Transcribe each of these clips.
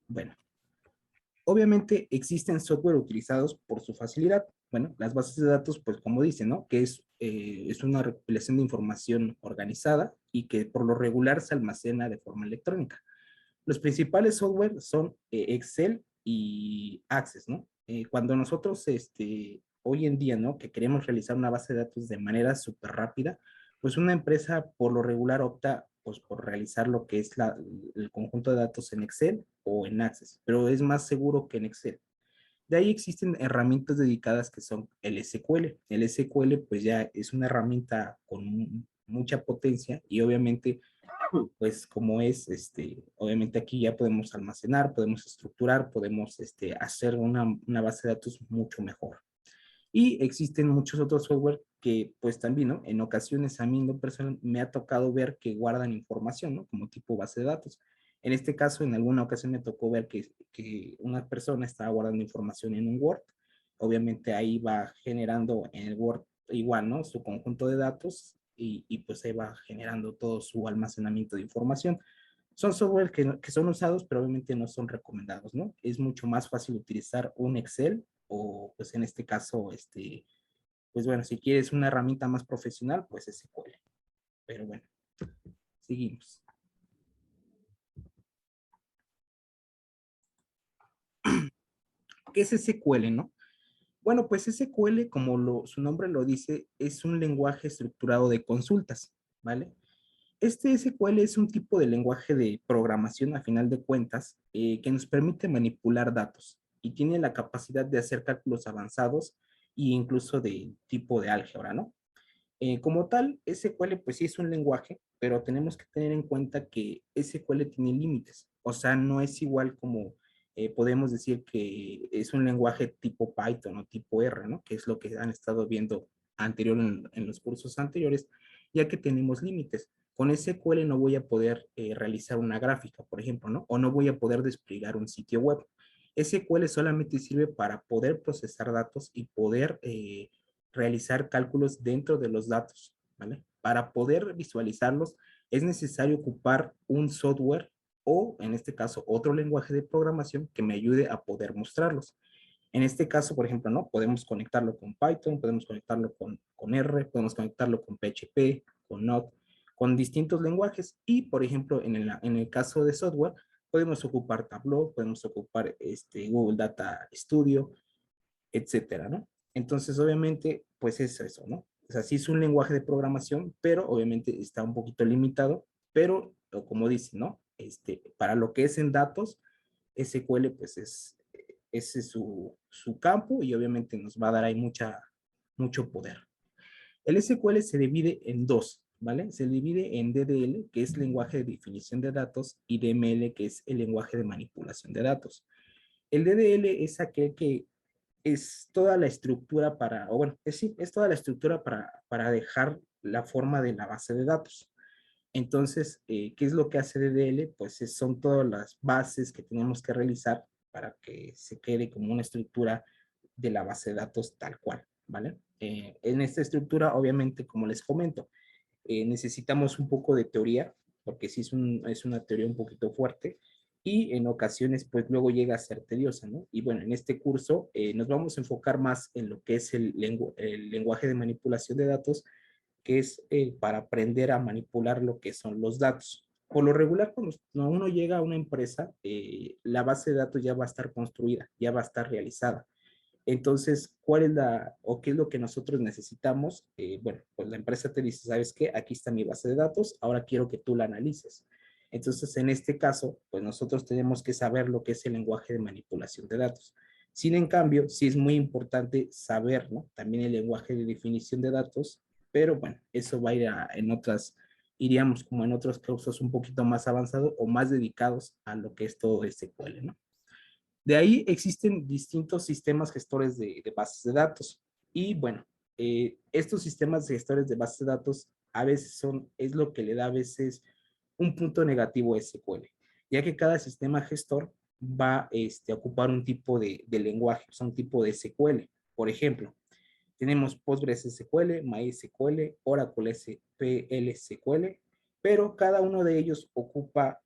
bueno, obviamente existen software utilizados por su facilidad. Bueno, las bases de datos, pues como dicen, ¿no? Que es una recopilación de información organizada y que por lo regular se almacena de forma electrónica. Los principales software son Excel y Access, ¿no? Cuando nosotros, hoy en día, ¿no? Que queremos realizar una base de datos de manera súper rápida, pues una empresa por lo regular opta pues, por realizar lo que es el conjunto de datos en Excel o en Access, pero es más seguro que en Excel. De ahí existen herramientas dedicadas que son el SQL. El SQL pues ya es una herramienta con mucha potencia y obviamente pues como es, obviamente aquí ya podemos almacenar, podemos estructurar, podemos hacer una base de datos mucho mejor. Y existen muchos otros software que pues también, ¿no? En ocasiones a mí en lo personal me ha tocado ver que guardan información, ¿no? Como tipo base de datos. En este caso, en alguna ocasión me tocó ver que una persona estaba guardando información en un Word. Obviamente ahí va generando en el Word igual, ¿no? Su conjunto de datos y pues ahí va generando todo su almacenamiento de información. Son software que son usados, pero obviamente no son recomendados, ¿no? Es mucho más fácil utilizar un Excel o pues en este caso, pues bueno, si quieres una herramienta más profesional, pues SQL. Pero bueno, seguimos. ¿Qué es SQL, no? Bueno, pues SQL, como su nombre lo dice, es un lenguaje estructurado de consultas, ¿vale? Este SQL es un tipo de lenguaje de programación a final de cuentas que nos permite manipular datos y tiene la capacidad de hacer cálculos avanzados e incluso de tipo de álgebra, ¿no? Como tal, SQL pues sí es un lenguaje, pero tenemos que tener en cuenta que SQL tiene límites. O sea, no es igual como podemos decir que es un lenguaje tipo Python o tipo R, ¿no? Que es lo que han estado viendo en los cursos anteriores, ya que tenemos límites. Con SQL no voy a poder realizar una gráfica, por ejemplo, ¿no? O no voy a poder desplegar un sitio web. SQL solamente sirve para poder procesar datos y poder realizar cálculos dentro de los datos, ¿vale? Para poder visualizarlos es necesario ocupar un software o, en este caso, otro lenguaje de programación que me ayude a poder mostrarlos. En este caso, por ejemplo, ¿no? Podemos conectarlo con Python, podemos conectarlo con R, podemos conectarlo con PHP, con Node, con distintos lenguajes y, por ejemplo, en el caso de software, podemos ocupar Tableau, podemos ocupar Google Data Studio, etcétera, ¿no? Entonces, obviamente, pues es eso, ¿no? O sea, sí es un lenguaje de programación, pero obviamente está un poquito limitado, pero como dice, ¿no? Para lo que es en datos, SQL pues ese es su campo y obviamente nos va a dar ahí mucho poder. El SQL se divide en dos, ¿vale? Se divide en DDL, que es lenguaje de definición de datos, y DML, que es el lenguaje de manipulación de datos. El DDL es aquel que es toda la estructura para, o bueno, sí, es toda la estructura para dejar la forma de la base de datos. Entonces, ¿qué es lo que hace DDL? Pues son todas las bases que tenemos que realizar para que se quede como una estructura de la base de datos tal cual, ¿vale? En esta estructura, obviamente, como les comento, necesitamos un poco de teoría, porque sí es una teoría un poquito fuerte, y en ocasiones pues luego llega a ser tediosa, ¿no? Y bueno, en este curso nos vamos a enfocar más en lo que es el lenguaje de manipulación de datos, que es para aprender a manipular lo que son los datos. Por lo regular, cuando uno llega a una empresa, la base de datos ya va a estar construida, ya va a estar realizada. Entonces, ¿cuál es o qué es lo que nosotros necesitamos? Bueno, pues la empresa te dice, ¿sabes qué? Aquí está mi base de datos, ahora quiero que tú la analices. Entonces, en este caso, pues nosotros tenemos que saber lo que es el lenguaje de manipulación de datos. Sin en cambio, sí es muy importante saber, ¿no? También el lenguaje de definición de datos, pero bueno, eso va a ir en iríamos como en otros cursos un poquito más avanzados o más dedicados a lo que es todo SQL, ¿no? De ahí existen distintos sistemas gestores de bases de datos. Y bueno, estos sistemas gestores de bases de datos a veces es lo que le da a veces un punto negativo a SQL, ya que cada sistema gestor va a ocupar un tipo de lenguaje, o sea, un tipo de SQL. Por ejemplo, tenemos PostgreSQL, MySQL, Oracle SQL, pero cada uno de ellos ocupa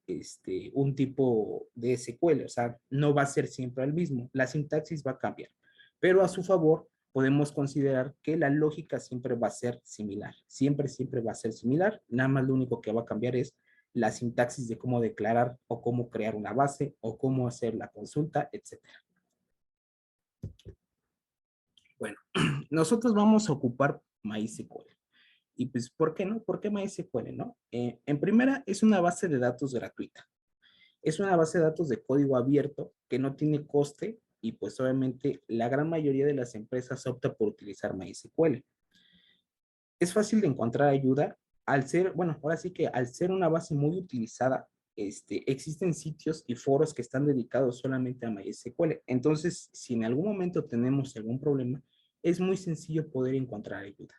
un tipo de SQL, o sea, no va a ser siempre el mismo, la sintaxis va a cambiar, pero a su favor podemos considerar que la lógica siempre va a ser similar, siempre va a ser similar, nada más lo único que va a cambiar es la sintaxis de cómo declarar o cómo crear una base o cómo hacer la consulta, etcétera. Bueno, nosotros vamos a ocupar MySQL. Y pues, ¿por qué no? ¿Por qué MySQL, no? En primera, es una base de datos gratuita. Es una base de datos de código abierto que no tiene coste y pues obviamente la gran mayoría de las empresas opta por utilizar MySQL. Es fácil de encontrar ayuda al ser, bueno, ahora sí que al ser una base muy utilizada, existen sitios y foros que están dedicados solamente a MySQL. Entonces, si en algún momento tenemos algún problema, es muy sencillo poder encontrar ayuda.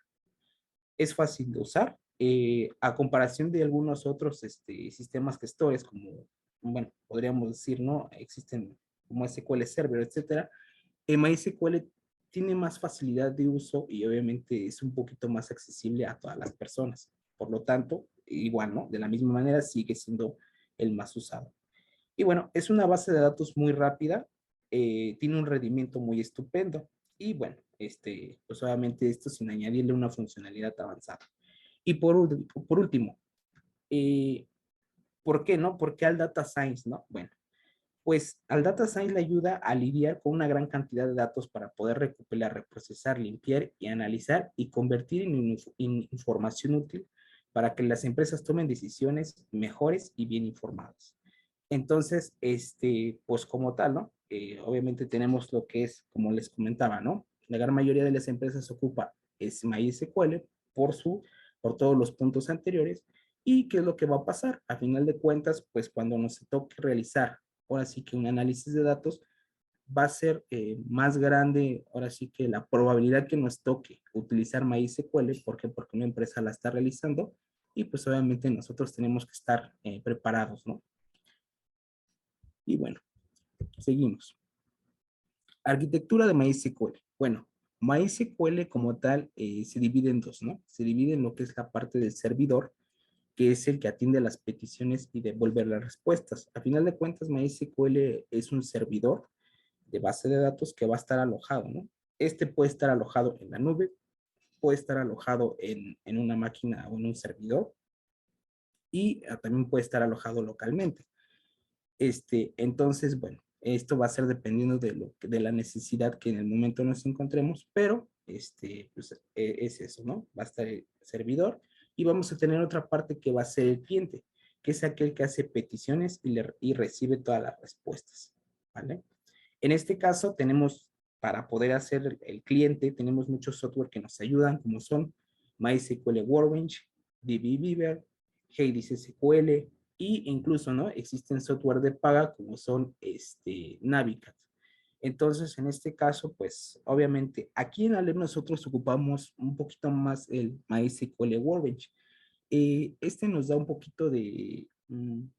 Es fácil de usar, a comparación de algunos otros sistemas gestores, como, bueno, podríamos decir, ¿no? Existen como SQL Server, etcétera. MySQL tiene más facilidad de uso y obviamente es un poquito más accesible a todas las personas. Por lo tanto, igual, ¿no? De la misma manera sigue siendo el más usado. Y bueno, es una base de datos muy rápida, tiene un rendimiento muy estupendo y bueno, pues obviamente esto sin añadirle una funcionalidad avanzada. Y por último, eh, ¿por qué no? ¿Por qué al Data Science, no? Bueno, pues al Data Science le ayuda a lidiar con una gran cantidad de datos para poder recopilar, reprocesar, limpiar y analizar y convertir en información útil para que las empresas tomen decisiones mejores y bien informadas. Entonces, pues como tal, ¿no? Obviamente tenemos lo que es, como les comentaba, ¿no? La gran mayoría de las empresas ocupa es MySQL por por todos los puntos anteriores. ¿Y qué es lo que va a pasar? A final de cuentas, pues cuando nos toque realizar, ahora sí que un análisis de datos, va a ser más grande, ahora sí que la probabilidad que nos toque utilizar MySQL, ¿por qué? Porque una empresa la está realizando y pues obviamente nosotros tenemos que estar preparados, ¿no? Y bueno, seguimos. Arquitectura de MySQL. Bueno, MySQL como tal se divide en dos, ¿no? Se divide en lo que es la parte del servidor, que es el que atiende las peticiones y devuelve las respuestas. A final de cuentas, MySQL es un servidor de base de datos que va a estar alojado, ¿no? Este puede estar alojado en la nube, puede estar alojado en una máquina o en un servidor y también puede estar alojado localmente. Entonces, bueno, esto va a ser dependiendo de la necesidad que en el momento nos encontremos, pero pues, es eso, ¿no? Va a estar el servidor y vamos a tener otra parte que va a ser el cliente, que es aquel que hace peticiones y recibe todas las respuestas, ¿vale? En este caso tenemos, para poder hacer el cliente, tenemos muchos software que nos ayudan, como son MySQL Workbench, DB Hades SQL, y incluso, ¿no? Existen software de paga como son Navicat. Entonces, en este caso, pues, obviamente, aquí en Alep nosotros ocupamos un poquito más el MySQL Workbench. Este nos da un poquito de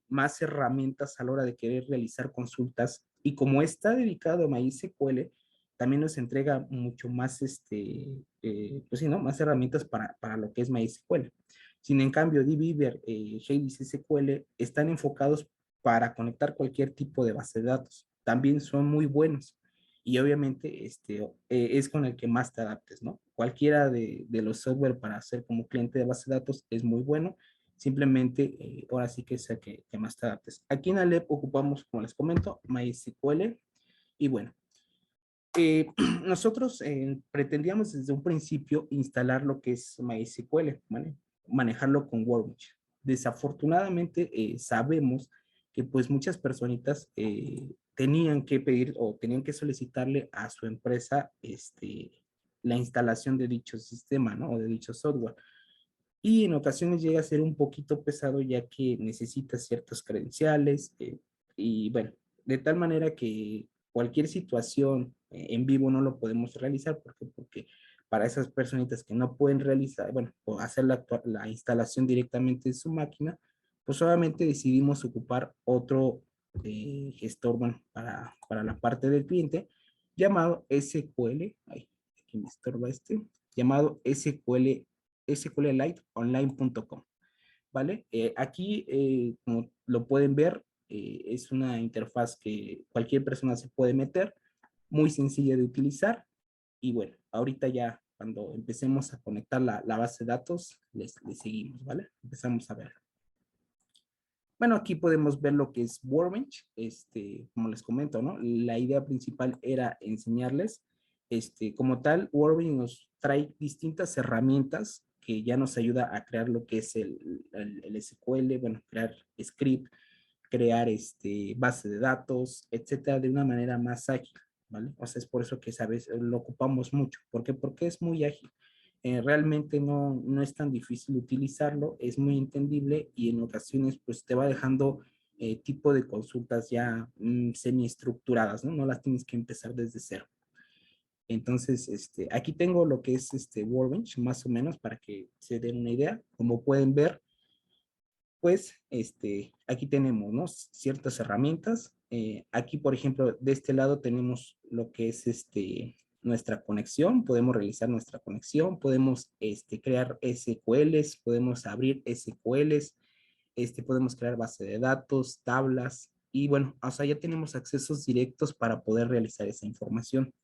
más herramientas a la hora de querer realizar consultas y como está dedicado a MySQL, también nos entrega mucho más, pues sí, ¿no? Más herramientas para lo que es MySQL. Sin en cambio, DBeaver, Hades SQL están enfocados para conectar cualquier tipo de base de datos. También son muy buenos y obviamente es con el que más te adaptes, ¿no? Cualquiera de los software para hacer como cliente de base de datos es muy bueno, simplemente ahora sí que es el que más te adaptes. Aquí en Alep ocupamos, como les comento, MySQL y bueno, nosotros pretendíamos desde un principio instalar lo que es MySQL, ¿vale? Manejarlo con Workbench. Desafortunadamente sabemos que pues muchas personitas tenían que pedir o tenían que solicitarle a su empresa la instalación de dicho sistema, ¿no? O de dicho software. Y en ocasiones llega a ser un poquito pesado ya que necesita ciertas credenciales y bueno, de tal manera que cualquier situación en vivo no lo podemos realizar porque para esas personitas que no pueden realizar, bueno, o hacer la instalación directamente en su máquina, pues obviamente decidimos ocupar otro gestor, bueno, para la parte del cliente llamado SQL, ay, aquí me estorba llamado SQLiteonline.com. ¿vale? Aquí, como lo pueden ver, es una interfaz que cualquier persona se puede meter, muy sencilla de utilizar. Y bueno, ahorita ya cuando empecemos a conectar la base de datos, les seguimos, ¿vale? Empezamos a ver. Bueno, aquí podemos ver lo que es Workbench, como les comento, ¿no? La idea principal era enseñarles, como tal, Workbench nos trae distintas herramientas que ya nos ayuda a crear lo que es el SQL, bueno, crear script, crear base de datos, etcétera, de una manera más ágil, ¿vale? O sea, es por eso que, ¿sabes? Lo ocupamos mucho. ¿Por qué? Porque es muy ágil. Realmente no es tan difícil utilizarlo, es muy entendible y en ocasiones pues te va dejando tipo de consultas ya semiestructuradas, ¿no? No las tienes que empezar desde cero. Entonces, aquí tengo lo que es Workbench, más o menos, para que se den una idea. Como pueden ver, pues aquí tenemos, ¿no? Ciertas herramientas. Aquí, por ejemplo, de este lado tenemos lo que es nuestra conexión. Podemos realizar nuestra conexión, podemos crear SQLs, podemos abrir SQLs, podemos crear base de datos, tablas y bueno, o sea, ya tenemos accesos directos para poder realizar esa información.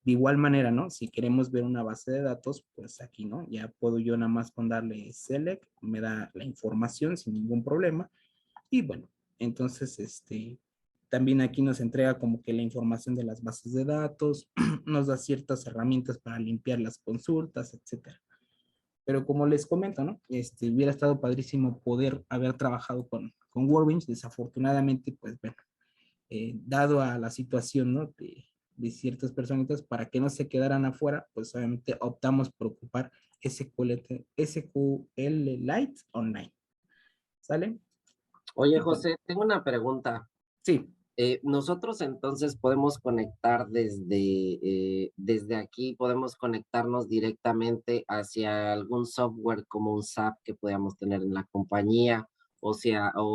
De igual manera, ¿no? Si queremos ver una base de datos, pues aquí, ¿no? Ya puedo yo nada más con darle select, me da la información sin ningún problema. Y bueno, entonces, también aquí nos entrega como que la información de las bases de datos, nos da ciertas herramientas para limpiar las consultas, etcétera. Pero como les comento, ¿no? Hubiera estado padrísimo poder haber trabajado con Workbench. Desafortunadamente, pues bueno, dado a la situación, ¿no? De ciertas personitas para que no se quedaran afuera, pues obviamente optamos por ocupar SQL Lite Online. ¿Sale? Oye, Y bueno, José, tengo una pregunta. sí, Nosotros entonces podemos conectar desde aquí, podemos conectarnos directamente hacia algún software como un SAP que podamos tener en la compañía, o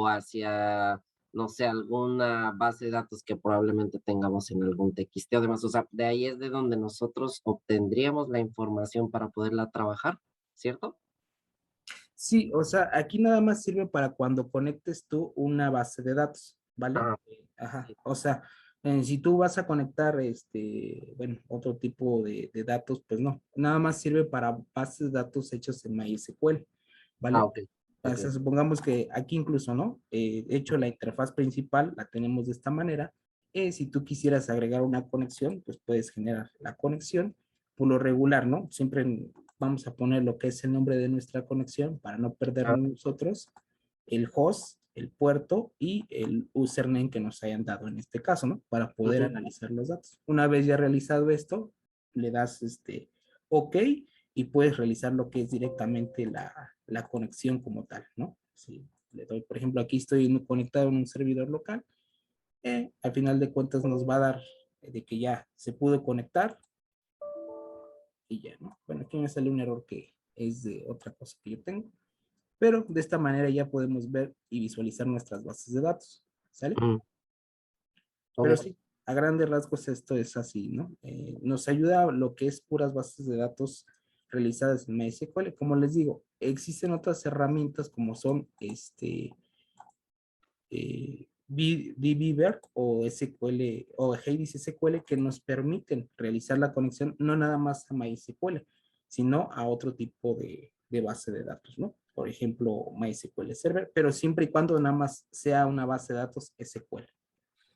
hacia, no sé, alguna base de datos que probablemente tengamos en algún TXT o demás. O sea, de ahí es de donde nosotros obtendríamos la información para poderla trabajar, ¿cierto? sí, o sea, aquí nada más sirve para cuando conectes tú una base de datos, ¿vale? Ah, Ajá, o sea, si tú vas a conectar, bueno, otro tipo de datos, pues no, nada más sirve para bases de datos hechos en MySQL, ¿vale? ok, O ok. sea, supongamos que aquí incluso, ¿no? De hecho, la interfaz principal la tenemos de esta manera. Si tú quisieras agregar una conexión, pues puedes generar la conexión. Por lo regular, ¿no? Siempre vamos a poner lo que es el nombre de nuestra conexión para no Ah, perdernos nosotros, el host, el puerto y el username que nos hayan dado en este caso, ¿no? Para poder ujú. analizar los datos. Una vez ya realizado esto, le das OK y puedes realizar lo que es directamente la conexión como tal, ¿no? Si le doy, por ejemplo, aquí estoy conectado en un servidor local, al final de cuentas nos va a dar de que ya se pudo conectar y ya, ¿no? Bueno, aquí me sale un error que es de otra cosa que yo tengo, pero de esta manera ya podemos ver y visualizar nuestras bases de datos, ¿sale? Mm, Pero ok. sí, a grandes rasgos esto es así, ¿no? Nos ayuda a lo que es puras bases de datos realizadas en MySQL. Como les digo, existen otras herramientas como son VBeaver o SQL o Hades SQL que nos permiten realizar la conexión no nada más a MySQL, sino a otro tipo de base de datos, ¿no? Por ejemplo, MySQL Server, pero siempre y cuando nada más sea una base de datos SQL,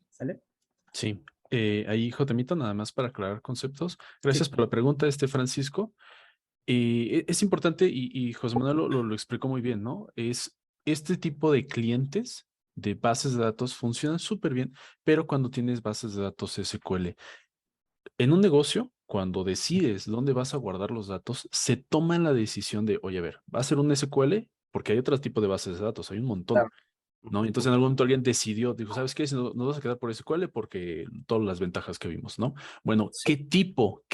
¿sale? Sí, ahí, Jotemito, nada más para aclarar conceptos. Gracias Sí. por la pregunta, Francisco. Es importante y José Manuel lo explicó muy bien, ¿no? Es este tipo de clientes de bases de datos funcionan súper bien, pero cuando tienes bases de datos SQL. En un negocio, cuando decides dónde vas a guardar los datos, se toma la decisión de, oye, a ver, ¿va a ser un SQL? Porque hay otro tipo de bases de datos, hay un montón. Claro. ¿No? Ujú. Entonces en algún momento alguien decidió, dijo, ¿sabes qué? Si nos vamos a quedar por SQL porque todas las ventajas que vimos, ¿no? Bueno, Sí. qué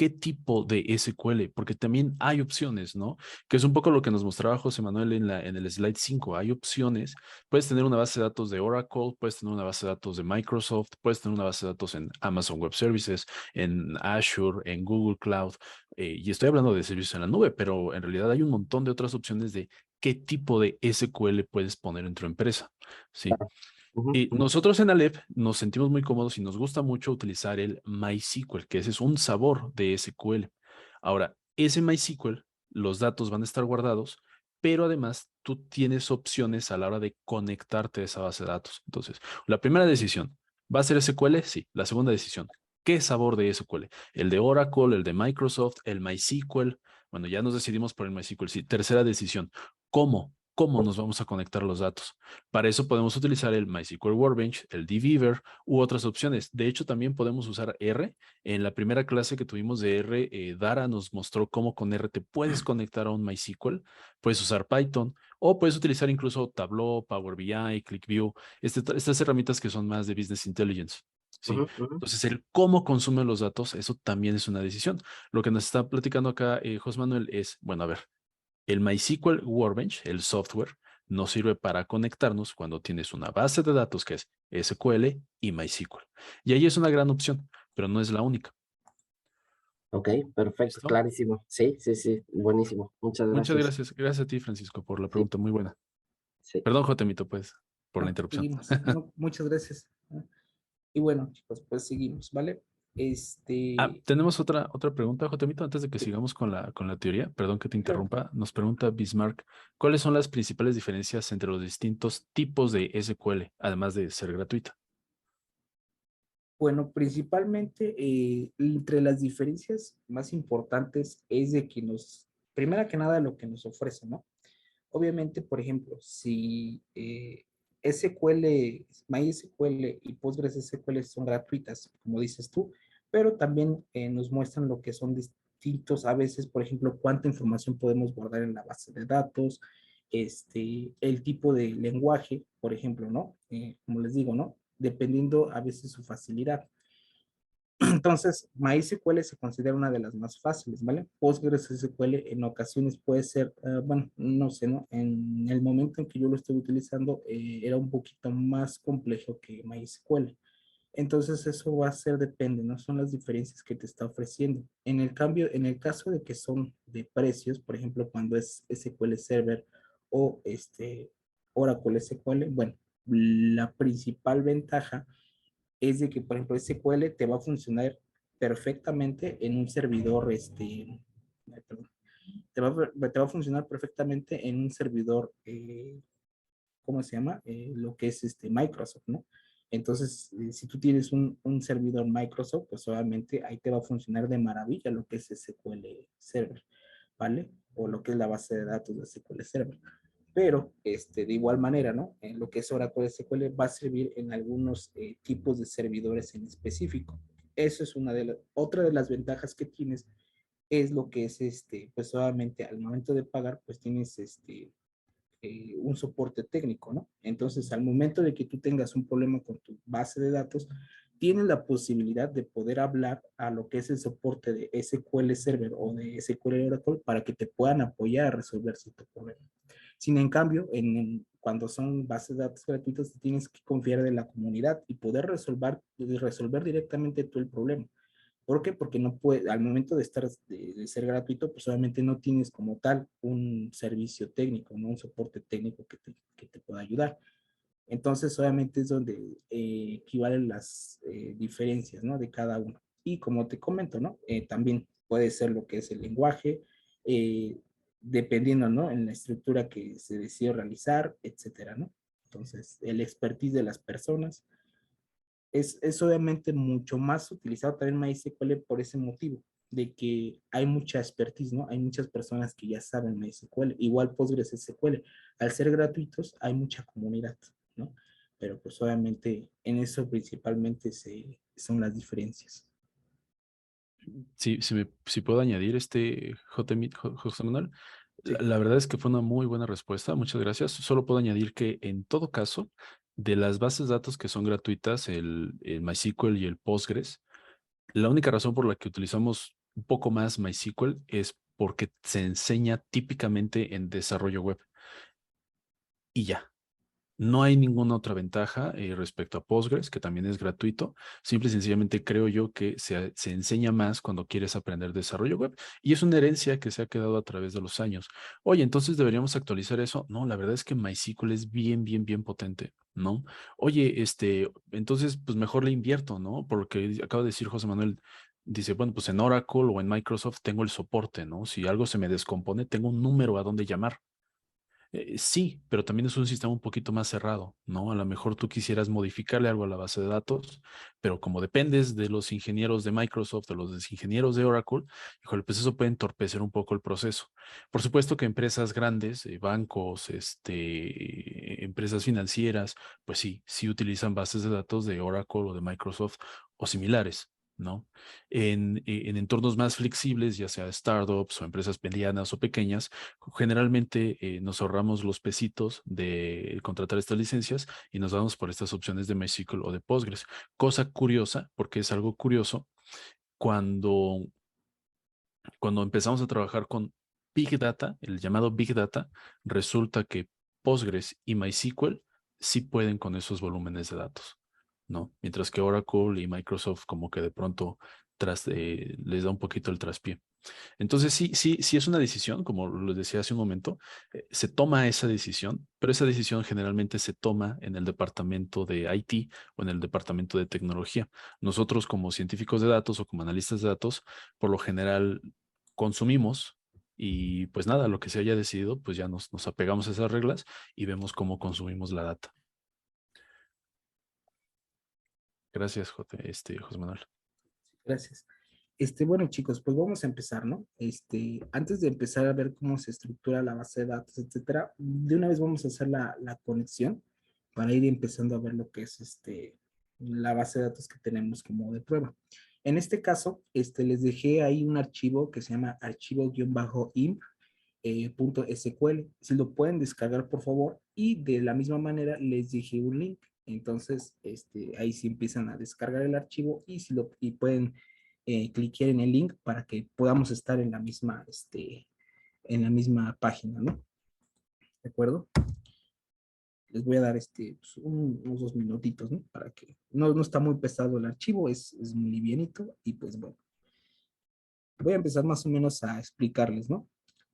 tipo de SQL? Porque también hay opciones, ¿no? Que es un poco lo que nos mostraba José Manuel en el slide 5. Hay opciones. Puedes tener una base de datos de Oracle, puedes tener una base de datos de Microsoft, puedes tener una base de datos en Amazon Web Services, en Azure, en Google Cloud. Y estoy hablando de servicios en la nube, pero en realidad hay un montón de otras opciones de qué tipo de SQL puedes poner en tu empresa, ¿sí? Ujú, Y ujú. nosotros en Alep nos sentimos muy cómodos y nos gusta mucho utilizar el MySQL, que ese es un sabor de SQL. Ahora, ese MySQL, los datos van a estar guardados, pero además tú tienes opciones a la hora de conectarte a esa base de datos. Entonces, la primera decisión, ¿va a ser SQL? Sí. La segunda decisión, ¿qué sabor de SQL? ¿El de Oracle, el de Microsoft, el MySQL? Bueno, ya nos decidimos por el MySQL. Sí. Tercera decisión, ¿cómo? ¿Cómo nos vamos a conectar los datos? Para eso podemos utilizar el MySQL Workbench, el dbeaver u otras opciones. De hecho, también podemos usar R. En la primera clase que tuvimos de R, Dara nos mostró cómo con R te puedes conectar a un MySQL. Puedes usar Python o puedes utilizar incluso Tableau, Power BI, ClickView, estas herramientas que son más de Business Intelligence. Sí. Ujú, ujú. Entonces, el cómo consumen los datos, eso también es una decisión. Lo que nos está platicando acá José Manuel es, bueno, a ver, el MySQL Workbench, el software, nos sirve para conectarnos cuando tienes una base de datos que es SQL y MySQL. Y ahí es una gran opción, pero no es la única. Ok, perfecto, ¿Listo? clarísimo. Sí, sí, sí, buenísimo. Muchas Muchas gracias. gracias. Gracias a ti, Francisco, por la Sí, pregunta. Muy buena. sí. Perdón, Jotemito, pues, por la No, interrupción. seguimos. No, muchas gracias. Y bueno, chicos, pues seguimos, ¿vale? Tenemos otra pregunta, Jotemito, antes de que Sí, sigamos con la teoría. Perdón que te claro. interrumpa. Nos pregunta Bismarck, ¿cuáles son las principales diferencias entre los distintos tipos de SQL, además de ser gratuita? Bueno, principalmente entre las diferencias más importantes es de que primera que nada, lo que nos ofrece, ¿no? Obviamente, por ejemplo, si SQL, MySQL y PostgreSQL son gratuitas, como dices tú, pero también nos muestran lo que son distintos, a veces, por ejemplo, cuánta información podemos guardar en la base de datos, el tipo de lenguaje, por ejemplo, ¿no? Como les digo, ¿no? Dependiendo a veces su facilidad. Entonces, MySQL se considera una de las más fáciles, ¿vale? PostgreSQL en ocasiones puede ser, bueno, no sé, ¿no? En el momento en que yo lo estoy utilizando, era un poquito más complejo que MySQL. Entonces, eso va a ser, depende, ¿no? Son las diferencias que te está ofreciendo. En el cambio, en el caso de que son de precios, por ejemplo, cuando es SQL Server o Oracle SQL, bueno, la principal ventaja es de que, por ejemplo, SQL te va a funcionar perfectamente en un servidor, perdón, te va a funcionar perfectamente en un servidor, ¿cómo se llama? Lo que es Microsoft, ¿no? Entonces, si tú tienes un servidor Microsoft, pues obviamente ahí te va a funcionar de maravilla lo que es SQL Server, ¿vale? O lo que es la base de datos de SQL Server. Pero de igual manera, ¿no? En lo que es Oracle SQL va a servir en algunos tipos de servidores en específico. Eso es otra de las ventajas que tienes, es lo que es pues obviamente al momento de pagar, pues tienes un soporte técnico, ¿no? Entonces, al momento de que tú tengas un problema con tu base de datos, tienes la posibilidad de poder hablar a lo que es el soporte de SQL Server o de SQL Oracle para que te puedan apoyar a resolver cierto problema. Sin en cambio, cuando son bases de datos gratuitas, tienes que confiar de la comunidad y poder resolver directamente tú el problema. ¿Por qué? Porque no puede, al momento de ser gratuito, pues obviamente no tienes como tal un servicio técnico, ¿no? Un soporte técnico que te pueda ayudar. Entonces, obviamente es donde equivalen las diferencias, ¿no? De cada uno. Y como te comento, ¿no? También puede ser lo que es el lenguaje, eh, dependiendo, ¿no? En la estructura que se decide realizar, etcétera, ¿no? Entonces, el expertise de las personas es obviamente mucho más utilizado también MySQL por ese motivo, de que hay mucha expertise, ¿no? Hay muchas personas que ya saben MySQL, igual PostgreSQL. Al ser gratuitos, hay mucha comunidad, ¿no? Pero pues obviamente en eso principalmente son las diferencias. Si puedo añadir José Manuel, Sí, la verdad es que fue una muy buena respuesta, muchas gracias. Solo puedo añadir que en todo caso, de las bases de datos que son gratuitas, el MySQL y el Postgres, la única razón por la que utilizamos un poco más MySQL es porque se enseña típicamente en desarrollo web y ya. No hay ninguna otra ventaja respecto a Postgres, que también es gratuito. Simple y sencillamente creo yo que se enseña más cuando quieres aprender desarrollo web y es una herencia que se ha quedado a través de los años. Oye, entonces deberíamos actualizar eso. No, la verdad es que MySQL es bien, bien, bien potente, ¿no? Oye, entonces pues mejor le invierto, ¿no? Porque acaba de decir José Manuel, dice, bueno, pues en Oracle o en Microsoft tengo el soporte, ¿no? Si algo se me descompone, tengo un número a dónde llamar. Sí, pero también es un sistema un poquito más cerrado, ¿no? A lo mejor tú quisieras modificarle algo a la base de datos, pero como dependes de los ingenieros de Microsoft, de los ingenieros de Oracle, híjole, pues eso puede entorpecer un poco el proceso. Por supuesto que empresas grandes, bancos, empresas financieras, pues sí, sí utilizan bases de datos de Oracle o de Microsoft o similares. ¿No? En entornos más flexibles, ya sea startups o empresas medianas o pequeñas, generalmente nos ahorramos los pesitos de contratar estas licencias y nos vamos por estas opciones de MySQL o de Postgres. Cosa curiosa, porque es algo curioso, cuando, cuando empezamos a trabajar con Big Data, el llamado Big Data, resulta que Postgres y MySQL sí pueden con esos volúmenes de datos, ¿no? Mientras que Oracle y Microsoft como que de pronto les da un poquito el traspié. Entonces, sí, sí, sí es una decisión, como les decía hace un momento, se toma esa decisión, pero esa decisión generalmente se toma en el departamento de IT o en el departamento de tecnología. Nosotros como científicos de datos o como analistas de datos, por lo general consumimos y pues nada, lo que se haya decidido, pues ya nos apegamos a esas reglas y vemos cómo consumimos la data. Gracias, José Manuel. Gracias. Bueno, chicos, pues vamos a empezar, ¿no? Antes de empezar a ver cómo se estructura la base de datos, etcétera, de una vez vamos a hacer la conexión para ir empezando a ver lo que es la base de datos que tenemos como de prueba. En este caso, les dejé ahí un archivo que se llama archivo-imp .sql. Si lo pueden descargar, por favor, y de la misma manera les dejé un link. Entonces, ahí sí empiezan a descargar el archivo y pueden cliquear en el link para que podamos estar en la misma página, ¿no? ¿De acuerdo? Les voy a dar pues, unos 2 minutitos, ¿no? Para que no está muy pesado el archivo, es muy livianito y pues bueno, voy a empezar más o menos a explicarles, ¿no?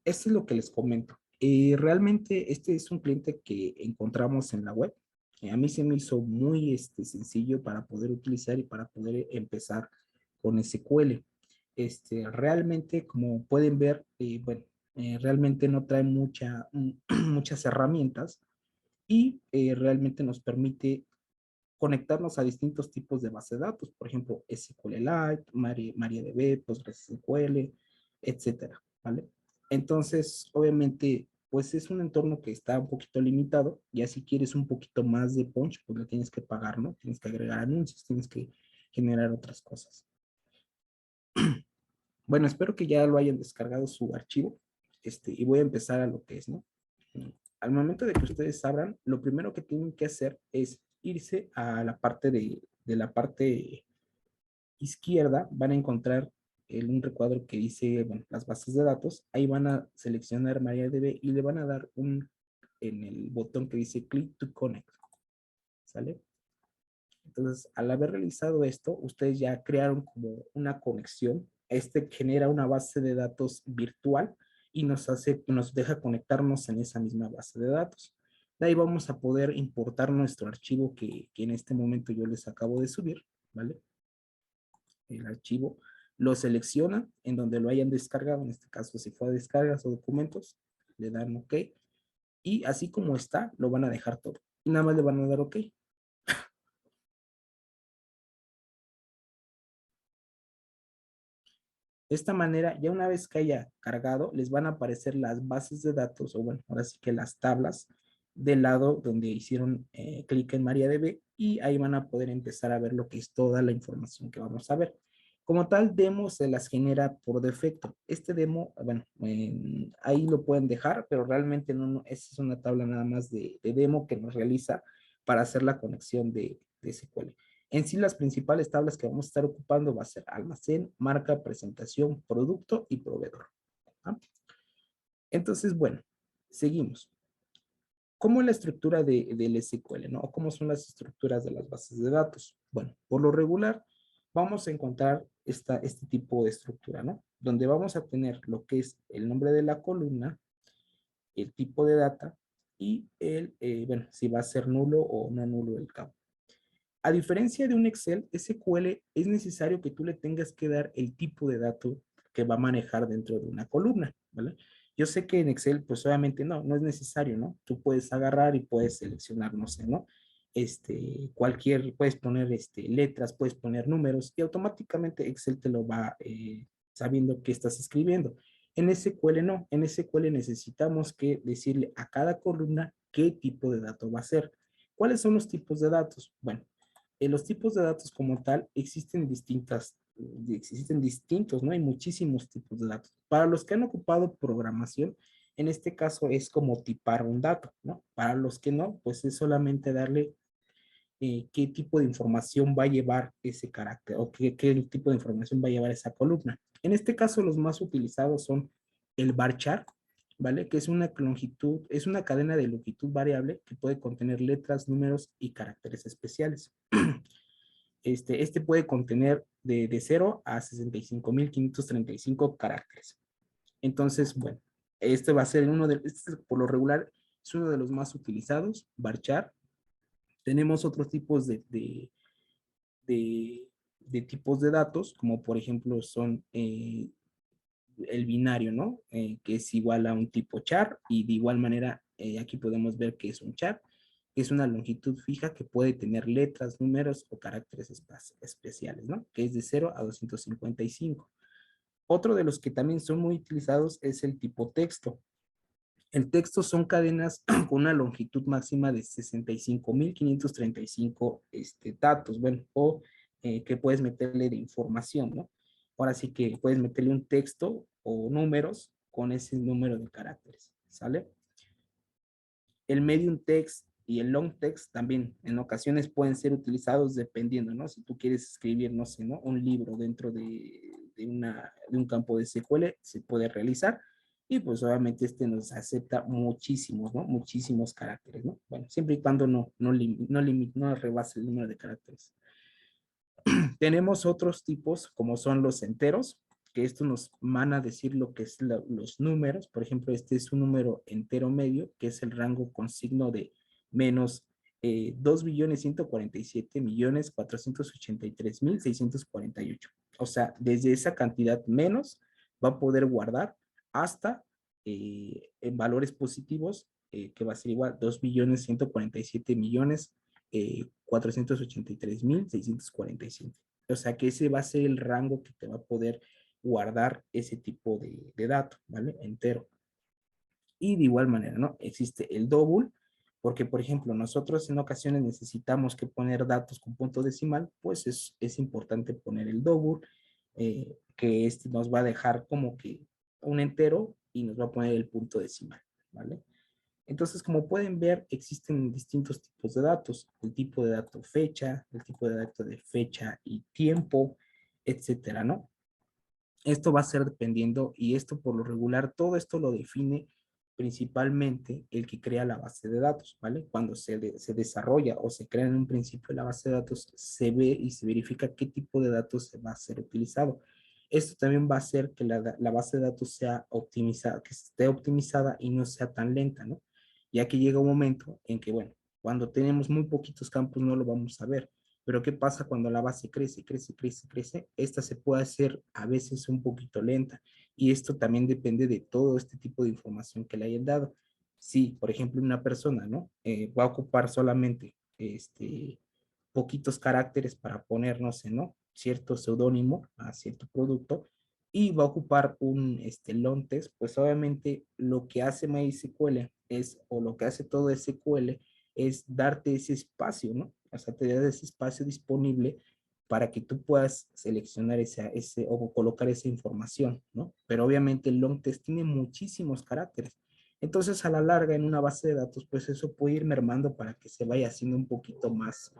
Esto es lo que les comento. Realmente este es un cliente que encontramos en la web. A mí se me hizo muy sencillo para poder utilizar y para poder empezar con SQL. Realmente, como pueden ver, bueno, realmente no trae muchas herramientas y realmente nos permite conectarnos a distintos tipos de base de datos, por ejemplo, SQLite, MariaDB, PostgreSQL, etcétera, ¿vale? Entonces, obviamente, pues es un entorno que está un poquito limitado, ya si quieres un poquito más de punch, pues lo tienes que pagar, ¿no? Tienes que agregar anuncios, tienes que generar otras cosas. Bueno, espero que ya lo hayan descargado su archivo, y voy a empezar a lo que es, ¿no? Al momento de que ustedes abran, lo primero que tienen que hacer es irse a la parte de la parte izquierda, van a encontrar un recuadro que dice, bueno, las bases de datos, ahí van a seleccionar MariaDB y le van a dar en el botón que dice Click to Connect, ¿sale? Entonces, al haber realizado esto, ustedes ya crearon como una conexión. Genera una base de datos virtual y nos deja conectarnos en esa misma base de datos. De ahí vamos a poder importar nuestro archivo que en este momento yo les acabo de subir, ¿vale? El archivo lo seleccionan en donde lo hayan descargado, en este caso si fue a descargas o documentos, le dan OK y así como está, lo van a dejar todo. Y nada más le van a dar OK. De esta manera, ya una vez que haya cargado, les van a aparecer las bases de datos, o bueno, ahora sí que las tablas del lado donde hicieron clic en MariaDB y ahí van a poder empezar a ver lo que es toda la información que vamos a ver. Como tal, demo se las genera por defecto. Este demo, bueno, ahí lo pueden dejar, pero realmente no, esa es una tabla nada más de demo que nos realiza para hacer la conexión de SQL. En sí, las principales tablas que vamos a estar ocupando va a ser almacén, marca, presentación, producto y proveedor. ¿Ah? Entonces, bueno, seguimos. ¿Cómo es la estructura del SQL, ¿no? O cómo son las estructuras de las bases de datos. Bueno, por lo regular, vamos a encontrar este tipo de estructura, ¿no? Donde vamos a tener lo que es el nombre de la columna, el tipo de data y bueno, si va a ser nulo o no nulo el campo. A diferencia de un Excel, SQL es necesario que tú le tengas que dar el tipo de dato que va a manejar dentro de una columna, ¿vale? Yo sé que en Excel, pues obviamente no es necesario, ¿no? Tú puedes agarrar y puedes seleccionar, no sé, ¿no? Puedes poner letras, puedes poner números y automáticamente Excel te lo va sabiendo qué estás escribiendo. En SQL no, en SQL necesitamos que decirle a cada columna qué tipo de dato va a ser. ¿Cuáles son los tipos de datos? Bueno, los tipos de datos como tal existen distintos, ¿no? Hay muchísimos tipos de datos. Para los que han ocupado programación, en este caso es como tipar un dato, ¿no? Para los que no, pues es solamente darle qué tipo de información va a llevar ese carácter o qué tipo de información va a llevar esa columna. En este caso, los más utilizados son el varchar, ¿vale? Que es una longitud, es una cadena de longitud variable que puede contener letras, números y caracteres especiales. Este puede contener de 0 a 65.535 caracteres. Entonces, bueno, este va a ser por lo regular, es uno de los más utilizados, varchar. Tenemos otros tipos de, de tipos de datos, como por ejemplo son el binario, ¿no? Que es igual a un tipo char y de igual manera aquí podemos ver que es un char, que es una longitud fija que puede tener letras, números o caracteres especiales, ¿no? Que es de 0 a 255. Otro de los que también son muy utilizados es el tipo texto. El texto son cadenas con una longitud máxima de 65.535 datos, bueno, o que puedes meterle de información, ¿no? Ahora sí que puedes meterle un texto o números con ese número de caracteres, ¿sale? El medium text y el long text también en ocasiones pueden ser utilizados dependiendo, ¿no? Si tú quieres escribir, no sé, ¿no? Un libro dentro de un campo de SQL, se puede realizar y pues obviamente nos acepta muchísimos, ¿no? Muchísimos caracteres, ¿no? Bueno, siempre y cuando no rebase el número de caracteres. Tenemos otros tipos como son los enteros, que esto nos van a decir lo que es los números. Por ejemplo, este es un número entero medio, que es el rango con signo de menos 2.147.483.648. O sea, desde esa cantidad menos va a poder guardar hasta en valores positivos, que va a ser igual 2.147.000.000 483.645. O sea que ese va a ser el rango que te va a poder guardar ese tipo de dato, ¿vale? Entero. Y de igual manera, ¿no? Existe el double, porque por ejemplo, nosotros en ocasiones necesitamos que poner datos con punto decimal, pues es importante poner el double, que nos va a dejar como que un entero y nos va a poner el punto decimal, ¿vale? Entonces, como pueden ver, existen distintos tipos de datos. El tipo de dato fecha, el tipo de dato de fecha y tiempo, etcétera, ¿no? Esto va a ser dependiendo, y esto por lo regular, todo esto lo define principalmente el que crea la base de datos, ¿vale? Cuando se desarrolla o se crea en un principio la base de datos, se ve y se verifica qué tipo de datos se va a ser utilizado. Esto también va a hacer que la base de datos sea optimizada, que esté optimizada y no sea tan lenta, ¿no? Ya que llega un momento en que, bueno, cuando tenemos muy poquitos campos no lo vamos a ver, pero ¿qué pasa cuando la base crece, crece, crece, crece? Esta se puede hacer a veces un poquito lenta y esto también depende de todo este tipo de información que le hayan dado. Si, por ejemplo, una persona, ¿no? Va a ocupar solamente poquitos caracteres para poner, no sé, ¿no? Cierto seudónimo a cierto producto y va a ocupar un long test, pues obviamente lo que hace MySQL o lo que hace todo SQL es darte ese espacio, ¿no? O sea, te da ese espacio disponible para que tú puedas seleccionar o colocar esa información, ¿no? Pero obviamente el long test tiene muchísimos caracteres. Entonces, a la larga, en una base de datos, pues eso puede ir mermando para que se vaya haciendo un poquito más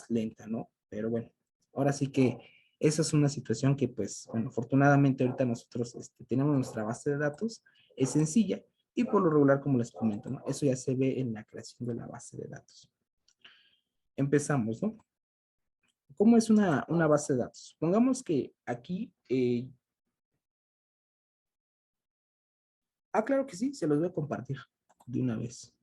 lenta, ¿no? Pero bueno, ahora sí que esa es una situación que, pues, bueno, afortunadamente ahorita nosotros tenemos nuestra base de datos, es sencilla, Y por lo regular, como les comento, ¿no? Eso ya se ve en la creación de la base de datos. Empezamos, ¿no? ¿Cómo es una base de datos? Supongamos que aquí... claro que sí, se los voy a compartir de una vez.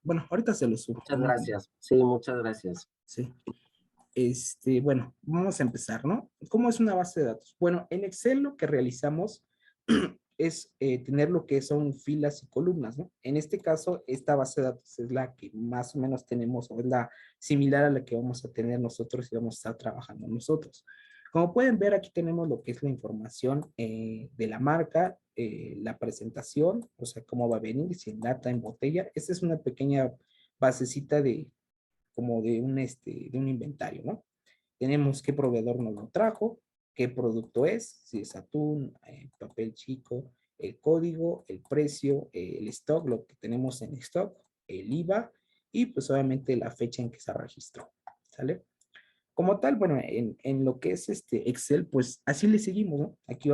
Bueno, ahorita se los subo. Muchas gracias. Sí, muchas gracias. Sí. Bueno, vamos a empezar, ¿no? ¿Cómo es una base de datos? Bueno, en Excel lo que realizamos es tener lo que son filas y columnas, ¿no? En este caso, esta base de datos es la que más o menos tenemos, o es la similar a la que vamos a tener nosotros y vamos a estar trabajando nosotros. Como pueden ver, aquí tenemos lo que es la información de la marca, la presentación, o sea, cómo va a venir, si en lata, en botella. Esta es una pequeña basecita como de un inventario, ¿no? Tenemos qué proveedor nos lo trajo, qué producto es, si es atún, papel chico, el código, el precio, el stock, lo que tenemos en stock, el IVA y pues obviamente la fecha en que se registró, ¿sale? Como tal, bueno, en lo que es Excel, pues así le seguimos, ¿no? Aquí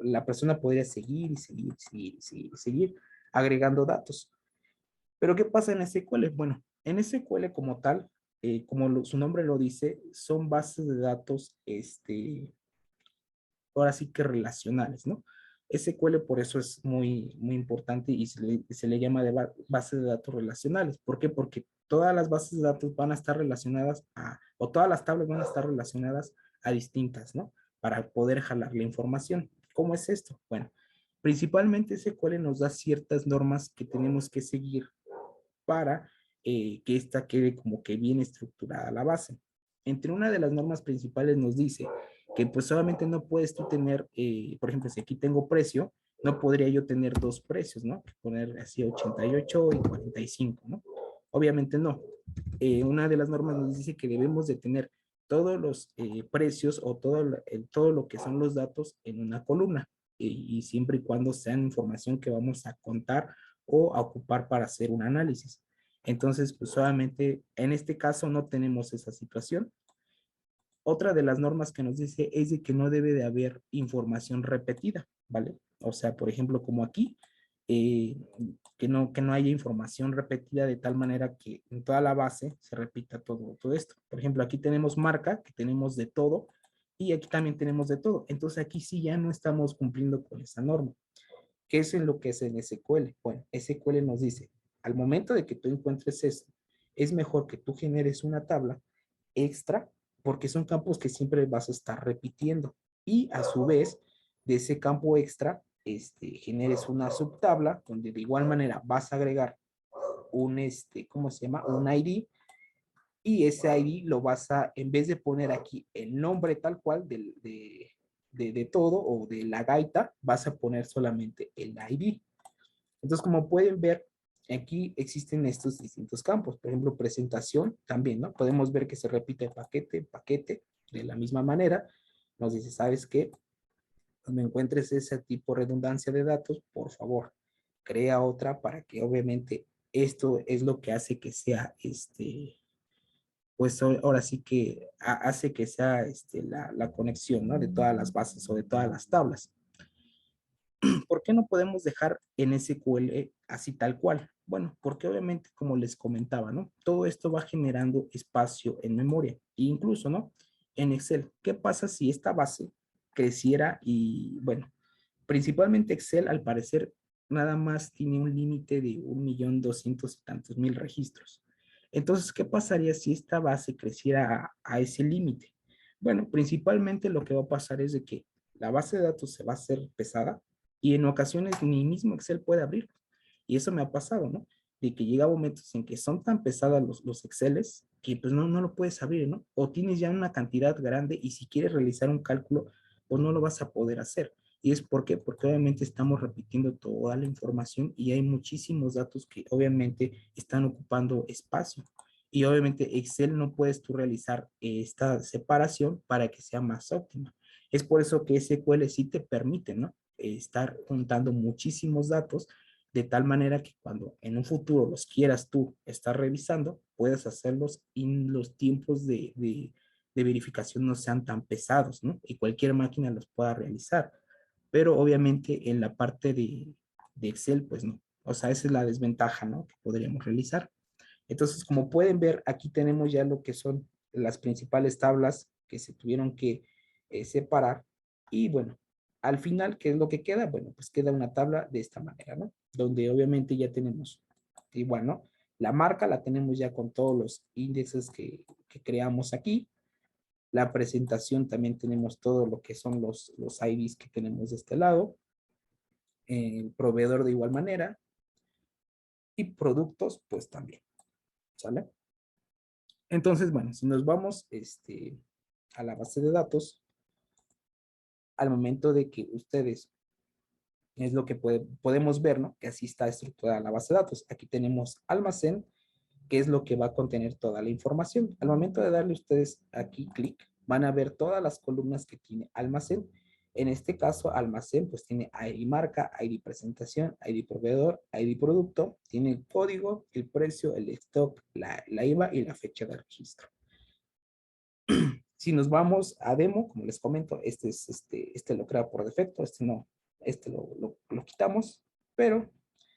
la persona podría seguir y seguir, seguir, seguir, seguir agregando datos. Pero ¿qué pasa en SQL? Bueno, en SQL como tal, como su nombre lo dice, son bases de datos, ahora sí que relacionales, ¿no? SQL por eso es muy, muy importante y se le llama de base de datos relacionales. ¿Por qué? Porque todas las bases de datos van a estar relacionadas o todas las tablas van a estar relacionadas a distintas, ¿no? Para poder jalar la información. ¿Cómo es esto? Bueno, principalmente SQL nos da ciertas normas que tenemos que seguir para que esta quede como que bien estructurada la base. Entre una de las normas principales nos dice que pues solamente no puedes tú tener, por ejemplo, si aquí tengo precio, no podría yo tener dos precios, ¿no? Poner así 88 y 45, ¿no? Obviamente no. Una de las normas nos dice que debemos de tener todos los precios o todo lo que son los datos en una columna y siempre y cuando sean información que vamos a contar o a ocupar para hacer un análisis. Entonces, pues solamente en este caso no tenemos esa situación. Otra de las normas que nos dice es de que no debe de haber información repetida, ¿vale? O sea, por ejemplo, como aquí, eh, que no haya información repetida de tal manera que en toda la base se repita todo esto. Por ejemplo, aquí tenemos marca, que tenemos de todo, y aquí también tenemos de todo. Entonces aquí sí ya no estamos cumpliendo con esa norma. ¿Qué es en lo que es en SQL? Bueno, SQL nos dice, al momento de que tú encuentres eso, es mejor que tú generes una tabla extra porque son campos que siempre vas a estar repitiendo. Y a su vez, de ese campo extra, generes una subtabla donde de igual manera vas a agregar ¿cómo se llama? Un ID y ese ID lo vas a, en vez de poner aquí el nombre tal cual de todo o de la gaita, vas a poner solamente el ID. Entonces, como pueden ver, aquí existen estos distintos campos. Por ejemplo, presentación también, ¿no? Podemos ver que se repite paquete, paquete, de la misma manera. Nos dice, ¿sabes qué? Cuando encuentres ese tipo de redundancia de datos, por favor, crea otra para que obviamente esto es lo que hace que sea pues ahora sí que hace que sea la conexión, ¿no? De todas las bases o de todas las tablas. ¿Por qué no podemos dejar en SQL así tal cual? Bueno, porque obviamente, como les comentaba, ¿no? Todo esto va generando espacio en memoria, e incluso, ¿no? En Excel. ¿Qué pasa si esta base creciera y, bueno, principalmente Excel, al parecer, nada más tiene un límite de 1.200.000 y tantos mil registros. Entonces, ¿qué pasaría si esta base creciera a ese límite? Bueno, principalmente lo que va a pasar es de que la base de datos se va a hacer pesada y en ocasiones ni mismo Excel puede abrir. Y eso me ha pasado, ¿no? De que llega momentos en que son tan pesadas los Exceles que pues no lo puedes abrir, ¿no? O tienes ya una cantidad grande y si quieres realizar un cálculo, pues no lo vas a poder hacer. ¿Y es por qué? Porque obviamente estamos repitiendo toda la información y hay muchísimos datos que obviamente están ocupando espacio. Y obviamente Excel no puedes tú realizar esta separación para que sea más óptima. Es por eso que SQL sí te permite, ¿no? Estar juntando muchísimos datos de tal manera que cuando en un futuro los quieras tú estar revisando, puedas hacerlos y los tiempos de verificación no sean tan pesados, ¿no? Y cualquier máquina los pueda realizar. Pero obviamente en la parte de Excel, pues no. O sea, esa es la desventaja, ¿no? Que podríamos realizar. Entonces, como pueden ver, aquí tenemos ya lo que son las principales tablas que se tuvieron que separar. Y bueno, al final, ¿qué es lo que queda? Bueno, pues queda una tabla de esta manera, ¿no? Donde obviamente ya tenemos, igual, ¿no? La marca la tenemos ya con todos los índices que creamos aquí. La presentación también tenemos todo lo que son los IDs que tenemos de este lado. El proveedor de igual manera. Y productos, pues también. ¿Sale? Entonces, bueno, si nos vamos a la base de datos, al momento de que ustedes, es lo que podemos ver, ¿no? Que así está estructurada la base de datos. Aquí tenemos almacén, que es lo que va a contener toda la información. Al momento de darle ustedes aquí clic, van a ver todas las columnas que tiene almacén. En este caso, almacén, pues tiene ID marca, ID presentación, ID proveedor, ID producto, tiene el código, el precio, el stock, la IVA y la fecha de registro. Si nos vamos a demo, como les comento, este lo crea por defecto, este no, este lo quitamos, pero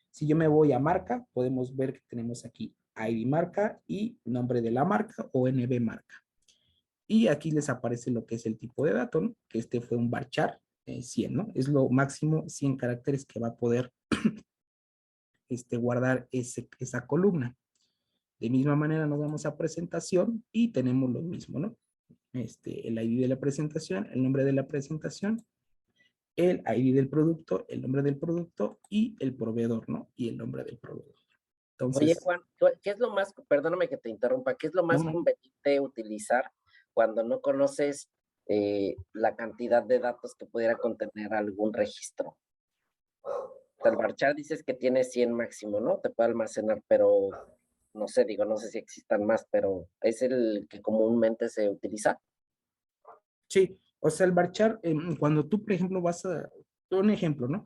si yo me voy a marca, podemos ver que tenemos aquí ID marca y nombre de la marca o NB marca. Y aquí les aparece lo que es el tipo de dato, ¿no? Que este fue un varchar 100, ¿no? Es lo máximo 100 caracteres que va a poder guardar esa columna. De misma manera nos vamos a presentación y tenemos lo mismo, ¿no? El ID de la presentación, el nombre de la presentación, el ID del producto, el nombre del producto y el proveedor, ¿no? Y el nombre del proveedor. Oye, Entonces, Juan, ¿qué es lo más, perdóname que te interrumpa, qué es lo más no, conveniente utilizar cuando no conoces la cantidad de datos que pudiera contener algún registro? O sea, el varchar dices que tiene 100 máximo, ¿no? Te puede almacenar, pero no sé, digo, no sé si existan más, pero es el que comúnmente se utiliza. sí, o sea, el varchar, cuando tú, por ejemplo, un ejemplo, ¿no?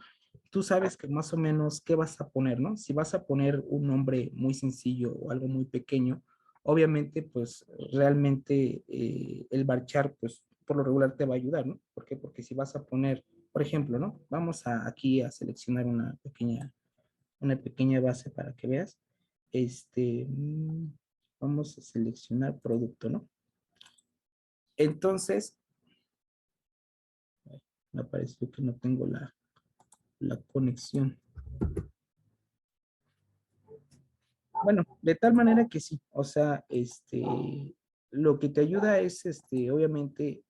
Tú sabes que más o menos qué vas a poner, ¿no? Si vas a poner un nombre muy sencillo o algo muy pequeño, obviamente, pues realmente el varchar, pues por lo regular te va a ayudar, ¿no? ¿Por qué? Porque si vas a poner, por ejemplo, ¿no? Vamos aquí a seleccionar una pequeña base para que veas. Vamos a seleccionar producto, ¿no? Entonces, me pareció que no tengo la conexión. Bueno, de tal manera que sí, o sea, lo que te ayuda es, obviamente,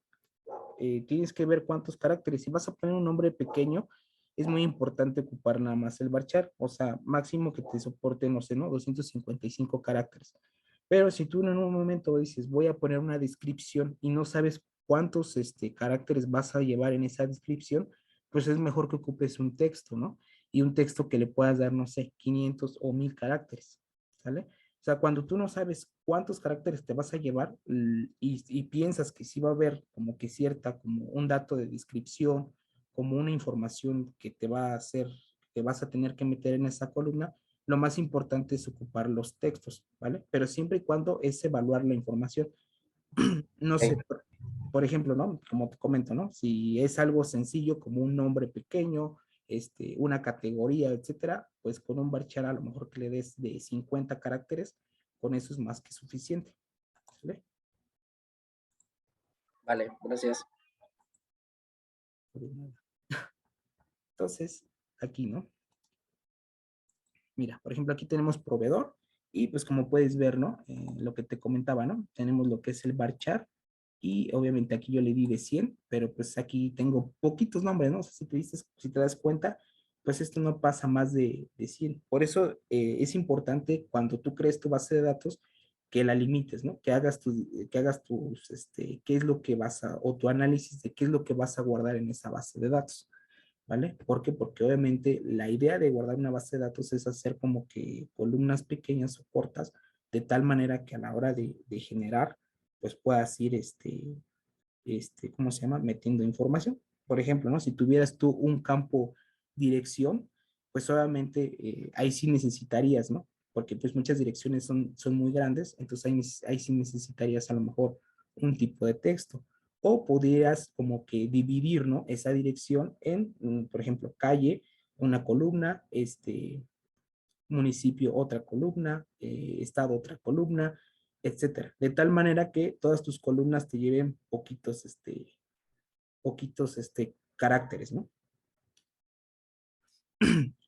tienes que ver cuántos caracteres. Si vas a poner un nombre pequeño, es muy importante ocupar nada más el varchar, o sea, máximo que te soporte, no sé, ¿no? 255 caracteres. Pero si tú en un momento dices, voy a poner una descripción y no sabes cuántos caracteres vas a llevar en esa descripción, pues es mejor que ocupes un texto, ¿no? Y un texto que le puedas dar, no sé, 500 o 1000 caracteres, ¿sale? O sea, cuando tú no sabes cuántos caracteres te vas a llevar y piensas que sí va a haber como que cierta, como un dato de descripción, como una información que te va a hacer, que vas a tener que meter en esa columna, lo más importante es ocupar los textos, ¿vale? Pero siempre y cuando es evaluar la información. No sé, Ok. por ejemplo, ¿no? Como te comento, ¿no? Si es algo sencillo como un nombre pequeño, una categoría, etcétera, pues con un varchar a lo mejor que le des de 50 caracteres, con eso es más que suficiente. ¿Vale? Vale, gracias. Entonces, aquí, ¿no? Mira, por ejemplo, aquí tenemos proveedor y pues como puedes ver, ¿no? Lo que te comentaba, ¿no? Tenemos lo que es el varchar y obviamente aquí yo le di de 100, pero pues aquí tengo poquitos nombres, ¿no? O sea, si te das cuenta, pues esto no pasa más de 100. Por eso es importante cuando tú crees tu base de datos que la limites, ¿no? Qué es lo que vas a, o tu análisis de qué es lo que vas a guardar en esa base de datos. ¿Vale? ¿Por qué? Porque obviamente la idea de guardar una base de datos es hacer como que columnas pequeñas o cortas, de tal manera que a la hora de generar, pues puedas ir, ¿cómo se llama? Metiendo información. Por ejemplo, ¿no? Si tuvieras tú un campo dirección, pues obviamente ahí sí necesitarías, ¿no? Porque pues muchas direcciones son muy grandes, entonces ahí sí necesitarías a lo mejor un tipo de texto. O pudieras como que dividir, ¿no? Esa dirección en, por ejemplo, calle una columna, municipio otra columna, estado otra columna, etcétera. De tal manera que todas tus columnas te lleven poquitos caracteres, ¿no?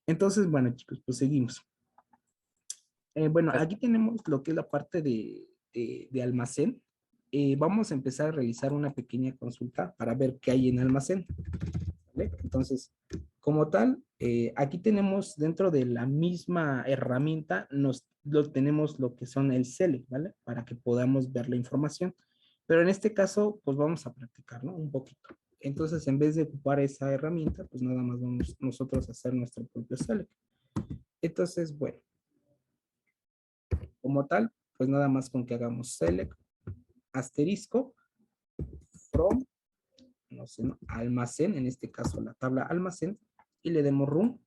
Entonces, bueno, chicos, pues seguimos. Bueno, aquí tenemos lo que es la parte de almacén. Vamos a empezar a realizar una pequeña consulta para ver qué hay en almacén, ¿vale? Entonces, como tal, aquí tenemos dentro de la misma herramienta, tenemos lo que son el Select, ¿vale? Para que podamos ver la información. Pero en este caso, pues vamos a practicar, ¿no? Un poquito. Entonces, en vez de ocupar esa herramienta, pues nada más vamos nosotros a hacer nuestro propio Select. Entonces, bueno, como tal, pues nada más con que hagamos Select, asterisco, from, no sé, ¿no? Almacén, en este caso la tabla almacén, y le demos run,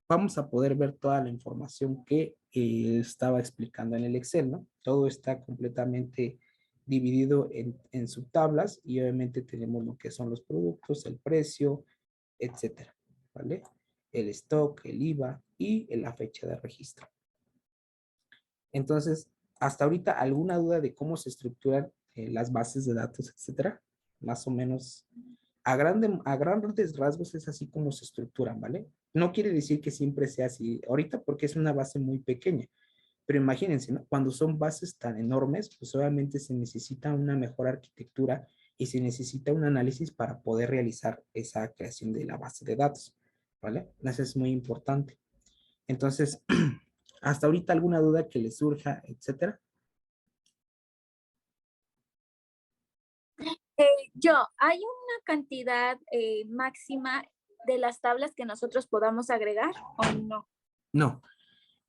vamos a poder ver toda la información que estaba explicando en el Excel, ¿no? Todo está completamente dividido en subtablas y obviamente tenemos lo que son los productos, el precio, etcétera, ¿vale? El stock, el IVA y la fecha de registro. Entonces, hasta ahorita, ¿alguna duda de cómo se estructuran las bases de datos, etcétera? Más o menos, a grandes rasgos es así como se estructuran, ¿vale? No quiere decir que siempre sea así ahorita porque es una base muy pequeña, pero imagínense, ¿no? Cuando son bases tan enormes, pues obviamente se necesita una mejor arquitectura y se necesita un análisis para poder realizar esa creación de la base de datos, ¿vale? Eso es muy importante. Entonces, hasta ahorita alguna duda que les surja, etcétera. ¿Hay una cantidad máxima de las tablas que nosotros podamos agregar o no? No,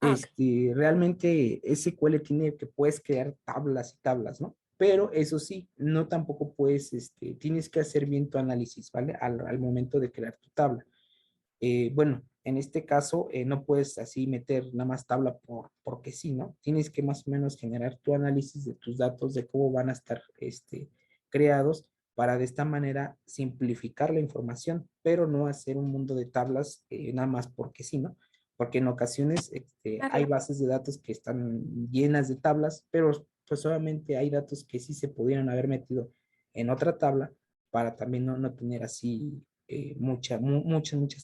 Okay. realmente SQL tiene que puedes crear tablas y tablas, ¿no? Pero eso sí, no tampoco puedes, tienes que hacer bien tu análisis, ¿vale? Al momento de crear tu tabla. Bueno, en este caso no puedes así meter nada más tabla porque sí, ¿no? Tienes que más o menos generar tu análisis de tus datos, de cómo van a estar creados para de esta manera simplificar la información, pero no hacer un mundo de tablas nada más porque sí, ¿no? Porque en ocasiones hay bases de datos que están llenas de tablas, pero pues solamente hay datos que sí se pudieran haber metido en otra tabla para también no tener así muchas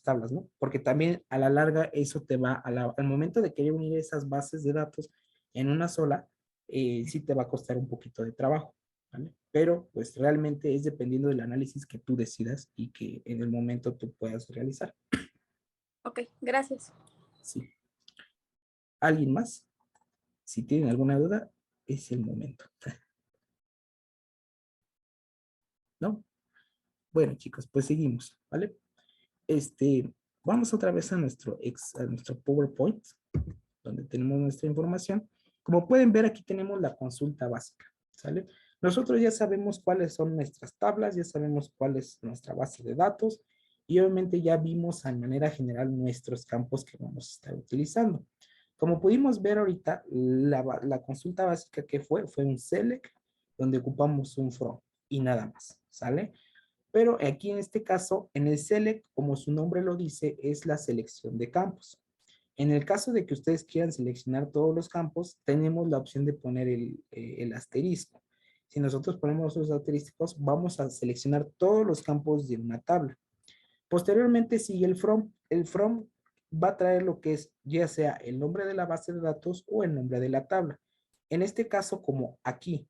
tablas, ¿no? Porque también a la larga eso te va, al momento de querer unir esas bases de datos en una sola, sí te va a costar un poquito de trabajo, ¿vale? Pero pues realmente es dependiendo del análisis que tú decidas y que en el momento tú puedas realizar. Ok, gracias. Sí. ¿Alguien más? Si tienen alguna duda, es el momento. ¿No? Bueno, chicos, pues seguimos, ¿vale? Vamos otra vez a nuestro PowerPoint, donde tenemos nuestra información. Como pueden ver, aquí tenemos la consulta básica, ¿sale? Nosotros ya sabemos cuáles son nuestras tablas, ya sabemos cuál es nuestra base de datos y obviamente ya vimos de manera general nuestros campos que vamos a estar utilizando. Como pudimos ver ahorita, la consulta básica que fue un select, donde ocupamos un from y nada más, ¿sale? Pero aquí en este caso, en el select, como su nombre lo dice, es la selección de campos. En el caso de que ustedes quieran seleccionar todos los campos, tenemos la opción de poner el asterisco. Si nosotros ponemos los asteriscos, vamos a seleccionar todos los campos de una tabla. Posteriormente sigue el from. El from va a traer lo que es ya sea el nombre de la base de datos o el nombre de la tabla. En este caso, como aquí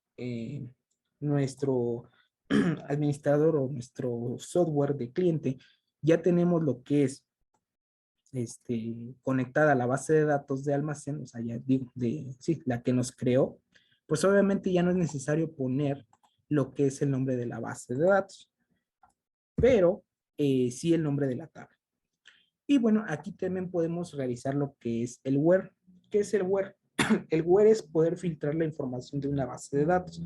nuestro administrador o nuestro software de cliente, ya tenemos lo que es conectada a la base de datos de almacén, o sea, ya digo, sí, la que nos creó, pues obviamente ya no es necesario poner lo que es el nombre de la base de datos, pero sí el nombre de la tabla. Y bueno, aquí también podemos realizar lo que es el where. ¿Qué es el where? El where es poder filtrar la información de una base de datos.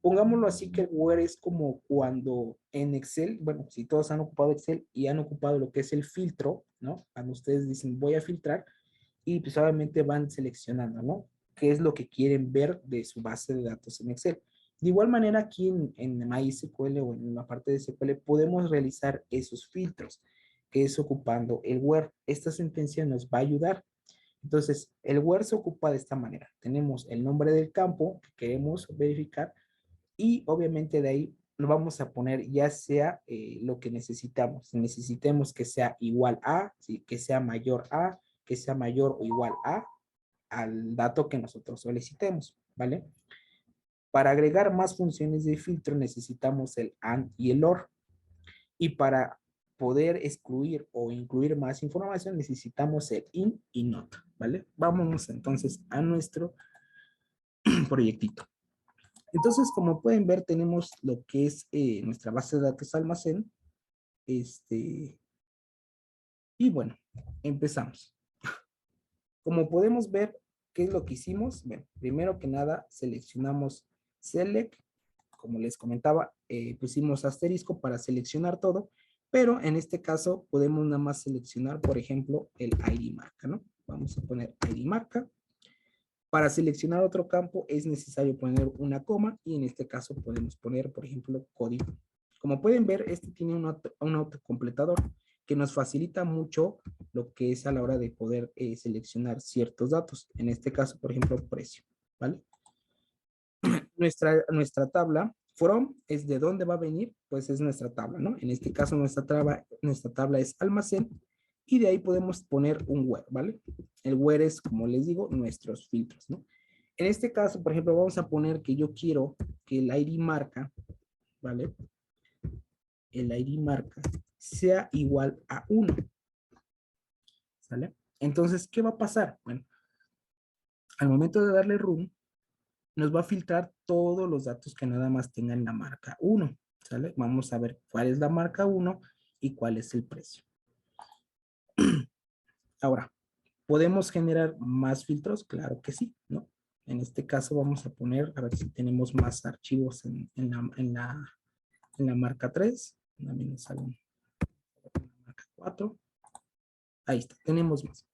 Pongámoslo así que el where es como cuando en Excel, bueno, si todos han ocupado Excel y han ocupado lo que es el filtro, ¿no? Cuando ustedes dicen voy a filtrar y pues obviamente van seleccionando, ¿no? ¿Qué es lo que quieren ver de su base de datos en Excel? De igual manera aquí en MySQL o en la parte de SQL podemos realizar esos filtros. que es ocupando el where. Esta sentencia nos va a ayudar. Entonces, el where se ocupa de esta manera. Tenemos el nombre del campo que queremos verificar y obviamente de ahí lo vamos a poner ya sea lo que necesitamos. Si necesitemos que sea igual a, ¿sí? Que sea mayor a, que sea mayor o igual a al dato que nosotros solicitemos, ¿vale? Para agregar más funciones de filtro necesitamos el AND y el OR. Y para poder excluir o incluir más información necesitamos el IN y NOT, ¿vale? Vámonos entonces a nuestro proyectito. Entonces, como pueden ver, tenemos lo que es nuestra base de datos almacén. Y bueno, empezamos. Como podemos ver, ¿qué es lo que hicimos? Bueno, primero que nada, seleccionamos Select. Como les comentaba, pusimos asterisco para seleccionar todo, pero en este caso podemos nada más seleccionar, por ejemplo, el ID marca, ¿no? Vamos a poner ID marca. Para seleccionar otro campo es necesario poner una coma y en este caso podemos poner, por ejemplo, código. Como pueden ver, este tiene un autocompletador que nos facilita mucho lo que es a la hora de poder seleccionar ciertos datos. En este caso, por ejemplo, precio, ¿vale? Nuestra tabla from es de dónde va a venir, pues es nuestra tabla, ¿no? En este caso nuestra tabla es almacén y de ahí podemos poner un where, ¿vale? El where es, como les digo, nuestros filtros, ¿no? En este caso, por ejemplo, vamos a poner que yo quiero que el ID marca, ¿vale? El ID marca sea igual a 1, ¿sale? Entonces, ¿qué va a pasar? Bueno, al momento de darle run, nos va a filtrar todos los datos que nada más tengan la marca 1, ¿sale? Vamos a ver cuál es la marca 1 y cuál es el precio. Ahora, ¿podemos generar más filtros? Claro que sí, ¿no? En este caso vamos a poner, a ver si tenemos más archivos en la marca 3. También nos sale la marca 4. Ahí está, tenemos más.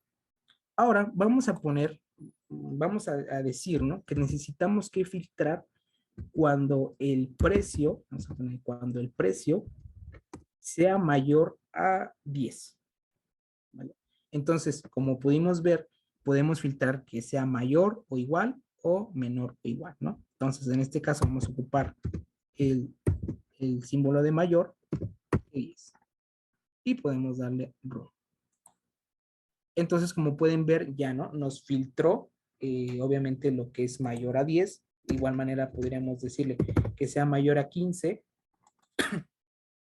Ahora vamos a poner, vamos a decir, ¿no? Que necesitamos que filtrar cuando el precio, vamos a poner cuando el precio sea mayor a 10. ¿Vale? Entonces, como pudimos ver, podemos filtrar que sea mayor o igual o menor o igual, ¿no? Entonces, en este caso vamos a ocupar el símbolo de mayor, 10, y podemos darle run. Entonces, como pueden ver, ya, ¿no? Nos filtró, obviamente, lo que es mayor a 10. De igual manera, podríamos decirle que sea mayor a 15.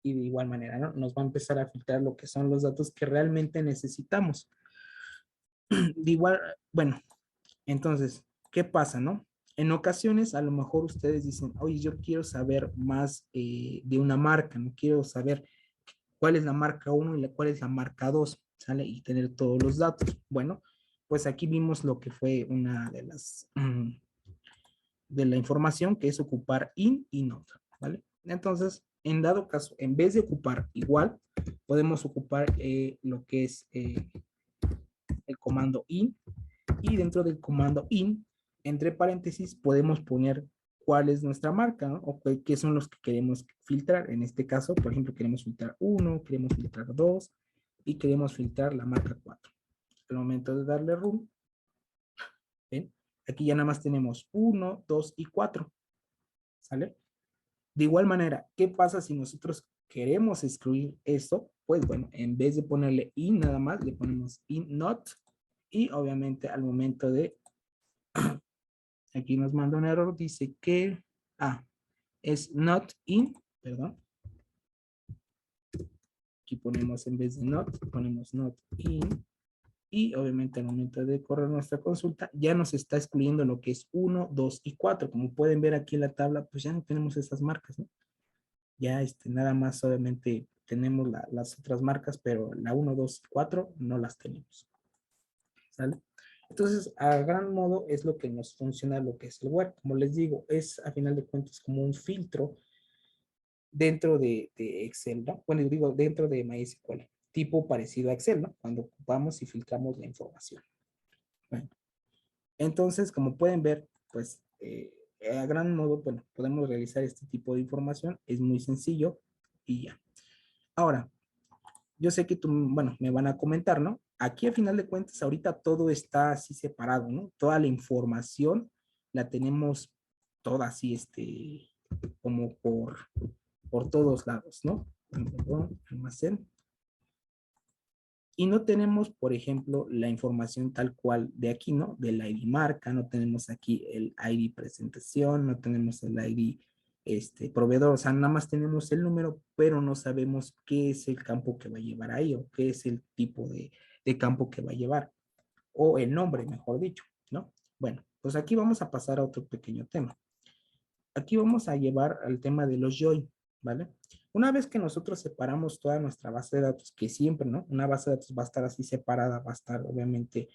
Y de igual manera, ¿no? Nos va a empezar a filtrar lo que son los datos que realmente necesitamos. De igual, bueno, entonces, ¿qué pasa, no? En ocasiones, a lo mejor ustedes dicen, oye, yo quiero saber más de una marca, no quiero saber cuál es la marca 1 y cuál es la marca 2, ¿sale? Y tener todos los datos. Bueno, pues aquí vimos lo que fue una de las, de la información, que es ocupar in y not, ¿vale? Entonces, en dado caso, en vez de ocupar igual, podemos ocupar lo que es el comando in, y dentro del comando in, entre paréntesis, podemos poner cuál es nuestra marca, ¿no? O qué son los que queremos filtrar. En este caso, por ejemplo, queremos filtrar 1, queremos filtrar 2 y queremos filtrar la marca 4. Al momento de darle run, ¿ven? Aquí ya nada más tenemos 1, 2 y 4, ¿sale? De igual manera, ¿qué pasa si nosotros queremos excluir esto? Pues bueno, en vez de ponerle in nada más, le ponemos in not, y obviamente al momento de, aquí nos manda un error, dice que, es not in, perdón. Aquí ponemos en vez de not, ponemos not in, y obviamente al momento de correr nuestra consulta, ya nos está excluyendo lo que es 1, 2 y 4. Como pueden ver aquí en la tabla, pues ya no tenemos esas marcas, ¿no? Ya nada más obviamente tenemos las otras marcas, pero la 1, 2 y 4 no las tenemos. ¿Sale? Entonces, a gran modo es lo que nos funciona lo que es el web. Como les digo, es a final de cuentas como un filtro dentro de Excel, ¿no? Bueno, digo, dentro de MySQL, tipo parecido a Excel, ¿no? Cuando ocupamos y filtramos la información. Bueno, entonces, como pueden ver, pues a gran modo, bueno, podemos realizar este tipo de información. Es muy sencillo y ya. Ahora, yo sé que tú, bueno, me van a comentar, ¿no? Aquí a final de cuentas, ahorita todo está así separado, ¿no? Toda la información la tenemos toda así, como por todos lados, ¿no? Perdón, almacén. Y no tenemos, por ejemplo, la información tal cual de aquí, ¿no? Del ID marca, no tenemos aquí el ID presentación, no tenemos el ID proveedor, o sea, nada más tenemos el número, pero no sabemos qué es el campo que va a llevar ahí o qué es el tipo de campo que va a llevar, o el nombre, mejor dicho, ¿no? Bueno, pues aquí vamos a pasar a otro pequeño tema. Aquí vamos a llevar al tema de los join, ¿vale? Una vez que nosotros separamos toda nuestra base de datos, que siempre, ¿no? Una base de datos va a estar así separada, va a estar obviamente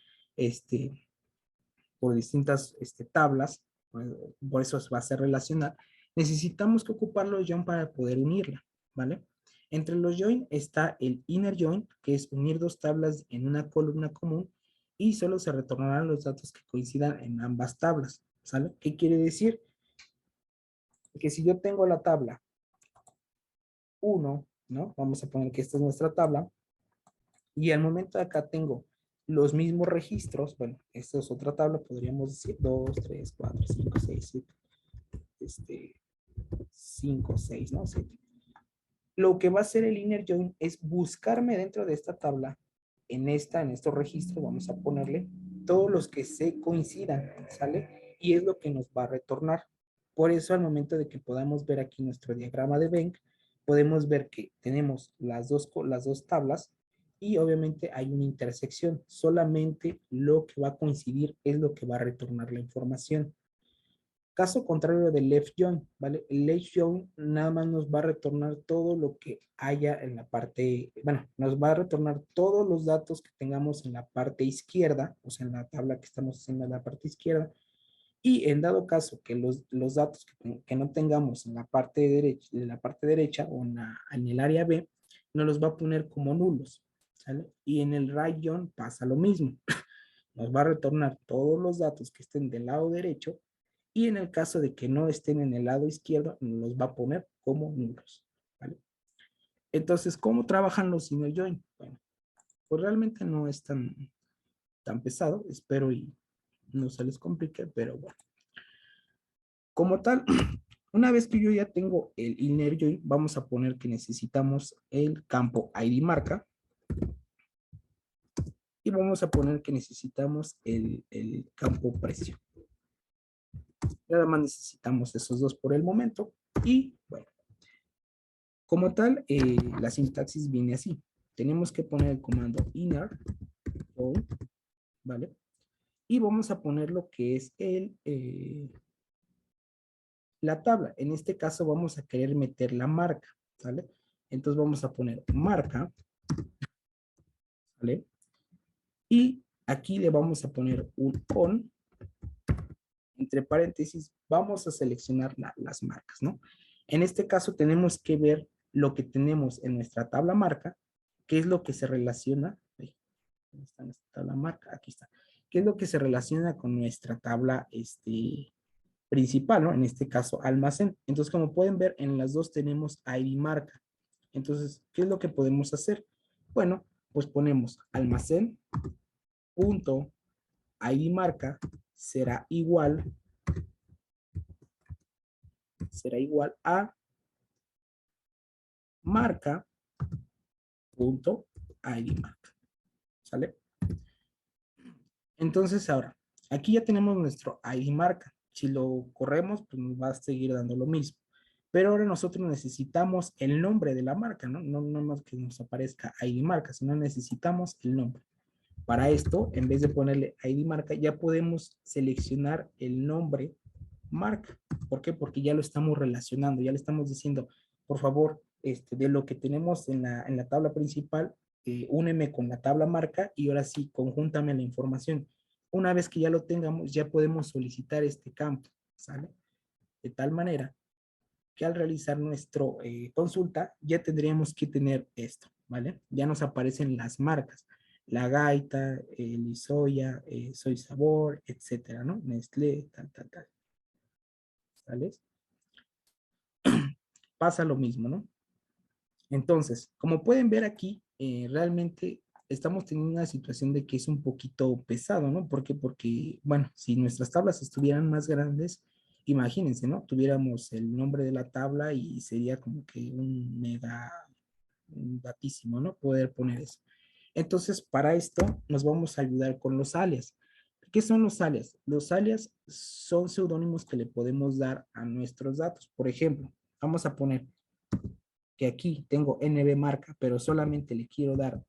por distintas tablas, por eso va a ser relacional. Necesitamos que ocupar los join para poder unirla, ¿vale? Entre los join está el inner join, que es unir dos tablas en una columna común y solo se retornarán los datos que coincidan en ambas tablas, ¿sale? ¿Qué quiere decir? Que si yo tengo la tabla 1, ¿no? Vamos a poner que esta es nuestra tabla. Y al momento de acá tengo los mismos registros. Bueno, esta es otra tabla. Podríamos decir 2, 3, 4, 5, 6, 7. 5, 6, ¿no? 7. Lo que va a hacer el inner join es buscarme dentro de esta tabla, en estos registros, vamos a ponerle todos los que se coincidan, ¿sale? Y es lo que nos va a retornar. Por eso al momento de que podamos ver aquí nuestro diagrama de Venn, podemos ver que tenemos las dos tablas y obviamente hay una intersección. Solamente lo que va a coincidir es lo que va a retornar la información. Caso contrario del left join, ¿vale? El left join nada más nos va a retornar todo lo que haya en la parte, bueno, nos va a retornar todos los datos que tengamos en la parte izquierda, o sea, en la tabla que estamos haciendo en la parte izquierda, y en dado caso que los datos que no tengamos en la parte derecha o en el área B, nos los va a poner como nulos, ¿sale? Y en el right join pasa lo mismo. Nos va a retornar todos los datos que estén del lado derecho y en el caso de que no estén en el lado izquierdo, nos los va a poner como nulos, ¿vale? Entonces, ¿cómo trabajan los inner join? Bueno, pues realmente no es tan pesado, espero y no se les complique, pero bueno. Como tal, una vez que yo ya tengo el inner join, vamos a poner que necesitamos el campo ID marca y vamos a poner que necesitamos el campo precio. Nada más necesitamos esos dos por el momento y bueno, como tal, la sintaxis viene así. Tenemos que poner el comando inner join, ¿vale? Y vamos a poner lo que es la tabla. En este caso vamos a querer meter la marca, ¿vale? Entonces vamos a poner marca, ¿vale? Y aquí le vamos a poner un on, entre paréntesis, vamos a seleccionar las marcas, ¿no? En este caso tenemos que ver lo que tenemos en nuestra tabla marca, qué es lo que se relaciona, ¿dónde está nuestra tabla marca? Aquí está. ¿Qué es lo que se relaciona con nuestra tabla principal, ¿no? En este caso, almacén. Entonces, como pueden ver, en las dos tenemos ID marca. Entonces, ¿qué es lo que podemos hacer? Bueno, pues ponemos almacén punto ID marca será igual a marca punto ID marca. ¿Sale? Entonces ahora, aquí ya tenemos nuestro ID marca. Si lo corremos, pues nos va a seguir dando lo mismo. Pero ahora nosotros necesitamos el nombre de la marca, ¿no? No más que nos aparezca ID marca, sino necesitamos el nombre. Para esto, en vez de ponerle ID marca, ya podemos seleccionar el nombre marca. ¿Por qué? Porque ya lo estamos relacionando, ya le estamos diciendo, por favor, de lo que tenemos en la tabla principal, úneme con la tabla marca y ahora sí, conjúntame la información. Una vez que ya lo tengamos, ya podemos solicitar este campo, ¿sale? De tal manera que al realizar nuestro consulta, ya tendríamos que tener esto, ¿vale? Ya nos aparecen las marcas, la Gaita, Lisoya, Soy Sabor, etcétera, ¿no? Nestlé, tal. ¿Sale? Pasa lo mismo, ¿no? Entonces, como pueden ver aquí, realmente estamos teniendo una situación de que es un poquito pesado, ¿no? ¿Por qué? Porque, bueno, si nuestras tablas estuvieran más grandes, imagínense, ¿no? Tuviéramos el nombre de la tabla y sería como que un mega datísimo, ¿no? Poder poner eso. Entonces, para esto nos vamos a ayudar con los alias. ¿Qué son los alias? Los alias son seudónimos que le podemos dar a nuestros datos. Por ejemplo, vamos a poner que aquí tengo NB marca, pero solamente le quiero dar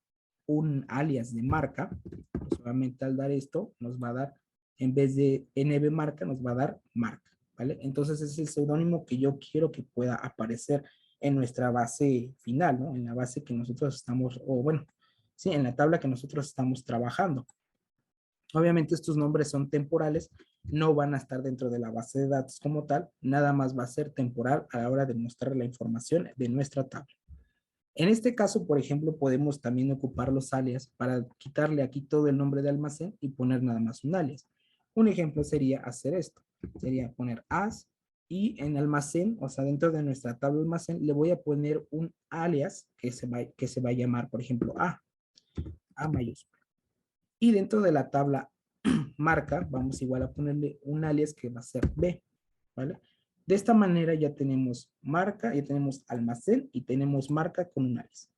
un alias de marca. Pues solamente al dar esto nos va a dar, en vez de NB marca, nos va a dar marca, ¿vale? Entonces es el seudónimo que yo quiero que pueda aparecer en nuestra base final, ¿no? En la base que nosotros estamos, o bueno, sí, en la tabla que nosotros estamos trabajando. Obviamente estos nombres son temporales, no van a estar dentro de la base de datos como tal, nada más va a ser temporal a la hora de mostrar la información de nuestra tabla. En este caso, por ejemplo, podemos también ocupar los alias para quitarle aquí todo el nombre de almacén y poner nada más un alias. Un ejemplo sería hacer esto, sería poner as y en almacén, o sea, dentro de nuestra tabla almacén, le voy a poner un alias que se va a llamar, por ejemplo, A mayúscula. Y dentro de la tabla marca, vamos igual a ponerle un alias que va a ser B, ¿vale? De esta manera ya tenemos marca, ya tenemos almacén y tenemos marca con un alias.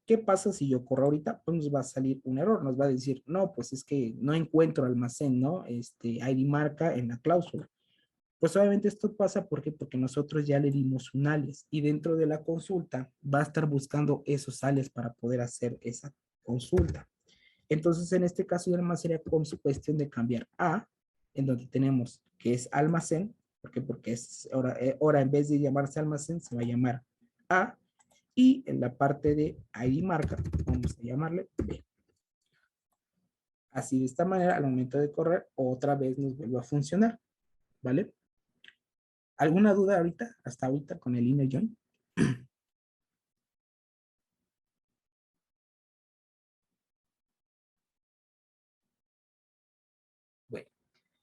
¿Qué pasa si yo corro ahorita? Pues nos va a salir un error, nos va a decir, no, pues es que no encuentro almacén, ¿no? ID marca en la cláusula. Pues obviamente esto pasa porque nosotros ya le dimos un alias y dentro de la consulta va a estar buscando esos alias para poder hacer esa consulta. Entonces, en este caso, ya más sería con su cuestión de cambiar a, en donde tenemos que es almacén, porque es ahora en vez de llamarse almacén, se va a llamar a, y en la parte de ID marca, vamos a llamarle B. Así de esta manera, al momento de correr, otra vez nos vuelve a funcionar, ¿vale? ¿Alguna duda ahorita, hasta ahorita con el inner join? Bueno,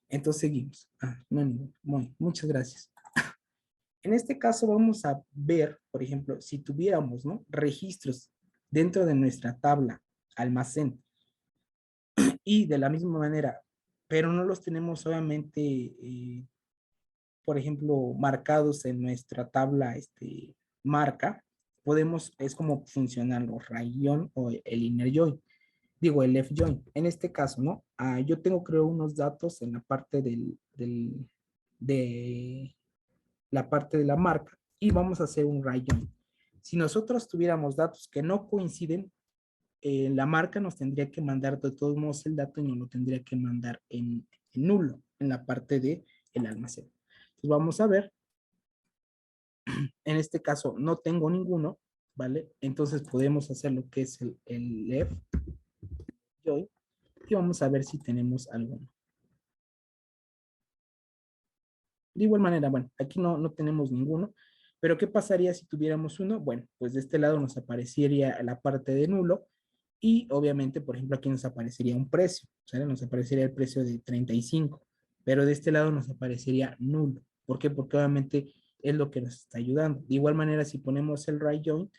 entonces seguimos. No, muchas gracias. En este caso vamos a ver, por ejemplo, si tuviéramos, ¿no?, registros dentro de nuestra tabla almacén y de la misma manera, pero no los tenemos obviamente, por ejemplo, marcados en nuestra tabla marca, es como funcionan los rayón o el inner join, digo el left join. En este caso, ¿no? Yo tengo creo unos datos en la parte de la parte de la marca y vamos a hacer un right join. Si nosotros tuviéramos datos que no coinciden, la marca nos tendría que mandar de todos modos el dato y nos lo tendría que mandar en nulo, en la parte de el almacén. Entonces vamos a ver, en este caso no tengo ninguno, ¿vale? Entonces podemos hacer lo que es el left join y vamos a ver si tenemos alguno. De igual manera, bueno, aquí no tenemos ninguno, pero ¿qué pasaría si tuviéramos uno? Bueno, pues de este lado nos aparecería la parte de nulo y obviamente, por ejemplo, aquí nos aparecería un precio, ¿sale? Nos aparecería el precio de 35, pero de este lado nos aparecería nulo. ¿Por qué? Porque obviamente es lo que nos está ayudando. De igual manera, si ponemos el right join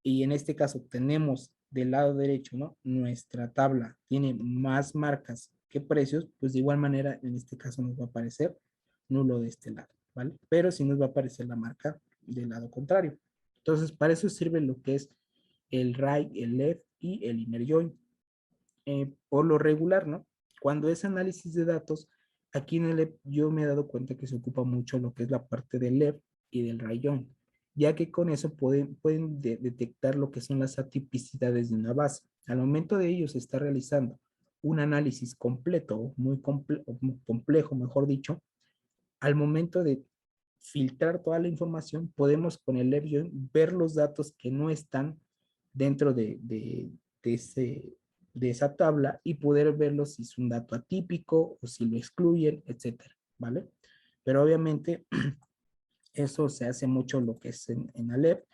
y en este caso tenemos del lado derecho, ¿no?, nuestra tabla tiene más marcas que precios, pues de igual manera en este caso nos va a aparecer nulo de este lado, ¿vale? Pero sí nos va a aparecer la marca del lado contrario. Entonces, para eso sirve lo que es el right, el left y el inner join. Por lo regular, ¿no? Cuando es análisis de datos, aquí en el left yo me he dado cuenta que se ocupa mucho lo que es la parte del left y del right join, ya que con eso pueden detectar lo que son las atipicidades de una base. Al momento de ellos está realizando un análisis completo, muy complejo, mejor dicho, al momento de filtrar toda la información, podemos con el left join ver los datos que no están dentro de esa tabla y poder verlos si es un dato atípico o si lo excluyen, etcétera, ¿vale? Pero obviamente eso se hace mucho lo que es en Alep.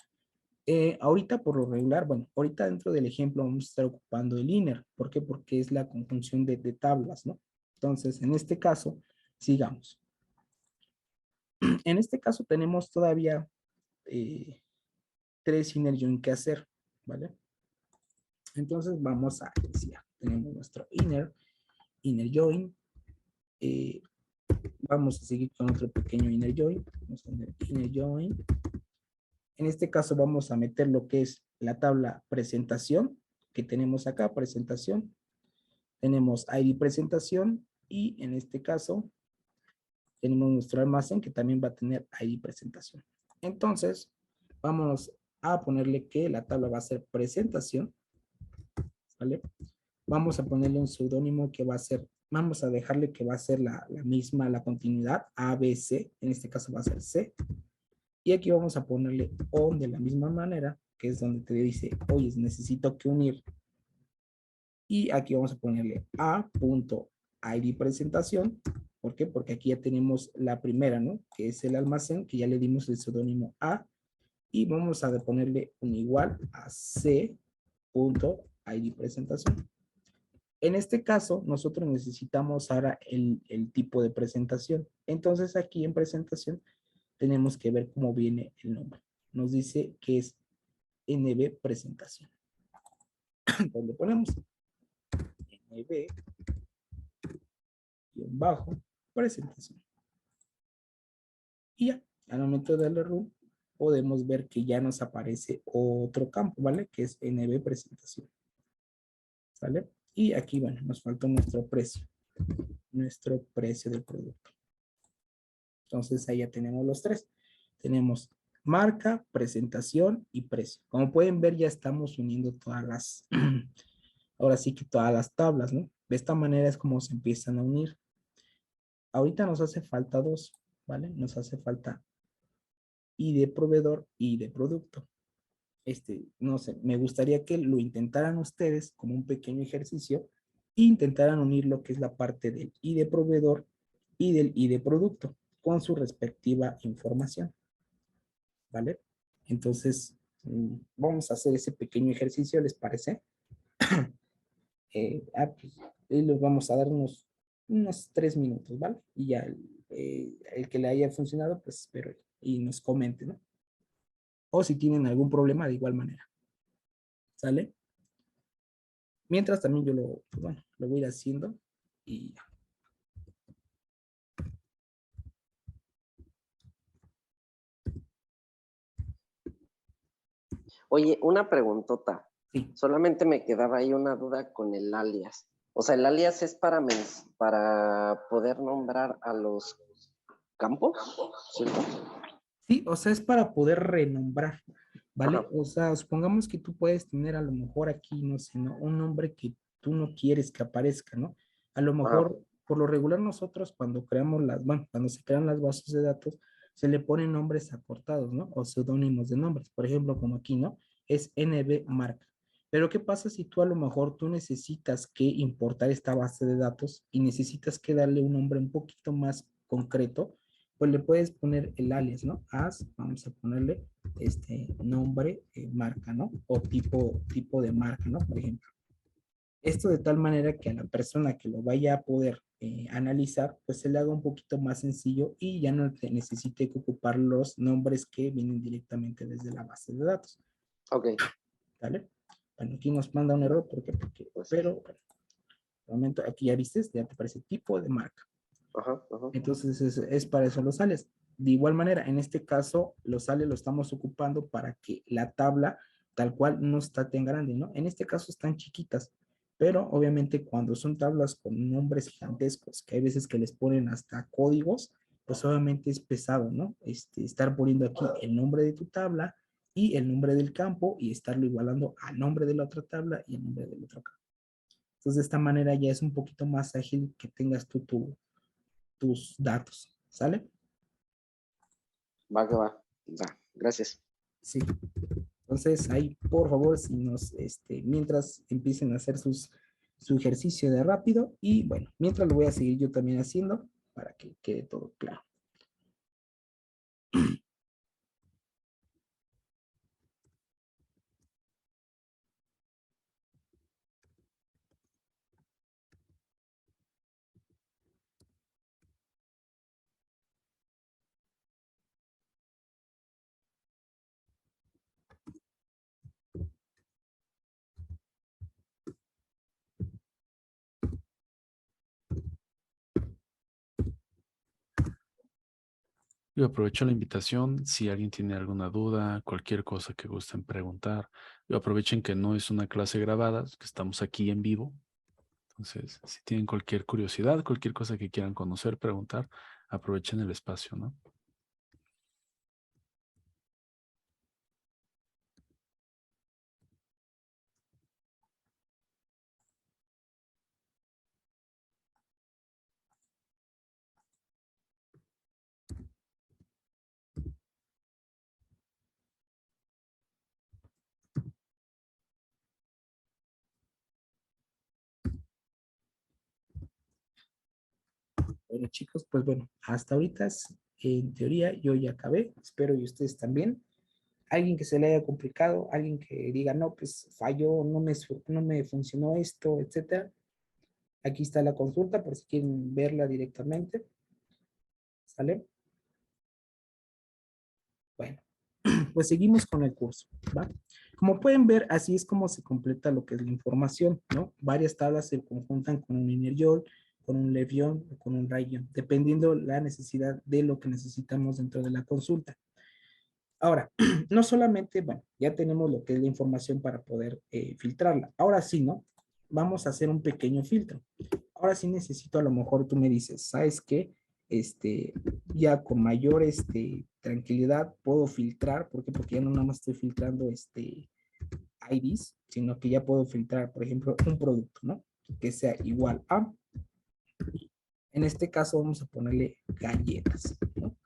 Ahorita por lo regular, bueno, ahorita dentro del ejemplo vamos a estar ocupando el inner. ¿Por qué? Porque es la conjunción de tablas, ¿no? Entonces, en este caso, sigamos. En este caso tenemos todavía 3 inner join que hacer, ¿vale? Entonces vamos a iniciar. Tenemos nuestro inner join. Vamos a seguir con otro pequeño inner join. Vamos a poner inner join. En este caso vamos a meter lo que es la tabla presentación que tenemos acá, presentación. Tenemos ID presentación y en este caso tenemos nuestro almacén que también va a tener ID presentación. Entonces, vamos a ponerle que la tabla va a ser presentación, ¿vale? Vamos a ponerle un seudónimo que va a ser, vamos a dejarle que va a ser la misma, la continuidad, A, B, C, en este caso va a ser C. Y aquí vamos a ponerle on de la misma manera, que es donde te dice, oye, necesito que unir. Y aquí vamos a ponerle a.id presentación. ¿Por qué? Porque aquí ya tenemos la primera, ¿no? Que es el almacén, que ya le dimos el seudónimo a. Y vamos a ponerle un igual a c.id presentación. En este caso, nosotros necesitamos ahora el tipo de presentación. Entonces aquí en presentación tenemos que ver cómo viene el nombre. Nos dice que es NB presentación. Entonces le ponemos NB bajo presentación. Y ya, al momento de darle run, podemos ver que ya nos aparece otro campo, ¿vale? Que es NB presentación. ¿Sale? Y aquí, bueno, nos falta nuestro precio del producto. Entonces ahí ya tenemos los tres. Tenemos marca, presentación y precio. Como pueden ver, ya estamos uniendo todas las, ahora sí que todas las tablas, ¿no? De esta manera es como se empiezan a unir. Ahorita nos hace falta dos, ¿vale? Nos hace falta y de proveedor y de producto. No sé, me gustaría que lo intentaran ustedes como un pequeño ejercicio e intentaran unir lo que es la parte del I de proveedor y del I de producto con su respectiva información, ¿vale? Entonces, vamos a hacer ese pequeño ejercicio, ¿les parece? Pues, les vamos a dar unos 3 minutos, ¿vale? Y ya el que le haya funcionado, pues espero y nos comente, ¿no? O si tienen algún problema, de igual manera. ¿Sale? Mientras también yo pues bueno, lo voy a ir haciendo y ya. Oye, una preguntota. Sí. Solamente me quedaba ahí una duda con el alias. O sea, el alias es para poder nombrar a los campos, ¿cierto? Sí, o sea, es para poder renombrar, ¿vale? Ajá. O sea, supongamos que tú puedes tener a lo mejor aquí, no sé, ¿no? Un nombre que tú no quieres que aparezca, ¿no? A lo Ajá. mejor, por lo regular nosotros cuando creamos bueno, cuando se crean las bases de datos, se le ponen nombres acortados, ¿no? O seudónimos de nombres. Por ejemplo, como aquí, ¿no? Es NB marca. Pero ¿qué pasa si tú a lo mejor tú necesitas que importar esta base de datos y necesitas que darle un nombre un poquito más concreto? Pues le puedes poner el alias, ¿no? Vamos a ponerle este nombre, marca, ¿no? O tipo de marca, ¿no? Por ejemplo. Esto de tal manera que a la persona que lo vaya a poder analizar, pues se le haga un poquito más sencillo y ya no necesite que ocupar los nombres que vienen directamente desde la base de datos. Ok. ¿Vale? Bueno, aquí nos manda un error, pero bueno, de momento aquí ya viste, ya te parece tipo de marca. Ajá, ajá. Entonces es para eso los sales. De igual manera, en este caso, los sales lo estamos ocupando para que la tabla tal cual no está tan grande, ¿no? En este caso están chiquitas, pero obviamente cuando son tablas con nombres gigantescos, que hay veces que les ponen hasta códigos, pues obviamente es pesado, ¿no? Estar poniendo aquí el nombre de tu tabla y el nombre del campo y estarlo igualando al nombre de la otra tabla y el nombre del otro campo. Entonces, de esta manera ya es un poquito más ágil que tengas tus datos, ¿sale? Va que va. Va. Gracias. Sí. Entonces, ahí, por favor, si mientras empiecen a hacer su ejercicio de rápido y bueno, mientras lo voy a seguir yo también haciendo para que quede todo claro. Yo aprovecho la invitación, si alguien tiene alguna duda, cualquier cosa que gusten preguntar, aprovechen que no es una clase grabada, que estamos aquí en vivo. Entonces, si tienen cualquier curiosidad, cualquier cosa que quieran conocer, preguntar, aprovechen el espacio, ¿no? Bueno, chicos, pues bueno, hasta ahorita, en teoría, yo ya acabé. Espero y ustedes también. Alguien que se le haya complicado, alguien que diga, no, pues falló, no me funcionó esto, etcétera. Aquí está la consulta por si quieren verla directamente. ¿Sale? Bueno, pues seguimos con el curso, ¿va? Como pueden ver, así es como se completa lo que es la información, ¿no? Varias tablas se conjuntan con un inner join, con un left join o con un right join, dependiendo la necesidad de lo que necesitamos dentro de la consulta. Ahora, no solamente, bueno, ya tenemos lo que es la información para poder filtrarla. Ahora sí, ¿no? Vamos a hacer un pequeño filtro. Ahora sí necesito, a lo mejor tú me dices, ¿sabes qué? Ya con mayor tranquilidad puedo filtrar. ¿Por qué? Porque ya no nada más estoy filtrando IDs, sino que ya puedo filtrar, por ejemplo, un producto, ¿no? Que sea igual a, en este caso vamos a ponerle galletas, ¿no?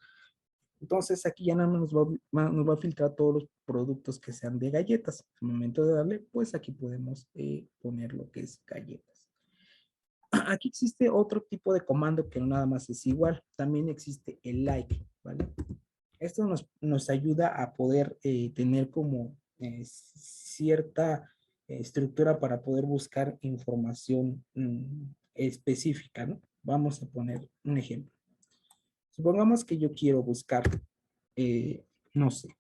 Entonces aquí ya nada más nos va a filtrar todos los productos que sean de galletas. Al momento de darle, pues aquí podemos poner lo que es galletas. Aquí existe otro tipo de comando que no nada más es igual. También existe el like, ¿vale? Esto nos ayuda a poder tener como cierta estructura para poder buscar información específica, ¿no? Vamos a poner un ejemplo. Supongamos que yo quiero buscar, no sé,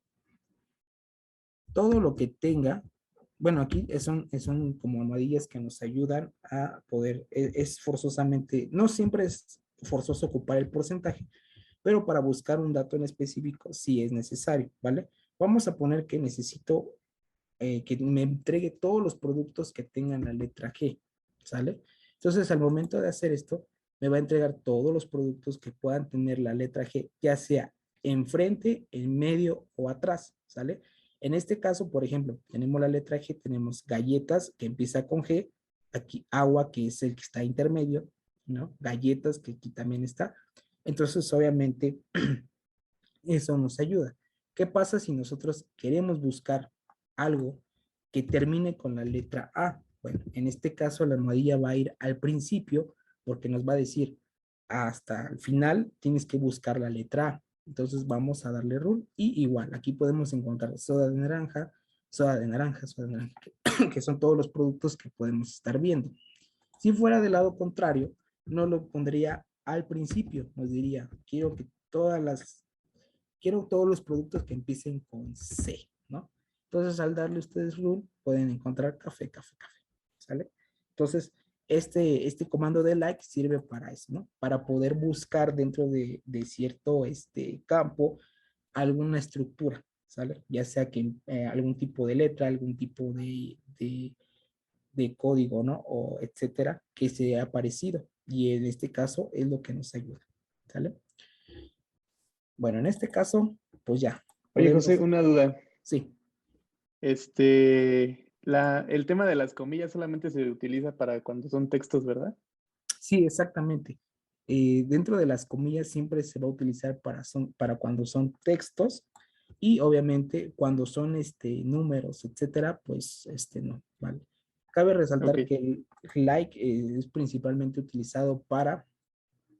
todo lo que tenga. Bueno, aquí son como almohadillas que nos ayudan a poder, es forzosamente, no siempre es forzoso ocupar el porcentaje, pero para buscar un dato en específico sí es necesario, ¿vale? Vamos a poner que necesito que me entregue todos los productos que tengan la letra G, ¿sale? Entonces, al momento de hacer esto, me va a entregar todos los productos que puedan tener la letra G, ya sea enfrente, en medio o atrás, ¿sale? En este caso, por ejemplo, tenemos la letra G, tenemos galletas que empieza con G, aquí agua que es el que está intermedio, ¿no? Galletas que aquí también está. Entonces, obviamente, eso nos ayuda. ¿Qué pasa si nosotros queremos buscar algo que termine con la letra A? Bueno, en este caso la almohadilla va a ir al principio porque nos va a decir hasta el final tienes que buscar la letra A. Entonces vamos a darle rule y igual, aquí podemos encontrar soda de naranja, soda de naranja, soda de naranja, que son todos los productos que podemos estar viendo. Si fuera del lado contrario, no lo pondría al principio, nos diría, quiero todos los productos que empiecen con C, ¿no? Entonces, al darle ustedes rule, pueden encontrar café, café, café, ¿sale? Entonces, este comando de like sirve para eso, ¿no? Para poder buscar dentro de cierto campo alguna estructura, ¿sale? Ya sea que algún tipo de letra, algún tipo de código, ¿no? O etcétera, que sea parecido. Y en este caso es lo que nos ayuda, ¿sale? Bueno, en este caso, pues ya. Oye, José, Podemos, una duda. sí, El tema de las comillas solamente se utiliza para cuando son textos, ¿verdad? sí, exactamente. Dentro de las comillas siempre se va a utilizar para cuando son textos y obviamente cuando son números, etcétera, pues no, ¿vale? Cabe Ok, resaltar que el like es principalmente utilizado para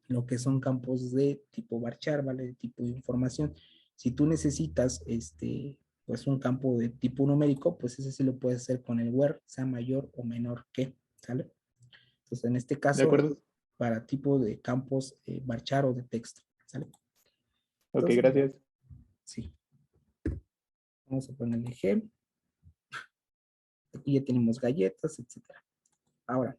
lo que son campos de tipo varchar, ¿vale? De tipo de información. Si tú necesitas pues un campo de tipo numérico, pues ese sí lo puedes hacer con el where, sea mayor o menor que, ¿sale? Entonces, en este ¿de caso, acuerdo? para tipo de campos varchar o de texto, ¿sale? Ok, Entonces, gracias. sí, vamos a ponerle G. Aquí ya tenemos galletas, etcétera. Ahora,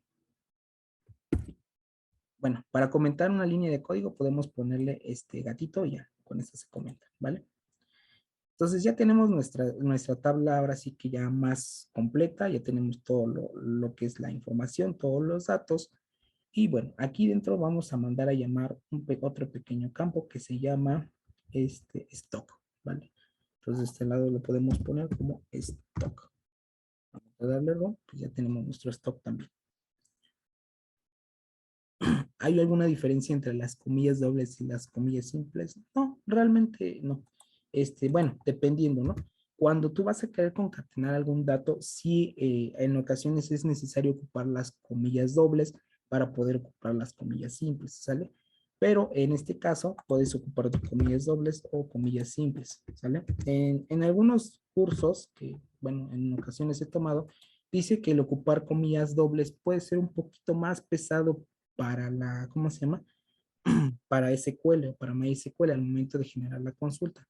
bueno, para comentar una línea de código podemos ponerle este gatito y ya. con esta se comenta, ¿vale? Entonces ya tenemos nuestra tabla ahora sí que ya más completa, ya tenemos todo lo que es la información, todos los datos. Y bueno, aquí dentro vamos a mandar a llamar otro pequeño campo que se llama stock, ¿vale? Entonces este lado lo podemos poner como stock. Vamos a darle run, pues ya tenemos nuestro stock también. ¿Hay alguna diferencia entre las comillas dobles y las comillas simples? No, realmente no. Bueno, dependiendo, ¿no? Cuando tú vas a querer concatenar algún dato, sí, en ocasiones es necesario ocupar las comillas dobles para poder ocupar las comillas simples, ¿sale? Pero en este caso, puedes ocupar comillas dobles o comillas simples, ¿sale? En algunos cursos que, bueno, en ocasiones he tomado, dice que el ocupar comillas dobles puede ser un poquito más pesado para la, ¿cómo se llama? Para SQL o para MySQL al momento de generar la consulta.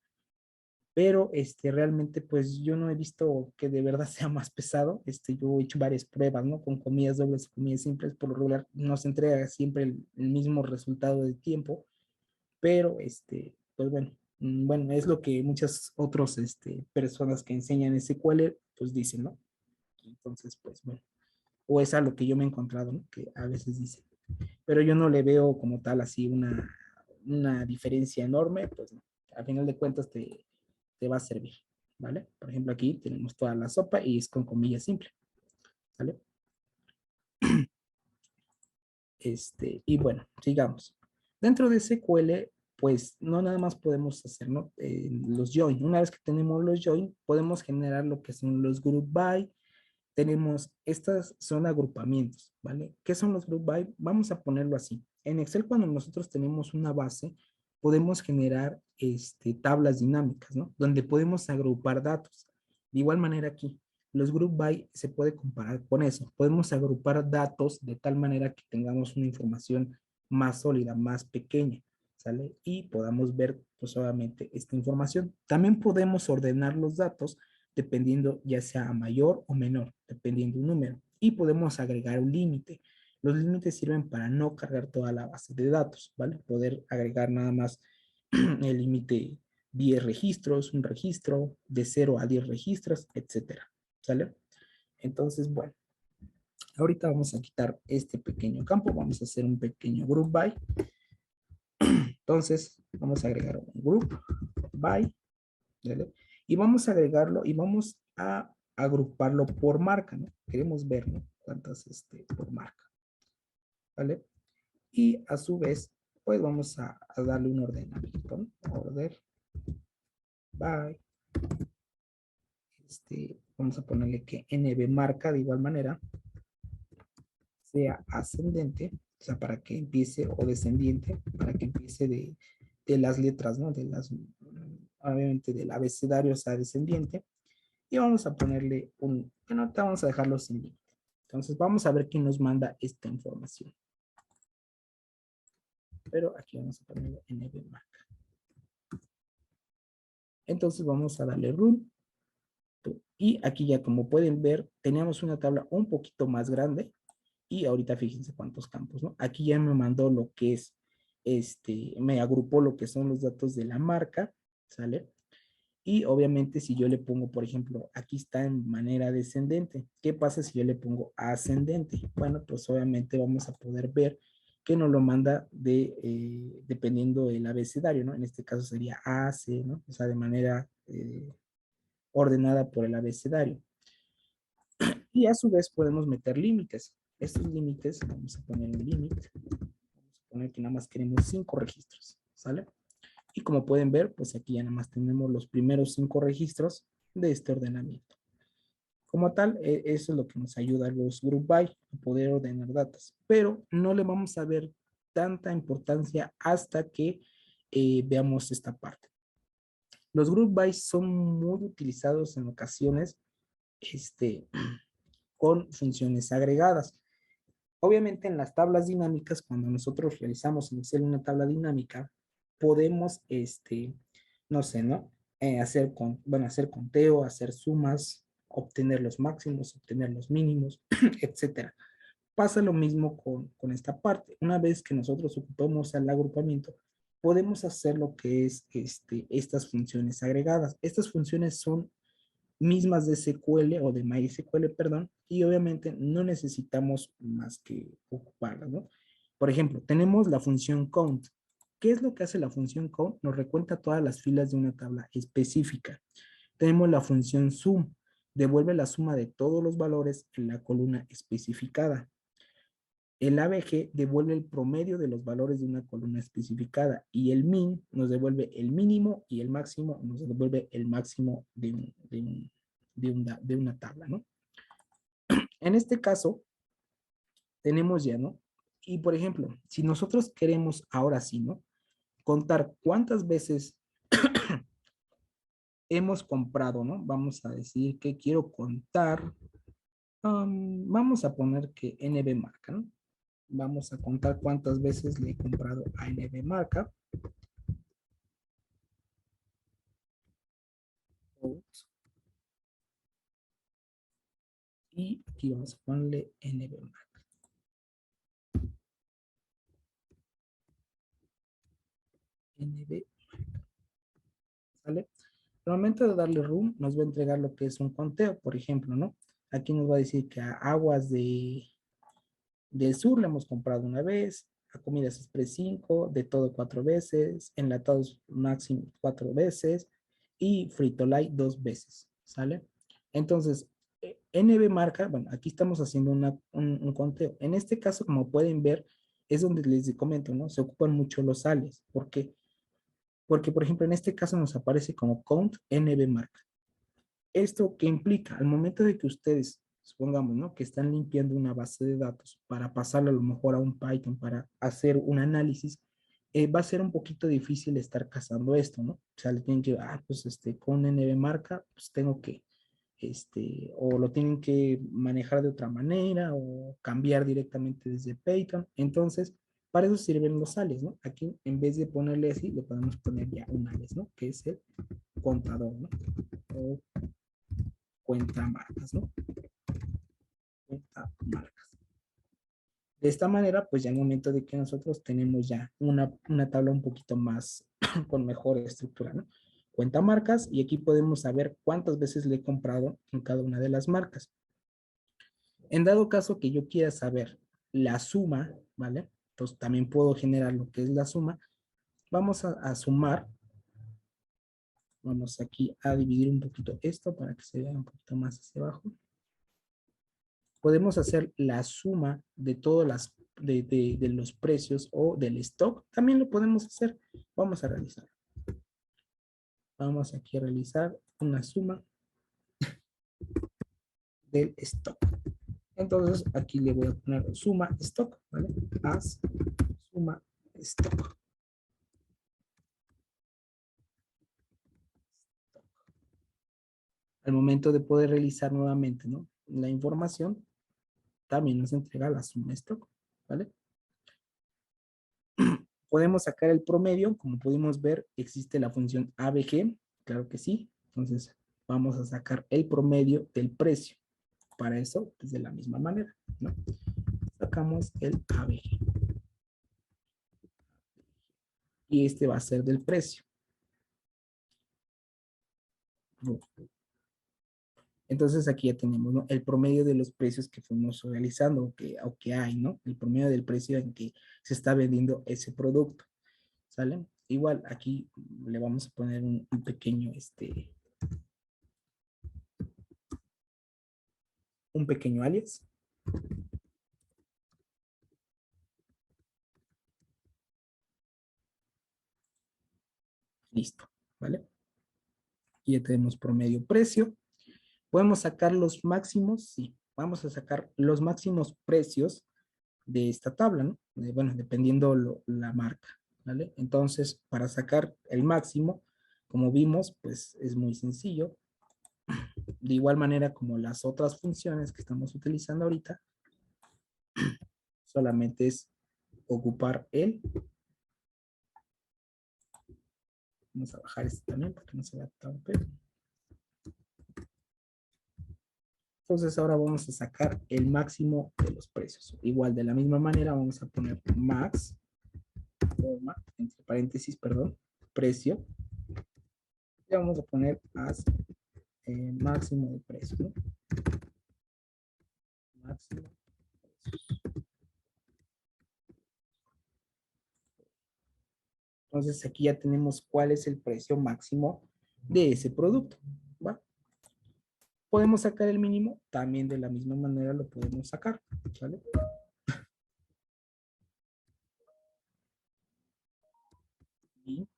Pero realmente pues yo no he visto que de verdad sea más pesado. Yo he hecho varias pruebas, ¿no? Con comillas dobles y comillas simples, por lo regular nos entrega siempre el mismo resultado de tiempo, pero pues bueno, bueno, es lo que muchas otras personas que enseñan SQL pues dicen, ¿no? Entonces, pues bueno, o es a lo que yo me he encontrado, ¿no? Que a veces dicen, pero yo no le veo como tal así una diferencia enorme, pues no. Al final de cuentas te va a servir, ¿vale? Por ejemplo, aquí tenemos toda la sopa y es con comillas simple, ¿vale? Y bueno, sigamos. Dentro de SQL, pues no nada más podemos hacer, ¿no? Los join. Una vez que tenemos los join, podemos generar lo que son los group by. Tenemos, estas son agrupamientos, ¿vale? ¿Qué son los group by? Vamos a ponerlo así. En Excel, cuando nosotros tenemos una base, podemos generar tablas dinámicas, ¿no? Donde podemos agrupar datos. De igual manera aquí, los group by se puede comparar con eso. Podemos agrupar datos de tal manera que tengamos una información más sólida, más pequeña, ¿sale? Y podamos ver, pues obviamente, esta información. También podemos ordenar los datos dependiendo ya sea mayor o menor, dependiendo un número. Y podemos agregar un límite. Los límites sirven para no cargar toda la base de datos, ¿vale? Poder agregar nada más el límite 10 registros, un registro, de 0 a 10 registros, etcétera, ¿sale? Entonces, bueno, ahorita vamos a quitar este pequeño campo, vamos a hacer un pequeño group by. Entonces, vamos a agregar un group by, ¿vale? Y vamos a agregarlo y vamos a agruparlo por marca, ¿no? Queremos ver, ¿no? Cuántas por marca, ¿vale? Y a su vez, pues vamos a darle un ordenamiento, ¿no? Order by, vamos a ponerle que NB marca de igual manera sea ascendente, o sea, para que empiece, o descendiente, para que empiece de las letras, ¿no? Obviamente del abecedario sea descendiente. Y vamos a ponerle bueno, vamos a dejarlo sin límite. Entonces vamos a ver quién nos manda esta información. Pero aquí vamos a ponerle NBMark. Entonces vamos a darle run. Y aquí ya como pueden ver, teníamos una tabla un poquito más grande. Y ahorita fíjense cuántos campos, ¿no? Aquí ya me mandó lo que es, me agrupó lo que son los datos de la marca, ¿sale? Y obviamente si yo le pongo, por ejemplo, aquí está en manera descendente. ¿Qué pasa si yo le pongo ascendente? Bueno, pues obviamente vamos a poder ver que nos lo manda dependiendo del abecedario, ¿no? En este caso sería AC, ¿no? O sea, de manera ordenada por el abecedario. Y a su vez podemos meter límites. Estos límites, vamos a poner un límite. Vamos a poner que nada más queremos 5 registros, ¿sale? Y como pueden ver, pues aquí ya nada más tenemos los primeros 5 registros de este ordenamiento. Como tal, eso es lo que nos ayuda a los group by, a poder ordenar datos. Pero no le vamos a ver tanta importancia hasta que veamos esta parte. Los group by son muy utilizados en ocasiones con funciones agregadas. Obviamente en las tablas dinámicas, cuando nosotros realizamos en Excel una tabla dinámica, podemos, no sé, ¿no? Hacer conteo, hacer sumas, obtener los máximos, obtener los mínimos, etcétera. Pasa lo mismo con esta parte. Una vez que nosotros ocupamos el agrupamiento, podemos hacer lo que es estas funciones agregadas. Estas funciones son mismas de SQL o de MySQL, perdón, y obviamente no necesitamos más que ocuparlas, ¿no? Por ejemplo, tenemos la función count. ¿Qué es lo que hace la función count? Nos recuenta todas las filas de una tabla específica. Tenemos la función sum. Devuelve la suma de todos los valores en la columna especificada. El ABG devuelve el promedio de los valores de una columna especificada y el min nos devuelve el mínimo y el máximo nos devuelve el máximo de una tabla, ¿no? En este caso, tenemos ya, ¿no? Y por ejemplo, si nosotros queremos ahora sí, ¿no? Contar cuántas veces hemos comprado, ¿no? Vamos a decir que quiero contar, vamos a poner que NB marca, ¿no? Vamos a contar cuántas veces le he comprado a NB marca. Y aquí vamos a ponerle NB marca. NB marca. ¿Sale? Al momento de darle run, nos va a entregar lo que es un conteo, por ejemplo, ¿no? Aquí nos va a decir que a aguas del sur le hemos comprado una vez, a comidas express 5, de todo 4 veces, enlatados máximo 4 veces y frito light 2 veces, ¿sale? Entonces, NB marca, bueno, aquí estamos haciendo un conteo. En este caso, como pueden ver, es donde les comento, ¿no? Se ocupan mucho los sales. ¿Por qué? Porque, por ejemplo, en este caso nos aparece como count NB marca. ¿Esto qué implica? Al momento de que ustedes, supongamos, ¿no? Que están limpiando una base de datos para pasarlo a lo mejor a un Python para hacer un análisis, va a ser un poquito difícil estar cazando esto, ¿no? O sea, le tienen que, pues con NB marca, pues tengo que, o lo tienen que manejar de otra manera o cambiar directamente desde Python. Entonces, para eso sirven los alias, ¿no? Aquí, en vez de ponerle así, le podemos poner ya un alias, ¿no? Que es el contador, ¿no? O cuenta marcas, ¿no? Cuenta marcas. De esta manera, pues ya en el momento de que nosotros tenemos ya una tabla un poquito más, con mejor estructura, ¿no? Cuenta marcas y aquí podemos saber cuántas veces le he comprado en cada una de las marcas. En dado caso que yo quiera saber la suma, ¿vale? Entonces también puedo generar lo que es la suma. Vamos a sumar. Vamos aquí a dividir un poquito esto para que se vea un poquito más hacia abajo. Podemos hacer la suma de todas de los precios o del stock. También lo podemos hacer. Vamos a realizar. Vamos aquí a realizar una suma del stock. Entonces aquí le voy a poner suma stock, ¿vale? As suma stock. Al momento de poder realizar nuevamente, ¿no? La información, también nos entrega la suma stock, ¿vale? Podemos sacar el promedio, como pudimos ver, existe la función ABG, claro que sí. Entonces, vamos a sacar el promedio del precio. Para eso, pues de la misma manera, ¿no? Sacamos el ABG. Y este va a ser del precio. Entonces aquí ya tenemos, ¿no? El promedio de los precios que fuimos realizando o que hay, ¿no? El promedio del precio en que se está vendiendo ese producto, ¿sale? Igual aquí le vamos a poner un pequeño, un pequeño alias. Listo, ¿vale? Y ya tenemos promedio precio. ¿Podemos sacar los máximos? Sí, vamos a sacar los máximos precios de esta tabla, ¿no? Bueno, dependiendo la marca, ¿vale? Entonces, para sacar el máximo, como vimos, pues es muy sencillo. De igual manera como las otras funciones que estamos utilizando ahorita, solamente es ocupar el. Vamos a bajar este también para que no se vea tan feo. Entonces ahora vamos a sacar el máximo de los precios. Igual de la misma manera vamos a poner max coma, entre paréntesis, perdón, precio. Le vamos a poner as máximo de precio, ¿no? Máximo de precios. Entonces aquí ya tenemos cuál es el precio máximo de ese producto, ¿va? Podemos sacar el mínimo, también de la misma manera lo podemos sacar, ¿vale? Y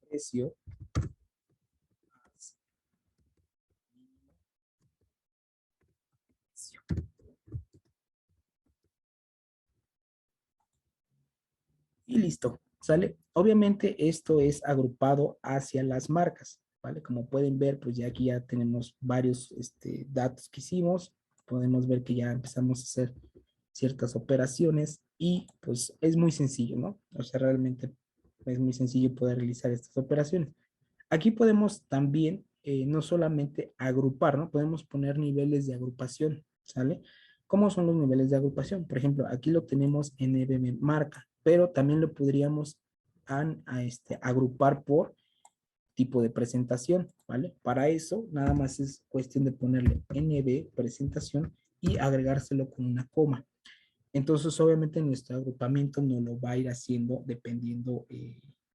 precio más mínimo precio. Y listo, ¿sale? Obviamente esto es agrupado hacia las marcas, ¿vale? Como pueden ver, pues ya aquí ya tenemos varios datos que hicimos. Podemos ver que ya empezamos a hacer ciertas operaciones y pues es muy sencillo, ¿no? O sea, realmente es muy sencillo poder realizar estas operaciones. Aquí podemos también no solamente agrupar, ¿no? Podemos poner niveles de agrupación, ¿sale? ¿Cómo son los niveles de agrupación? Por ejemplo, aquí lo tenemos en EBM marca, pero también lo podríamos agrupar por tipo de presentación, ¿vale? Para eso, nada más es cuestión de ponerle NB presentación y agregárselo con una coma. Entonces, obviamente, nuestro agrupamiento no lo va a ir haciendo dependiendo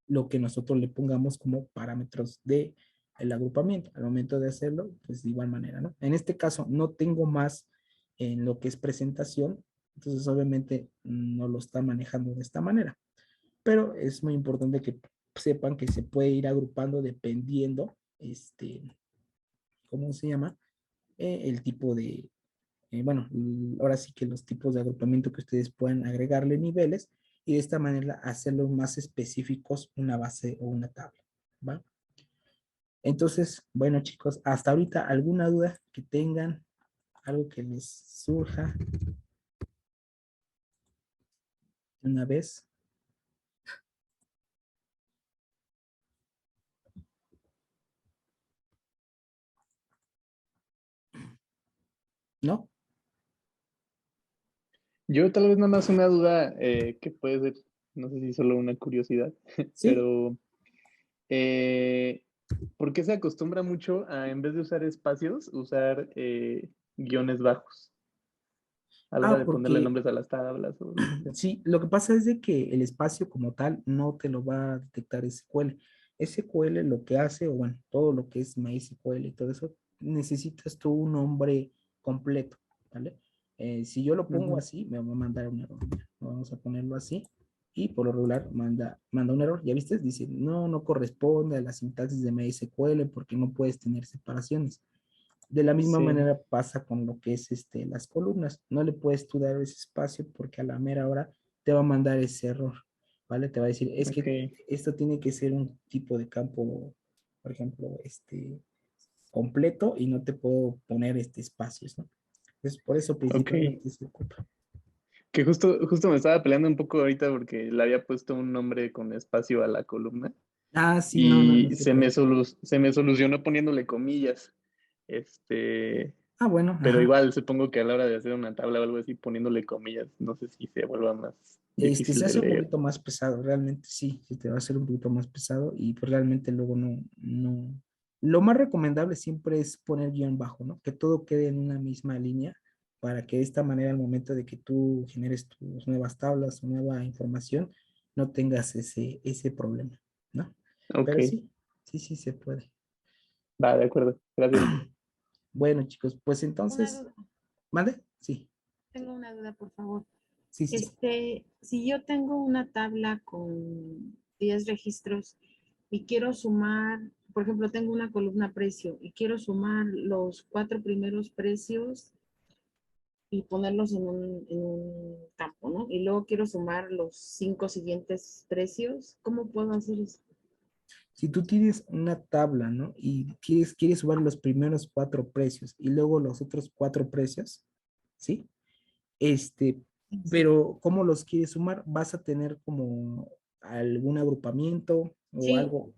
lo que nosotros le pongamos como parámetros de el agrupamiento. Al momento de hacerlo, pues de igual manera, ¿no? En este caso, no tengo más en lo que es presentación, entonces obviamente no lo está manejando de esta manera. Pero es muy importante que sepan que se puede ir agrupando dependiendo, ¿cómo se llama? El tipo de, bueno, ahora sí que los tipos de agrupamiento que ustedes puedan agregarle niveles y de esta manera hacerlos más específicos una base o una tabla, ¿va? Entonces, bueno chicos, hasta ahorita alguna duda que tengan, algo que les surja una vez, ¿no? Yo tal vez nada más una duda que puede ser, no sé si solo una curiosidad, Sí. pero ¿por qué se acostumbra mucho a, en vez de usar espacios, usar guiones bajos a la hora de ponerle Porque nombres a las tablas o lo que sea? sí, lo que pasa es de que el espacio como tal no te lo va a detectar SQL. SQL lo que hace, o bueno, todo lo que es MySQL y todo eso, necesitas tú un nombre completo, ¿vale? Si yo lo pongo Ujú. así, me va a mandar un error. Mira, vamos a ponerlo así y por lo regular manda un error. ¿Ya viste? Dice, no corresponde a la sintaxis de MySQL porque no puedes tener separaciones. De la misma Sí, manera pasa con lo que es las columnas. No le puedes tú dar ese espacio porque a la mera hora te va a mandar ese error, ¿vale? Te va a decir, es ok, que esto tiene que ser un tipo de campo, por ejemplo, completo y no te puedo poner espacios, ¿no? Entonces, por eso ok. principalmente se ocupa. Que justo me estaba peleando un poco ahorita porque le había puesto un nombre con espacio a la columna Ah, sí, no y se puede. se me solucionó poniéndole comillas. Este, Ah, bueno, pero ajá. igual supongo que a la hora de hacer una tabla o algo así, poniéndole comillas, no sé si se vuelva más difícil Se de hace un leer. poquito más pesado, realmente sí, se te va a hacer un poquito más pesado y pues realmente luego no. Lo más recomendable siempre es poner guión bajo, ¿no? Que todo quede en una misma línea para que de esta manera al momento de que tú generes tus nuevas tablas o nueva información, no tengas ese problema, ¿no? Ok, Pero sí, sí se puede. va, de acuerdo, gracias. Bueno, chicos, pues Una entonces, duda, ¿vale? Sí, tengo una duda, por favor. sí. Si yo tengo una tabla con 10 registros y quiero sumar, por ejemplo, tengo una columna precio y quiero sumar los 4 primeros precios y ponerlos en un campo, ¿no? Y luego quiero sumar los 5 siguientes precios, ¿cómo puedo hacer eso? Si tú tienes una tabla, ¿no? Y quieres sumar los primeros 4 precios y luego los otros 4 precios, ¿sí? Este, Sí, pero ¿cómo los quieres sumar? ¿Vas a tener como algún agrupamiento o sí, algo?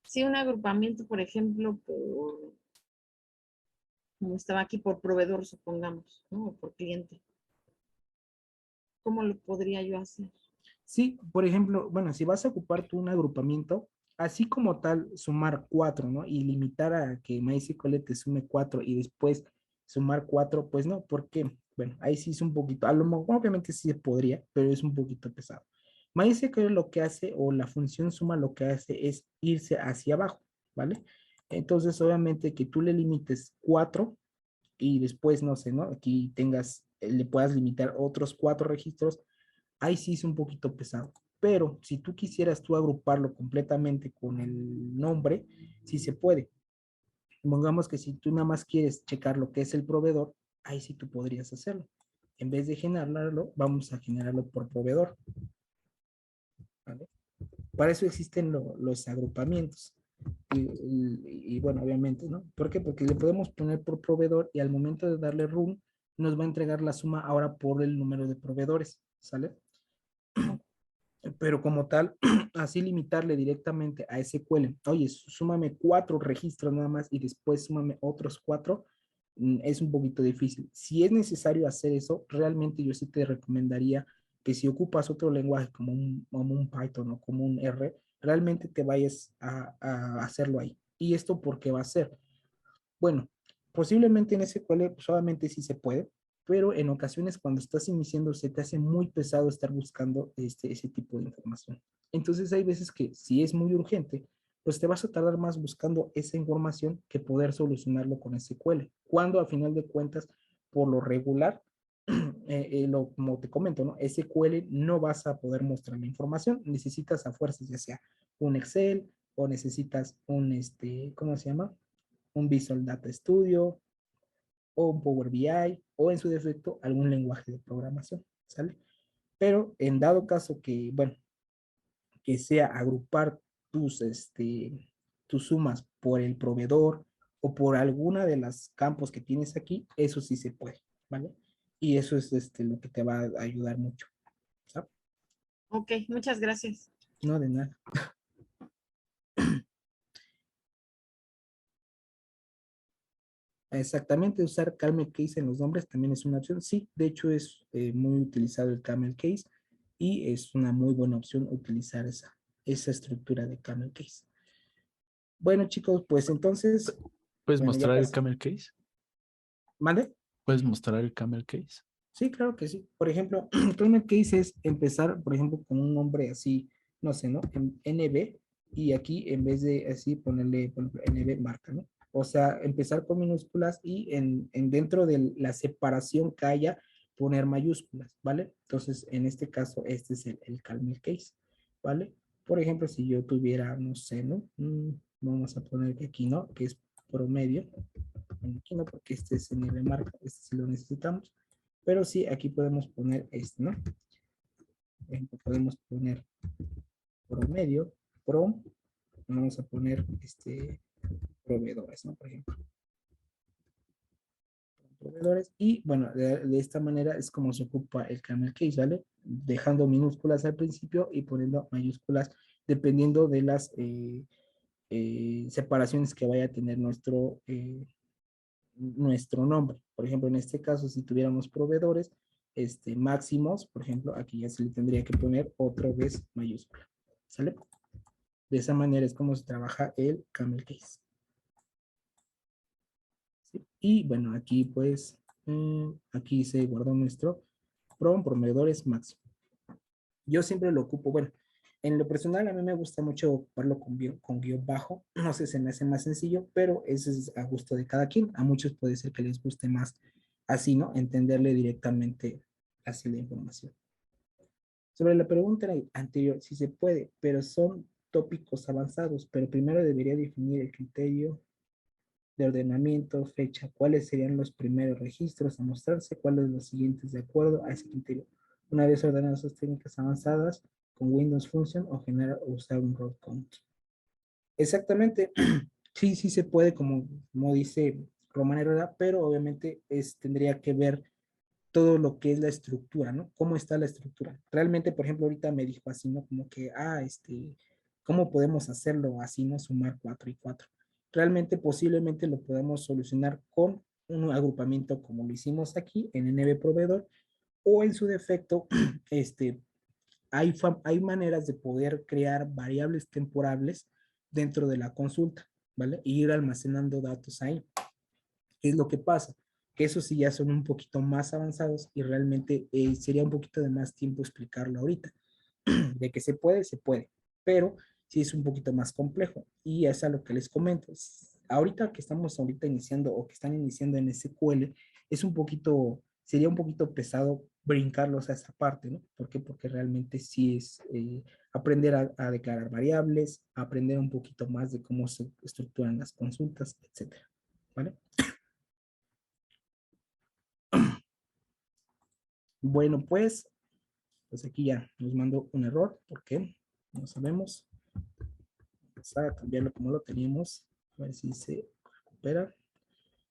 sí, un agrupamiento, por ejemplo, como estaba aquí, por proveedor, supongamos, ¿no? O por cliente. ¿Cómo lo podría yo hacer? Sí, por ejemplo, bueno, si vas a ocupar tú un agrupamiento, así como tal, sumar 4, ¿no? Y limitar a que MySQL te sume 4 y después sumar 4, pues no, porque, bueno, ahí sí es un poquito, a lo mejor obviamente sí se podría, pero es un poquito pesado. MySQL lo que hace, o la función suma lo que hace es irse hacia abajo, ¿vale? Entonces, obviamente que tú le limites 4 y después, no sé, ¿no? Aquí tengas, le puedas limitar otros 4 registros, ahí sí es un poquito pesado. Pero si tú quisieras tú agruparlo completamente con el nombre, sí se puede. Pongamos que si tú nada más quieres checar lo que es el proveedor, ahí sí tú podrías hacerlo. En vez de generarlo, vamos a generarlo por proveedor. ¿Vale? Para eso existen los agrupamientos. Y bueno, obviamente, ¿no? ¿Por qué? Porque le podemos poner por proveedor y al momento de darle run, nos va a entregar la suma ahora por el número de proveedores, ¿sale? Pero como tal, así limitarle directamente a SQL, oye, súmame 4 registros nada más y después súmame otros 4, es un poquito difícil. Si es necesario hacer eso, realmente yo sí te recomendaría que si ocupas otro lenguaje como un Python o como un R, realmente te vayas a hacerlo ahí. ¿Y esto por qué va a ser? Bueno, posiblemente en SQL solamente sí se puede, pero en ocasiones cuando estás iniciando se te hace muy pesado estar buscando ese tipo de información. Entonces hay veces que si es muy urgente, pues te vas a tardar más buscando esa información que poder solucionarlo con SQL. Cuando a final de cuentas, por lo regular, como te comento, ¿no? SQL no vas a poder mostrar la información, necesitas a fuerzas ya sea un Excel o necesitas ¿cómo se llama? Un Visual Data Studio o un Power BI o en su defecto algún lenguaje de programación, ¿sale? Pero en dado caso que, bueno, que sea agrupar tus sumas por el proveedor o por alguna de los campos que tienes aquí, eso sí se puede, ¿vale? Y eso es lo que te va a ayudar mucho, ¿sabes? Ok, muchas gracias. No, de nada. Exactamente, usar camel case en los nombres también es una opción. Sí, de hecho es muy utilizado el camel case y es una muy buena opción utilizar esa estructura de camel case. Bueno, chicos, pues entonces, ¿Puedes bueno, ya mostrar el casi. camel case? ¿Mande? ¿Puedes mostrar el camel case? Sí, claro que sí. Por ejemplo, el camel case es empezar, por ejemplo, con un nombre así, no sé, ¿no? NB, y aquí en vez de así ponerle, por ejemplo, NB marca, ¿no? O sea, empezar con minúsculas y en dentro de la separación que haya, poner mayúsculas, ¿vale? Entonces, en este caso, este es el camel case, ¿vale? Por ejemplo, si yo tuviera, no sé, ¿no? Vamos a poner que aquí, ¿no? Que es promedio. Bueno, aquí no, porque este es NB marca, este sí lo necesitamos. Pero sí, aquí podemos poner ¿no? Por ejemplo, podemos poner promedio, vamos a poner proveedores, ¿no? Por ejemplo, proveedores. Y bueno, de esta manera es como se ocupa el camel case, ¿vale? Dejando minúsculas al principio y poniendo mayúsculas dependiendo de las separaciones que vaya a tener nuestro nombre. Por ejemplo, en este caso, si tuviéramos proveedores máximos, por ejemplo, aquí ya se le tendría que poner otra vez mayúscula. ¿Sale? De esa manera es como se trabaja el camel case. ¿Sí? Y bueno, aquí pues, aquí se guardó nuestro proveedores máximo. Yo siempre lo ocupo, bueno, en lo personal a mí me gusta mucho ocuparlo con guión bajo, no sé, se me hace más sencillo, pero eso es a gusto de cada quien. A muchos puede ser que les guste más así, ¿no? Entenderle directamente así la información. Sobre la pregunta anterior, sí se puede, pero son tópicos avanzados, pero primero debería definir el criterio de ordenamiento, fecha, cuáles serían los primeros registros a mostrarse, cuáles los siguientes de acuerdo a ese criterio. Una vez ordenadas esas técnicas avanzadas, con Windows Function o generar o usar un row count. Exactamente, sí, sí se puede, como dice Román Herrera, pero obviamente tendría que ver todo lo que es la estructura, ¿no? ¿Cómo está la estructura? Realmente, por ejemplo, ahorita me dijo así, ¿no? Como que, ¿cómo podemos hacerlo así, ¿no? Sumar 4 y 4. Realmente, posiblemente lo podemos solucionar con un agrupamiento como lo hicimos aquí en NB Proveedor, o en su defecto, hay maneras de poder crear variables temporales dentro de la consulta, ¿vale? Y ir almacenando datos ahí. ¿Qué es lo que pasa? Que esos sí ya son un poquito más avanzados y realmente sería un poquito de más tiempo explicarlo ahorita. De que se puede, pero sí es un poquito más complejo y es a lo que les comento. Ahorita que estamos ahorita iniciando o que están iniciando en SQL, sería un poquito pesado brincarlos a esa parte, ¿no? ¿Por qué? Porque realmente sí es aprender a declarar variables, aprender un poquito más de cómo se estructuran las consultas, etcétera, ¿vale? Bueno, pues aquí ya nos mandó un error, ¿por qué? No sabemos. A cambiarlo como lo teníamos, a ver si se recupera.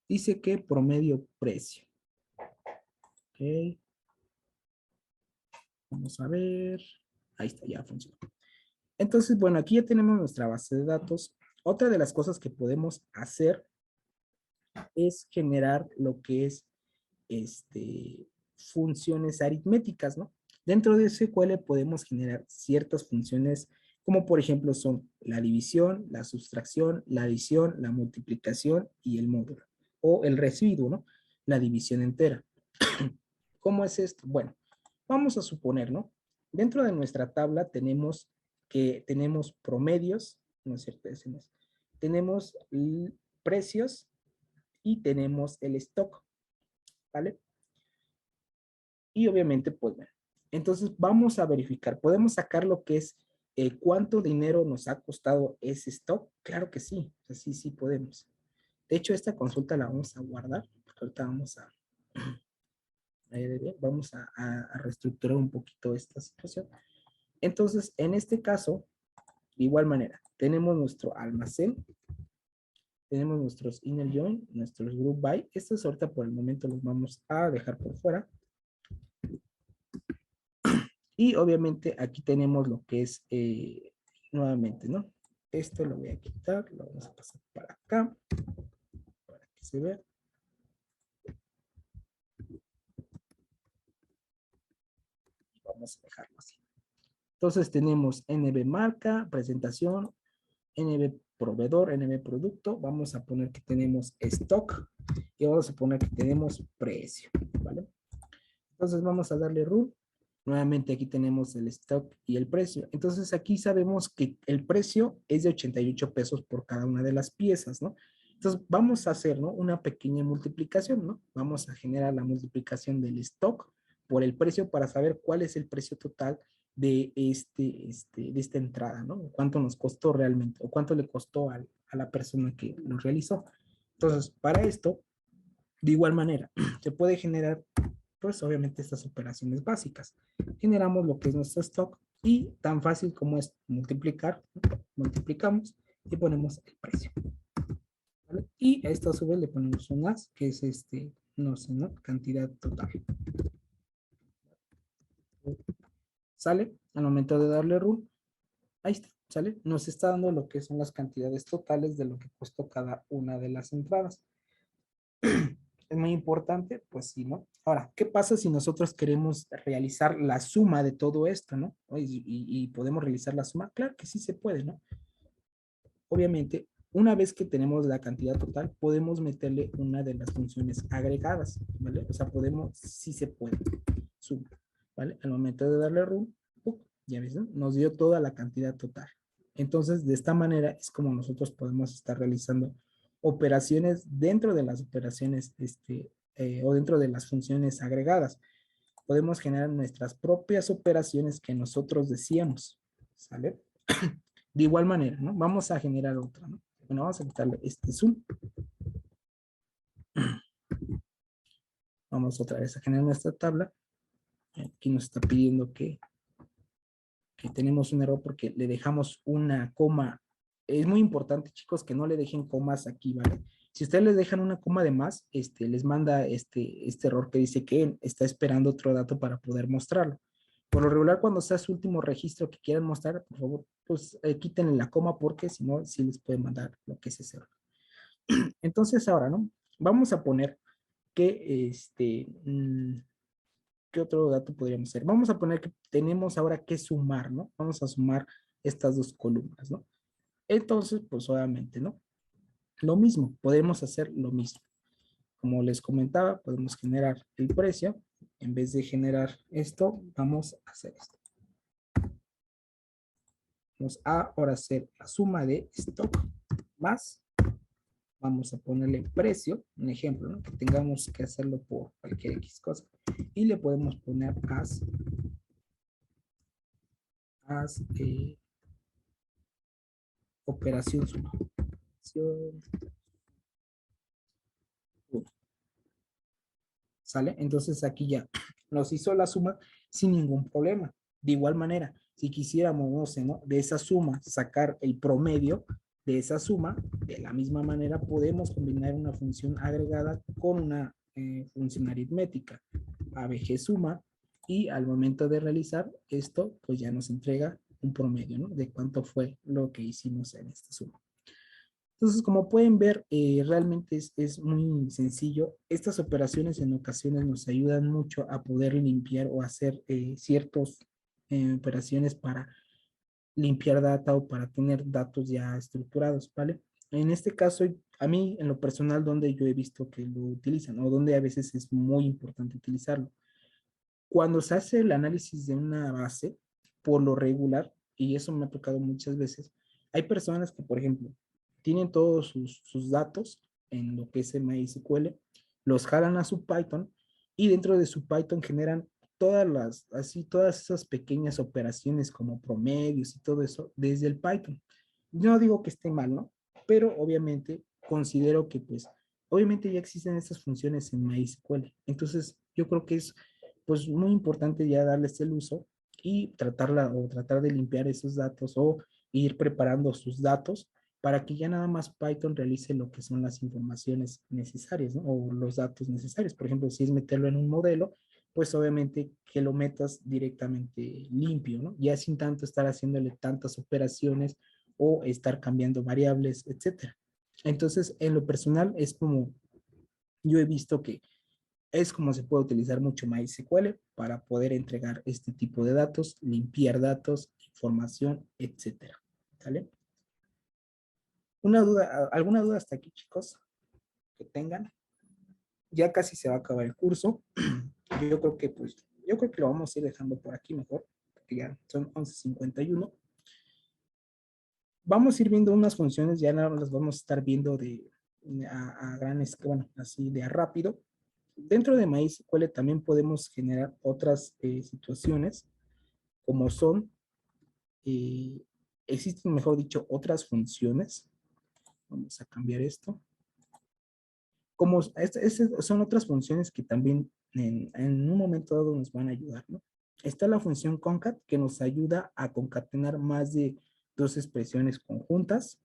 Dice que promedio precio. Ok. Vamos a ver. Ahí está, ya funcionó. Entonces, bueno, aquí ya tenemos nuestra base de datos. Otra de las cosas que podemos hacer es generar lo que es funciones aritméticas, ¿no? Dentro de SQL podemos generar ciertas funciones como por ejemplo son la división, la sustracción, la adición, la multiplicación y el módulo o el residuo, ¿no? La división entera. ¿Cómo es esto? Bueno, vamos a suponer, ¿no? Dentro de nuestra tabla tenemos promedios, ¿no es cierto? Tenemos precios y tenemos el stock, ¿vale? Y obviamente, pues bueno, entonces vamos a verificar, ¿podemos sacar lo que es cuánto dinero nos ha costado ese stock? Claro que sí, sí, sí podemos. De hecho, esta consulta la vamos a guardar, porque ahorita vamos a reestructurar un poquito esta situación. Entonces, en este caso, de igual manera, tenemos nuestro almacén, tenemos nuestros inner join, nuestros group by. Estos ahorita por el momento los vamos a dejar por fuera. Y obviamente aquí tenemos lo que es nuevamente, ¿no? Esto lo voy a quitar, lo vamos a pasar para acá, para que se vea. Vamos a dejarlo así. Entonces tenemos NB marca, presentación, NB proveedor, NB producto. Vamos a poner que tenemos stock y vamos a poner que tenemos precio, ¿vale? Entonces vamos a darle run. Nuevamente aquí tenemos el stock y el precio. Entonces aquí sabemos que el precio es de 88 pesos por cada una de las piezas, ¿no? Entonces vamos a hacer, ¿no? Una pequeña multiplicación, ¿no? Vamos a generar la multiplicación del stock por el precio para saber cuál es el precio total de, de esta entrada, ¿no? Cuánto nos costó realmente o cuánto le costó a la persona que lo realizó. Entonces, para esto, de igual manera, se puede generar pues obviamente estas operaciones básicas. Generamos lo que es nuestro stock y tan fácil como es multiplicar, multiplicamos y ponemos el precio. ¿Vale? Y a esto a su vez le ponemos un as, que es no sé, ¿no? Cantidad total. ¿Sale? Al momento de darle run, ahí está, ¿sale? Nos está dando lo que son las cantidades totales de lo que costó cada una de las entradas. Es muy importante, pues sí, ¿no? Ahora, ¿qué pasa si nosotros queremos realizar la suma de todo esto, ¿no? Y podemos realizar la suma. Claro que sí se puede, ¿no? Obviamente, una vez que tenemos la cantidad total, podemos meterle una de las funciones agregadas, ¿vale? O sea, sí se puede, suma, ¿vale? Al momento de darle run, ya ves, ¿no? Nos dio toda la cantidad total. Entonces, de esta manera es como nosotros podemos estar realizando operaciones dentro de las operaciones o dentro de las funciones agregadas. Podemos generar nuestras propias operaciones que nosotros decíamos, ¿sale? De igual manera, ¿no? Vamos a generar otra, ¿no? Bueno, vamos a quitarle este zoom. Vamos otra vez a generar nuestra tabla. Aquí nos está pidiendo que tenemos un error porque le dejamos una coma. Es muy importante, chicos, que no le dejen comas aquí, ¿vale? Si ustedes les dejan una coma de más, les manda este error que dice que está esperando otro dato para poder mostrarlo. Por lo regular, cuando sea su último registro que quieran mostrar, por favor, pues quítenle la coma porque si no, sí les puede mandar lo que es ese error. Entonces, ahora, ¿no? Vamos a poner que ¿qué otro dato podríamos hacer? Vamos a poner que tenemos ahora que sumar, ¿no? Vamos a sumar estas dos columnas, ¿no? Entonces, pues obviamente, ¿no? Lo mismo, podemos hacer lo mismo. Como les comentaba, podemos generar el precio. En vez de generar esto, vamos a hacer esto. Vamos a ahora hacer la suma de stock más. Vamos a ponerle precio, un ejemplo, ¿no? Que tengamos que hacerlo por cualquier X cosa. Y le podemos poner as operación suma. ¿Sale? Entonces aquí ya nos hizo la suma sin ningún problema. De igual manera, si quisiéramos, no sé, ¿no? De esa suma sacar el promedio de esa suma, de la misma manera podemos combinar una función agregada con una función aritmética. ABG suma, y al momento de realizar esto, pues ya nos entrega un promedio, ¿no? De cuánto fue lo que hicimos en esta suma. Entonces, como pueden ver, realmente es muy sencillo. Estas operaciones en ocasiones nos ayudan mucho a poder limpiar o hacer ciertas operaciones para limpiar data o para tener datos ya estructurados, ¿vale? En este caso, a mí en lo personal, donde yo he visto que lo utilizan o donde a veces es muy importante utilizarlo. Cuando se hace el análisis de una base, por lo regular, y eso me ha tocado muchas veces, hay personas que, por ejemplo, tienen todos sus datos en lo que es MySQL, los jalan a su Python y dentro de su Python generan todas esas pequeñas operaciones como promedios y todo eso desde el Python. Yo no digo que esté mal, ¿no? Pero obviamente considero que pues, obviamente ya existen estas funciones en MySQL. Entonces, yo creo que es pues muy importante ya darles el uso y tratar de limpiar esos datos o ir preparando sus datos para que ya nada más Python realice lo que son las informaciones necesarias, ¿no? O los datos necesarios. Por ejemplo, si es meterlo en un modelo, pues obviamente que lo metas directamente limpio, ¿no? Ya sin tanto estar haciéndole tantas operaciones o estar cambiando variables, etcétera. Entonces, en lo personal es como yo he visto que es como se puede utilizar mucho MySQL para poder entregar este tipo de datos, limpiar datos, información, etcétera. ¿Sale? ¿Alguna duda hasta aquí, chicos? Que tengan. Ya casi se va a acabar el curso. Yo creo que lo vamos a ir dejando por aquí mejor, porque ya son 11:51. Vamos a ir viendo unas funciones, ya no las vamos a estar viendo a gran escala, bueno, así de rápido. Dentro de MySQL también podemos generar otras situaciones, como son, existen, mejor dicho, otras funciones. Vamos a cambiar esto. Como son otras funciones que también en un momento dado nos van a ayudar, ¿no? Está la función concat, que nos ayuda a concatenar más de dos expresiones conjuntas.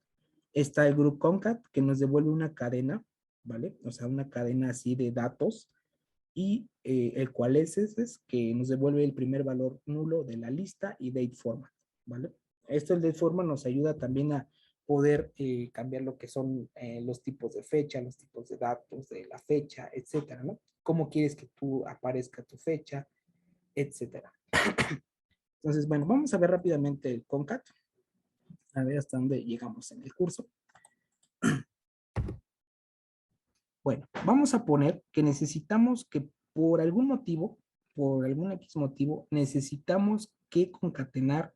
Está el group concat, que nos devuelve una cadena, ¿vale? O sea, una cadena así de datos. Y el cual es que nos devuelve el primer valor nulo de la lista y date format, ¿vale? Esto, el date format, nos ayuda también a poder cambiar lo que son los tipos de fecha, los tipos de datos de la fecha, etcétera, ¿no? Cómo quieres que tú aparezca tu fecha, etcétera. Entonces, bueno, vamos a ver rápidamente el concat, a ver hasta dónde llegamos en el curso. Bueno, vamos a poner que necesitamos que por algún motivo, por algún X motivo, necesitamos que concatenar,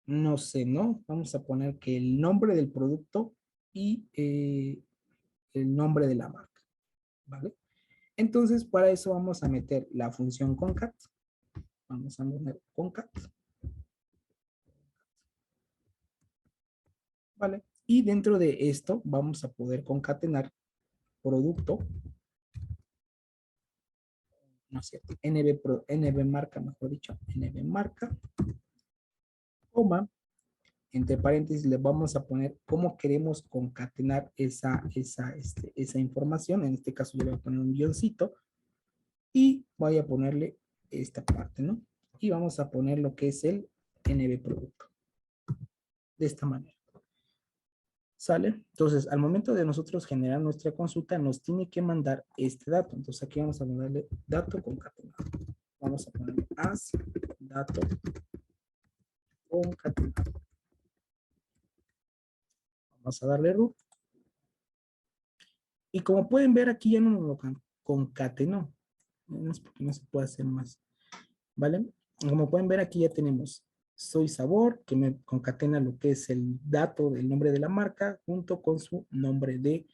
no sé, ¿no? Vamos a poner que el nombre del producto y el nombre de la marca, ¿vale? Entonces, para eso vamos a meter la función concat. Vamos a poner concat. ¿Vale? Y dentro de esto vamos a poder concatenar producto, no es cierto, NB marca, mejor dicho, NB marca, coma, entre paréntesis le vamos a poner cómo queremos concatenar esa información. En este caso yo le voy a poner un guioncito y voy a ponerle esta parte, ¿no? Y vamos a poner lo que es el NB producto. De esta manera. ¿Sale? Entonces, al momento de nosotros generar nuestra consulta, nos tiene que mandar este dato. Entonces, aquí vamos a mandarle dato concatenado. Vamos a ponerle as dato concatenado. Vamos a darle root. Y como pueden ver, aquí ya no lo concatenó. No es porque no se puede hacer más. ¿Vale? Como pueden ver, aquí ya tenemos soy sabor, que me concatena lo que es el dato del nombre de la marca junto con su nombre de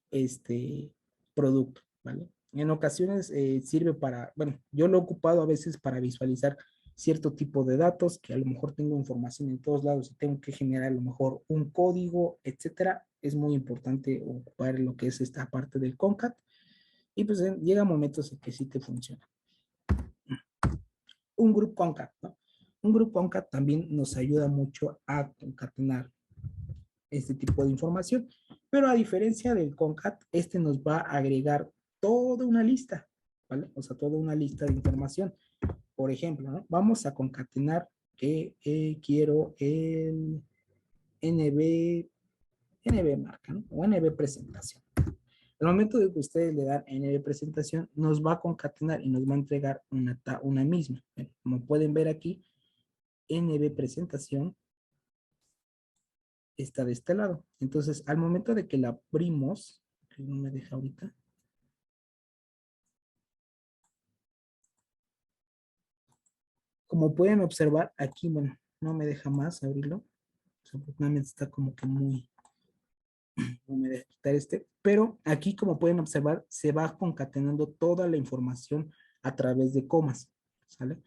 este producto, ¿vale? En ocasiones sirve para, bueno, yo lo he ocupado a veces para visualizar cierto tipo de datos, que a lo mejor tengo información en todos lados y tengo que generar a lo mejor un código, etcétera. Es muy importante ocupar lo que es esta parte del concat y pues llega momentos en que sí te funciona. Un group concat, ¿no? Un group concat también nos ayuda mucho a concatenar este tipo de información, pero a diferencia del concat, este nos va a agregar toda una lista, ¿vale? O sea, toda una lista de información. Por ejemplo, ¿no? Vamos a concatenar que quiero el NB marca, ¿no? O NB presentación. Al momento de que ustedes le dan NB presentación, nos va a concatenar y nos va a entregar una misma. Como pueden ver aquí, NB presentación está de este lado. Entonces, al momento de que la abrimos, que no me deja ahorita. Como pueden observar, aquí, bueno, no me deja más abrirlo. Afortunadamente está como que muy, no me deja quitar este. Pero aquí, como pueden observar, se va concatenando toda la información a través de comas, ¿sale?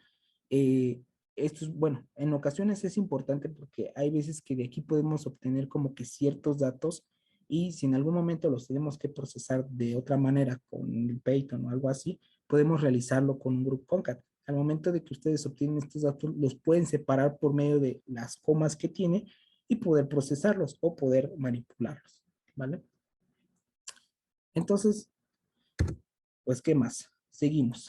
Esto es, bueno, en ocasiones es importante porque hay veces que de aquí podemos obtener como que ciertos datos y si en algún momento los tenemos que procesar de otra manera con el Python o algo así, podemos realizarlo con un group concat. Al momento de que ustedes obtienen estos datos, los pueden separar por medio de las comas que tiene y poder procesarlos o poder manipularlos, ¿vale? Entonces, pues, ¿qué más? Seguimos.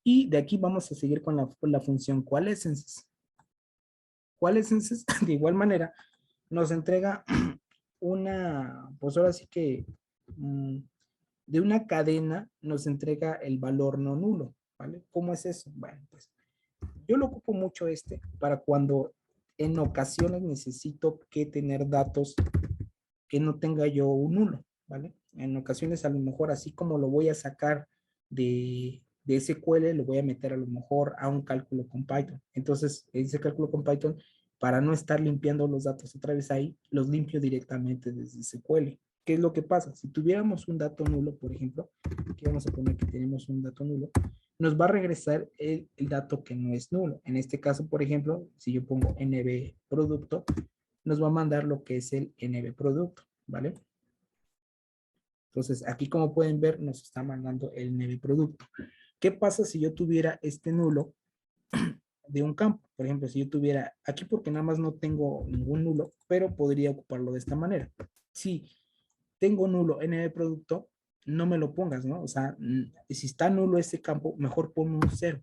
Y de aquí vamos a seguir con la función qualescences. Qualescences, de igual manera, nos entrega una, pues ahora sí que de una cadena nos entrega el valor no nulo, ¿vale? ¿Cómo es eso? Bueno, pues yo lo ocupo mucho para cuando en ocasiones necesito que tener datos que no tenga yo un nulo, ¿vale? En ocasiones a lo mejor así como lo voy a sacar de SQL, lo voy a meter a lo mejor a un cálculo con Python. Entonces, ese cálculo con Python, para no estar limpiando los datos otra vez ahí, los limpio directamente desde SQL. ¿Qué es lo que pasa? Si tuviéramos un dato nulo, por ejemplo, aquí vamos a poner que tenemos un dato nulo, nos va a regresar el dato que no es nulo. En este caso, por ejemplo, si yo pongo NB producto, nos va a mandar lo que es el NB producto, ¿vale? Entonces, aquí como pueden ver, nos está mandando el NB producto. ¿Qué pasa si yo tuviera este nulo de un campo? Por ejemplo, si yo tuviera aquí, porque nada más no tengo ningún nulo, pero podría ocuparlo de esta manera. Si tengo nulo NB producto, no me lo pongas, ¿no? O sea, si está nulo ese campo, mejor ponme un 0,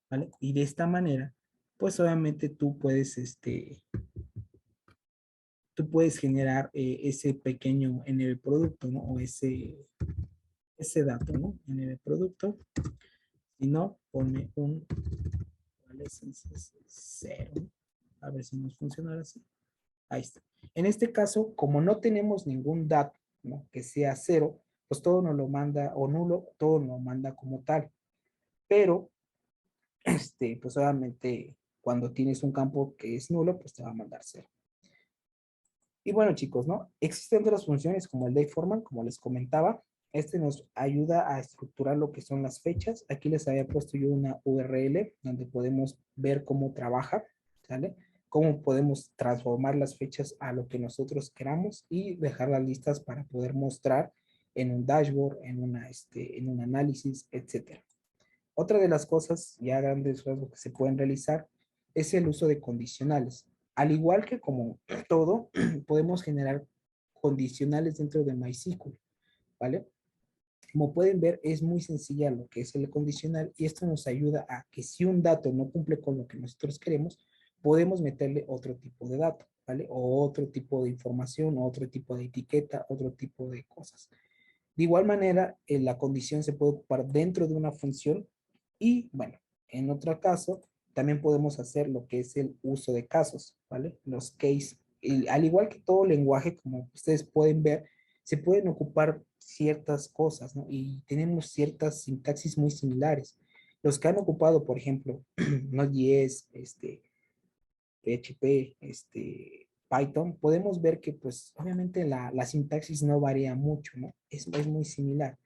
¿vale? Y de esta manera, pues obviamente tú puedes, tú puedes generar ese pequeño NB producto, ¿no? O ese dato, ¿no? NB producto. Si no, ponme un qualescences 0. A ver si nos funciona así. Ahí está. En este caso, como no tenemos ningún dato, ¿no? Que sea 0, pues todo nos lo manda, o nulo, todo nos lo manda como tal. Pero, pues obviamente, cuando tienes un campo que es nulo, pues te va a mandar 0. Y bueno, chicos, ¿no? Existen otras funciones como el DateFormat, como les comentaba. Nos ayuda a estructurar lo que son las fechas. Aquí les había puesto yo una URL donde podemos ver cómo trabaja, ¿sale? Cómo podemos transformar las fechas a lo que nosotros queramos y dejarlas listas para poder mostrar en un dashboard, en un análisis, etc. Otra de las cosas ya grandes rasgos que se pueden realizar es el uso de condicionales. Al igual que como todo, podemos generar condicionales dentro de MySQL, ¿vale? Como pueden ver, es muy sencilla lo que es el condicional y esto nos ayuda a que si un dato no cumple con lo que nosotros queremos, podemos meterle otro tipo de dato, ¿vale? O otro tipo de información, o otro tipo de etiqueta, otro tipo de cosas. De igual manera, la condición se puede ocupar dentro de una función y, bueno, en otro caso, también podemos hacer lo que es el uso de casos, ¿vale? Los case, al igual que todo lenguaje, como ustedes pueden ver, se pueden ocupar ciertas cosas, ¿no? Y tenemos ciertas sintaxis muy similares. Los que han ocupado, por ejemplo, Node.js, PHP, Python, podemos ver que pues obviamente la sintaxis no varía mucho, ¿no? Es muy similar.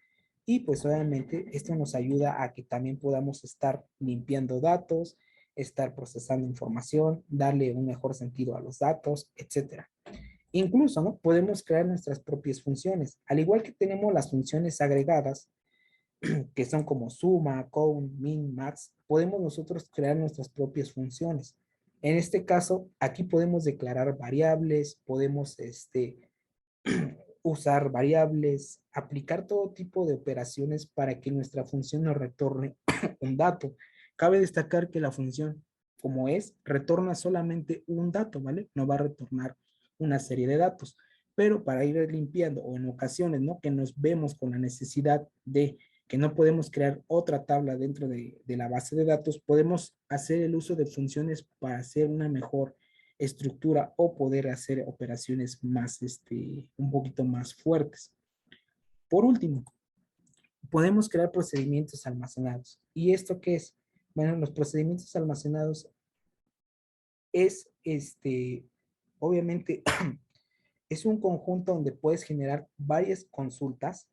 Y pues obviamente esto nos ayuda a que también podamos estar limpiando datos, estar procesando información, darle un mejor sentido a los datos, etcétera. Incluso, ¿no? Podemos crear nuestras propias funciones. Al igual que tenemos las funciones agregadas, que son como suma, count, min, max, podemos nosotros crear nuestras propias funciones. En este caso, aquí podemos declarar variables, podemos usar variables, aplicar todo tipo de operaciones para que nuestra función nos retorne un dato. Cabe destacar que la función, como es, retorna solamente un dato, ¿vale? No va a retornar una serie de datos. Pero para ir limpiando, o en ocasiones, ¿no? Que nos vemos con la necesidad de que no podemos crear otra tabla dentro de la base de datos, podemos hacer el uso de funciones para hacer una mejor estructura o poder hacer operaciones más, un poquito más fuertes. Por último, podemos crear procedimientos almacenados. ¿Y esto qué es? Bueno, los procedimientos almacenados es, obviamente, es un conjunto donde puedes generar varias consultas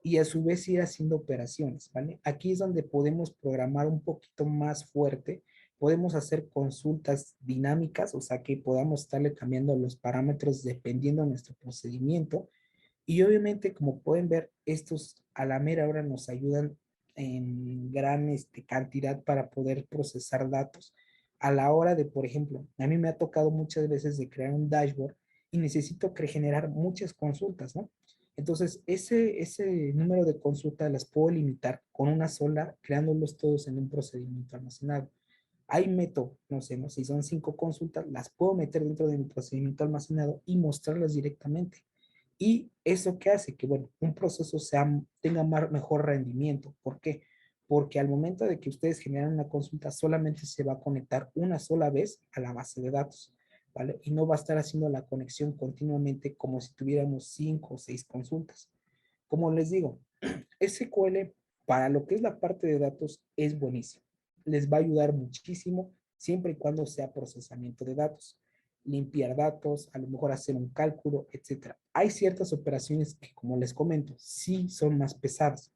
y a su vez ir haciendo operaciones, ¿vale? Aquí es donde podemos programar un poquito más fuerte, podemos hacer consultas dinámicas, o sea que podamos estarle cambiando los parámetros dependiendo de nuestro procedimiento. Y obviamente, como pueden ver, estos a la mera hora nos ayudan en gran cantidad para poder procesar datos. A la hora de, por ejemplo, a mí me ha tocado muchas veces de crear un dashboard y necesito generar muchas consultas, ¿no? Entonces, ese número de consultas las puedo limitar con una sola, creándolos todos en un procedimiento almacenado. Ahí meto, no sé, ¿no? Si son 5 consultas, las puedo meter dentro de mi procedimiento almacenado y mostrarlas directamente. ¿Y eso qué hace? Que, bueno, un proceso tenga mejor rendimiento. ¿Por qué? Porque al momento de que ustedes generan una consulta, solamente se va a conectar una sola vez a la base de datos, ¿vale? Y no va a estar haciendo la conexión continuamente como si tuviéramos 5 o 6 consultas. Como les digo, SQL para lo que es la parte de datos es buenísimo. Les va a ayudar muchísimo siempre y cuando sea procesamiento de datos, limpiar datos, a lo mejor hacer un cálculo, etcétera. Hay ciertas operaciones que, como les comento, sí son más pesadas.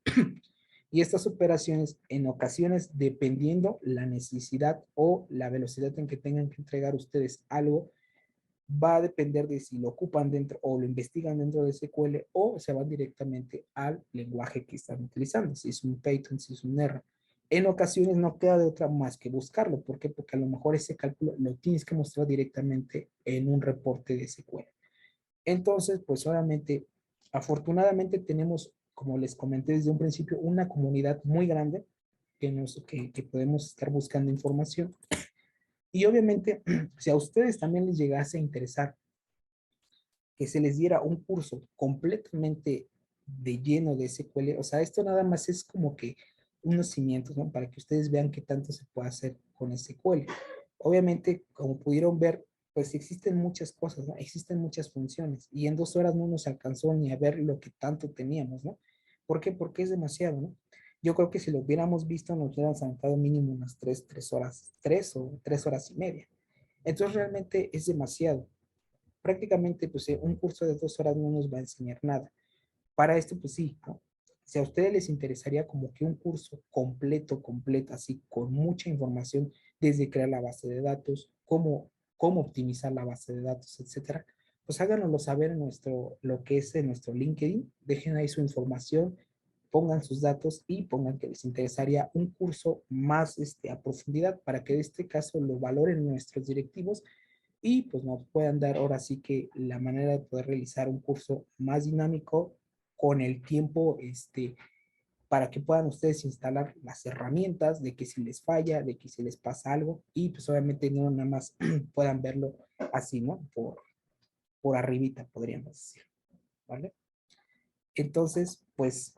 Y estas operaciones, en ocasiones, dependiendo la necesidad o la velocidad en que tengan que entregar ustedes algo, va a depender de si lo ocupan dentro o lo investigan dentro de SQL o se van directamente al lenguaje que están utilizando, si es un Python, si es un R. En ocasiones no queda de otra más que buscarlo. ¿Por qué? Porque a lo mejor ese cálculo lo tienes que mostrar directamente en un reporte de SQL. Entonces, pues solamente, afortunadamente tenemos, como les comenté desde un principio, una comunidad muy grande que podemos estar buscando información. Y obviamente, si a ustedes también les llegase a interesar que se les diera un curso completamente de lleno de SQL, o sea, esto nada más es como que unos cimientos, ¿no? Para que ustedes vean qué tanto se puede hacer con SQL. Obviamente, como pudieron ver, pues existen muchas cosas, ¿no? Existen muchas funciones y en 2 horas no nos alcanzó ni a ver lo que tanto teníamos, ¿no? ¿Por qué? Porque es demasiado, ¿no? Yo creo que si lo hubiéramos visto nos hubieran saltado mínimo unas 3 horas, 3 o 3 horas y media. Entonces realmente es demasiado. Prácticamente pues un curso de 2 horas no nos va a enseñar nada. Para esto pues sí, ¿no? Si a ustedes les interesaría como que un curso completo, así, con mucha información, desde crear la base de datos, cómo optimizar la base de datos, etcétera, pues háganoslo saber en lo que es en nuestro LinkedIn, dejen ahí su información, pongan sus datos y pongan que les interesaría un curso más a profundidad para que en este caso lo valoren nuestros directivos y pues nos puedan dar ahora sí que la manera de poder realizar un curso más dinámico con el tiempo para que puedan ustedes instalar las herramientas de que si les falla, de que si les pasa algo, y pues obviamente no nada más puedan verlo así, ¿no? Por arribita, podríamos decir, ¿vale? Entonces, pues,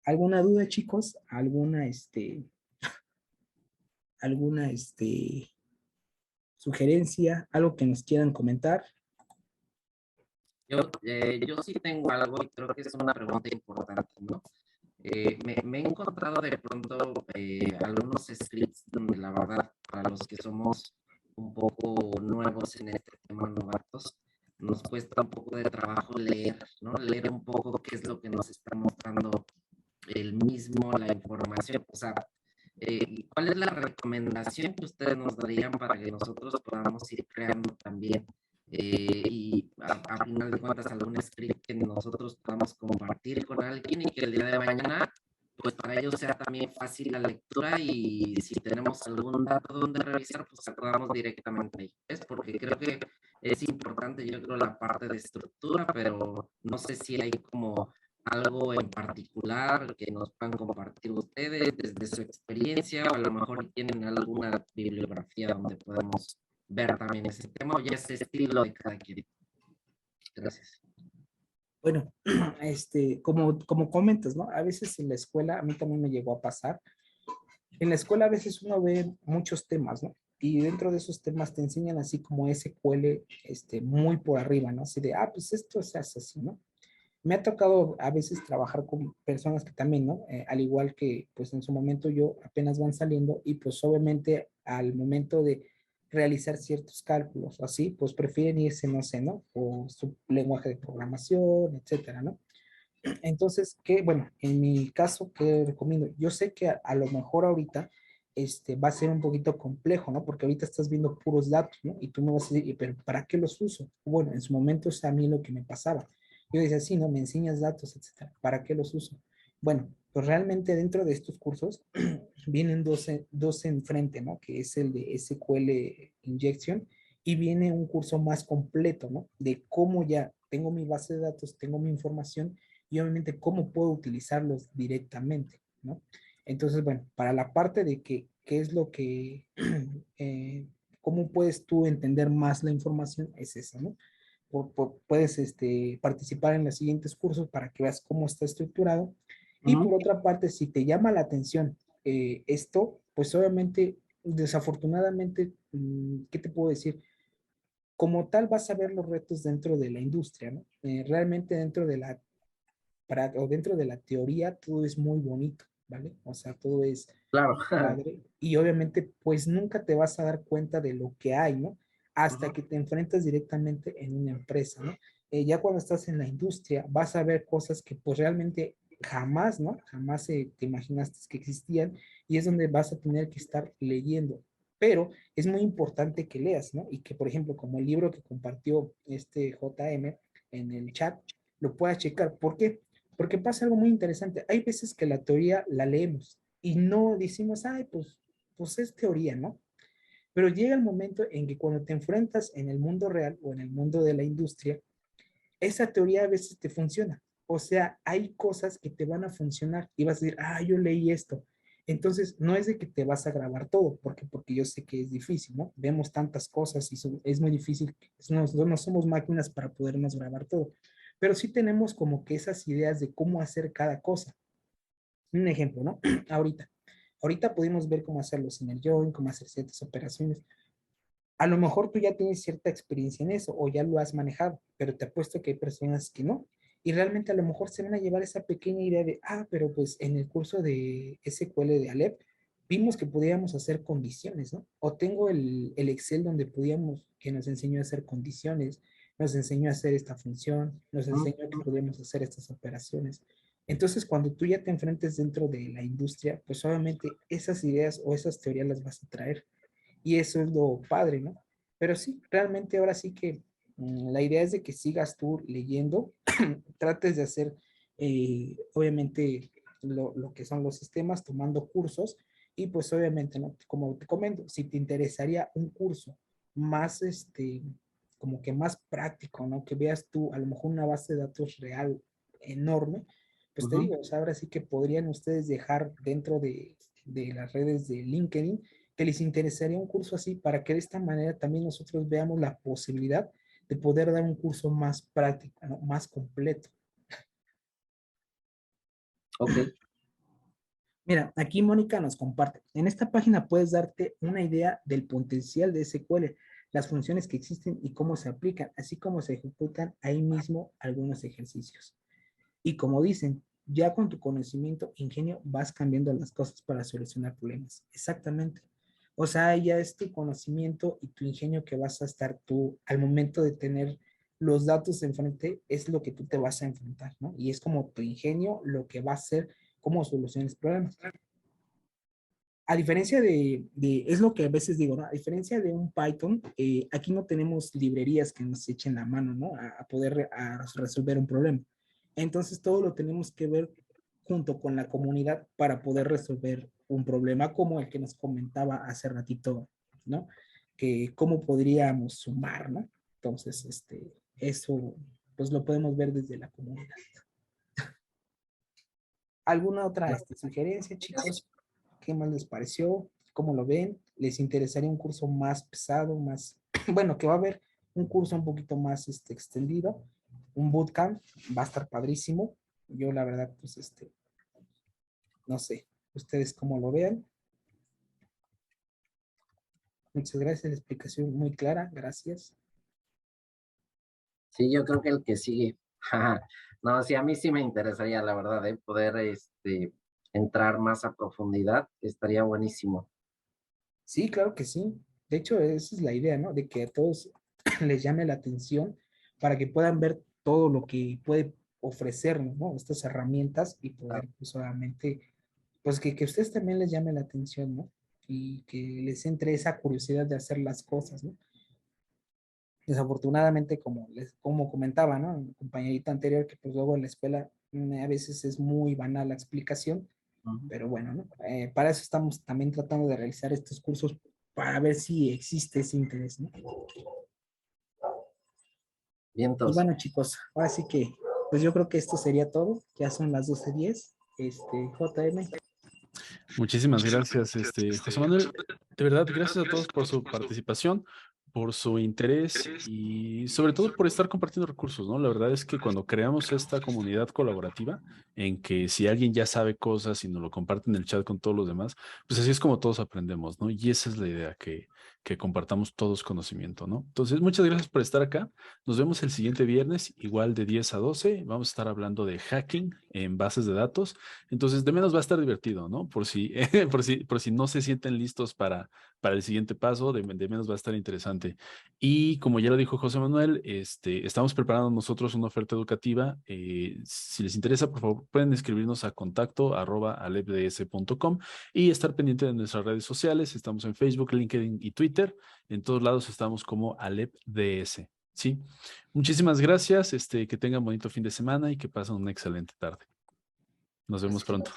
¿alguna duda, chicos? ¿Alguna sugerencia? ¿Algo que nos quieran comentar? Yo sí tengo algo y creo que es una pregunta importante, ¿no? Me he encontrado de pronto algunos scripts donde la verdad, para los que somos un poco nuevos en este tema, novatos, nos cuesta un poco de trabajo leer, ¿no? Leer un poco qué es lo que nos está mostrando el mismo, la información, o sea, ¿cuál es la recomendación que ustedes nos darían para que nosotros podamos ir creando también y a final de cuentas algún script que nosotros podamos compartir con alguien y que el día de mañana pues para ellos sea también fácil la lectura y si tenemos algún dato donde revisar pues acudamos directamente ahí? Es porque creo que es importante, yo creo, la parte de estructura, pero no sé si hay como algo en particular que nos puedan compartir ustedes desde su experiencia o a lo mejor tienen alguna bibliografía donde podemos ver también ese tema o ya ese estilo de cada quien. Gracias. Bueno, como comentas, ¿no? A veces en la escuela, a mí también me llegó a pasar, en la escuela a veces uno ve muchos temas, ¿no? Y dentro de esos temas te enseñan así como SQL, muy por arriba, ¿no? Así de, pues esto se hace así, ¿no? Me ha tocado a veces trabajar con personas que también, ¿no? Al igual que, pues en su momento yo apenas van saliendo y pues obviamente al momento de realizar ciertos cálculos o así, pues prefieren irse, no sé, ¿no? O su lenguaje de programación, etcétera, ¿no? Entonces, bueno, en mi caso, ¿qué recomiendo? Yo sé que a lo mejor ahorita va a ser un poquito complejo, ¿no? Porque ahorita estás viendo puros datos, ¿no? Y tú me vas a decir, pero ¿para qué los uso? Bueno, en su momento es a mí lo que me pasaba. Yo decía, sí, ¿no? Me enseñas datos, etcétera. ¿Para qué los uso? Bueno, pues realmente dentro de estos cursos vienen dos enfrente, ¿no? Que es el de SQL Injection y viene un curso más completo, ¿no? De cómo ya tengo mi base de datos, tengo mi información y obviamente cómo puedo utilizarlos directamente, ¿no? Entonces, bueno, para la parte de qué es lo que, cómo puedes tú entender más la información, es esa, ¿no? Puedes participar en los siguientes cursos para que veas cómo está estructurado. Y por otra parte, si te llama la atención esto, pues obviamente, desafortunadamente, ¿qué te puedo decir? Como tal vas a ver los retos dentro de la industria, ¿no? Realmente dentro de la teoría todo es muy bonito, ¿vale? O sea, todo es Claro. padre y obviamente pues nunca te vas a dar cuenta de lo que hay, ¿no? Hasta que te enfrentas directamente en una empresa, ¿no? Ya cuando estás en la industria vas a ver cosas que pues realmente jamás, ¿no? Jamás te imaginaste que existían y es donde vas a tener que estar leyendo. Pero es muy importante que leas, ¿no? Y que, por ejemplo, como el libro que compartió este JM en el chat, lo puedas checar. ¿Por qué? Porque pasa algo muy interesante. Hay veces que la teoría la leemos y no decimos, ay, pues es teoría, ¿no? Pero llega el momento en que cuando te enfrentas en el mundo real o en el mundo de la industria, esa teoría a veces te funciona. O sea, hay cosas que te van a funcionar y vas a decir, yo leí esto. Entonces, no es de que te vas a grabar todo, porque yo sé que es difícil, ¿no? Vemos tantas cosas y es muy difícil, no somos máquinas para podernos grabar todo, pero sí tenemos como que esas ideas de cómo hacer cada cosa. Un ejemplo, ¿no? Ahorita pudimos ver cómo hacerlos en el join, cómo hacer ciertas operaciones. A lo mejor tú ya tienes cierta experiencia en eso o ya lo has manejado, pero te apuesto que hay personas que no. Y realmente a lo mejor se van a llevar esa pequeña idea de, pero pues en el curso de SQL de Alep vimos que podíamos hacer condiciones, ¿no? O tengo el Excel donde que nos enseñó a hacer condiciones, nos enseñó a hacer esta función, nos enseñó que podíamos hacer estas operaciones. Entonces, cuando tú ya te enfrentes dentro de la industria, pues obviamente esas ideas o esas teorías las vas a traer. Y eso es lo padre, ¿no? Pero sí, realmente ahora sí que la idea es de que sigas tú leyendo, trates de hacer, obviamente, lo que son los sistemas, tomando cursos, y pues obviamente, ¿no? Como te comento, si te interesaría un curso más, como que más práctico, ¿no? Que veas tú a lo mejor una base de datos real enorme, pues te digo, o sea, ahora sí que podrían ustedes dejar dentro de las redes de LinkedIn que les interesaría un curso así para que de esta manera también nosotros veamos la posibilidad de poder dar un curso más práctico, ¿no? Más completo. Ok. Mira, aquí Mónica nos comparte. En esta página puedes darte una idea del potencial de SQL, las funciones que existen y cómo se aplican, así como se ejecutan ahí mismo algunos ejercicios. Y como dicen, ya con tu conocimiento, ingenio, vas cambiando las cosas para solucionar problemas. Exactamente. O sea, ya es tu conocimiento y tu ingenio que vas a estar tú al momento de tener los datos enfrente, es lo que tú te vas a enfrentar, ¿no? Y es como tu ingenio lo que va a hacer cómo soluciones problemas. A diferencia es lo que a veces digo, ¿no? A diferencia de un Python, aquí no tenemos librerías que nos echen la mano, ¿no? A poder resolver un problema. Entonces todo lo tenemos que ver junto con la comunidad para poder resolver un problema como el que nos comentaba hace ratito, ¿no? Que cómo podríamos sumar, ¿no? Entonces, eso, pues lo podemos ver desde la comunidad. ¿Alguna otra sugerencia, chicos? ¿Qué más les pareció? ¿Cómo lo ven? ¿Les interesaría un curso más pesado, más, bueno, que va a haber un curso un poquito más extendido, un bootcamp, va a estar padrísimo? Yo la verdad, pues no sé, ustedes cómo lo vean. Muchas gracias, la explicación muy clara, gracias. Sí, yo creo que el que sigue. No, sí, a mí sí me interesaría, la verdad, poder entrar más a profundidad, estaría buenísimo. Sí, claro que sí. De hecho, esa es la idea, ¿no? De que a todos les llame la atención para que puedan ver todo lo que puede ofrecernos, ¿no? Estas herramientas y poder pues, solamente, pues que a ustedes también les llame la atención, ¿no? Y que les entre esa curiosidad de hacer las cosas, ¿no? Desafortunadamente, como comentaba, ¿no? Mi compañerita anterior, que pues luego en la escuela a veces es muy banal la explicación, Ujú. pero bueno, ¿no? Para eso estamos también tratando de realizar estos cursos para ver si existe ese interés, ¿no? Bien, Y entonces, bueno, chicos, ahora sí que, pues yo creo que esto sería todo. Ya son las 12:10. JM. Muchísimas gracias, José Manuel. De verdad, gracias a todos por su participación, por su interés y sobre todo por estar compartiendo recursos, ¿no? La verdad es que cuando creamos esta comunidad colaborativa, en que si alguien ya sabe cosas y nos lo comparte en el chat con todos los demás, pues así es como todos aprendemos, ¿no? Y esa es la idea, que compartamos todos conocimiento, ¿no? Entonces, muchas gracias por estar acá. Nos vemos el siguiente viernes, igual de 10 a 12. Vamos a estar hablando de hacking en bases de datos. Entonces, de menos va a estar divertido, ¿no? Por si, por si no se sienten listos para el siguiente paso, de menos va a estar interesante. Y como ya lo dijo José Manuel, estamos preparando nosotros una oferta educativa. Si les interesa, por favor, pueden escribirnos a contacto@alepds.com y estar pendiente de nuestras redes sociales. Estamos en Facebook, LinkedIn y Twitter. En todos lados estamos como AlepDS. Sí, muchísimas gracias. Que tengan bonito fin de semana y que pasen una excelente tarde. Nos vemos pronto.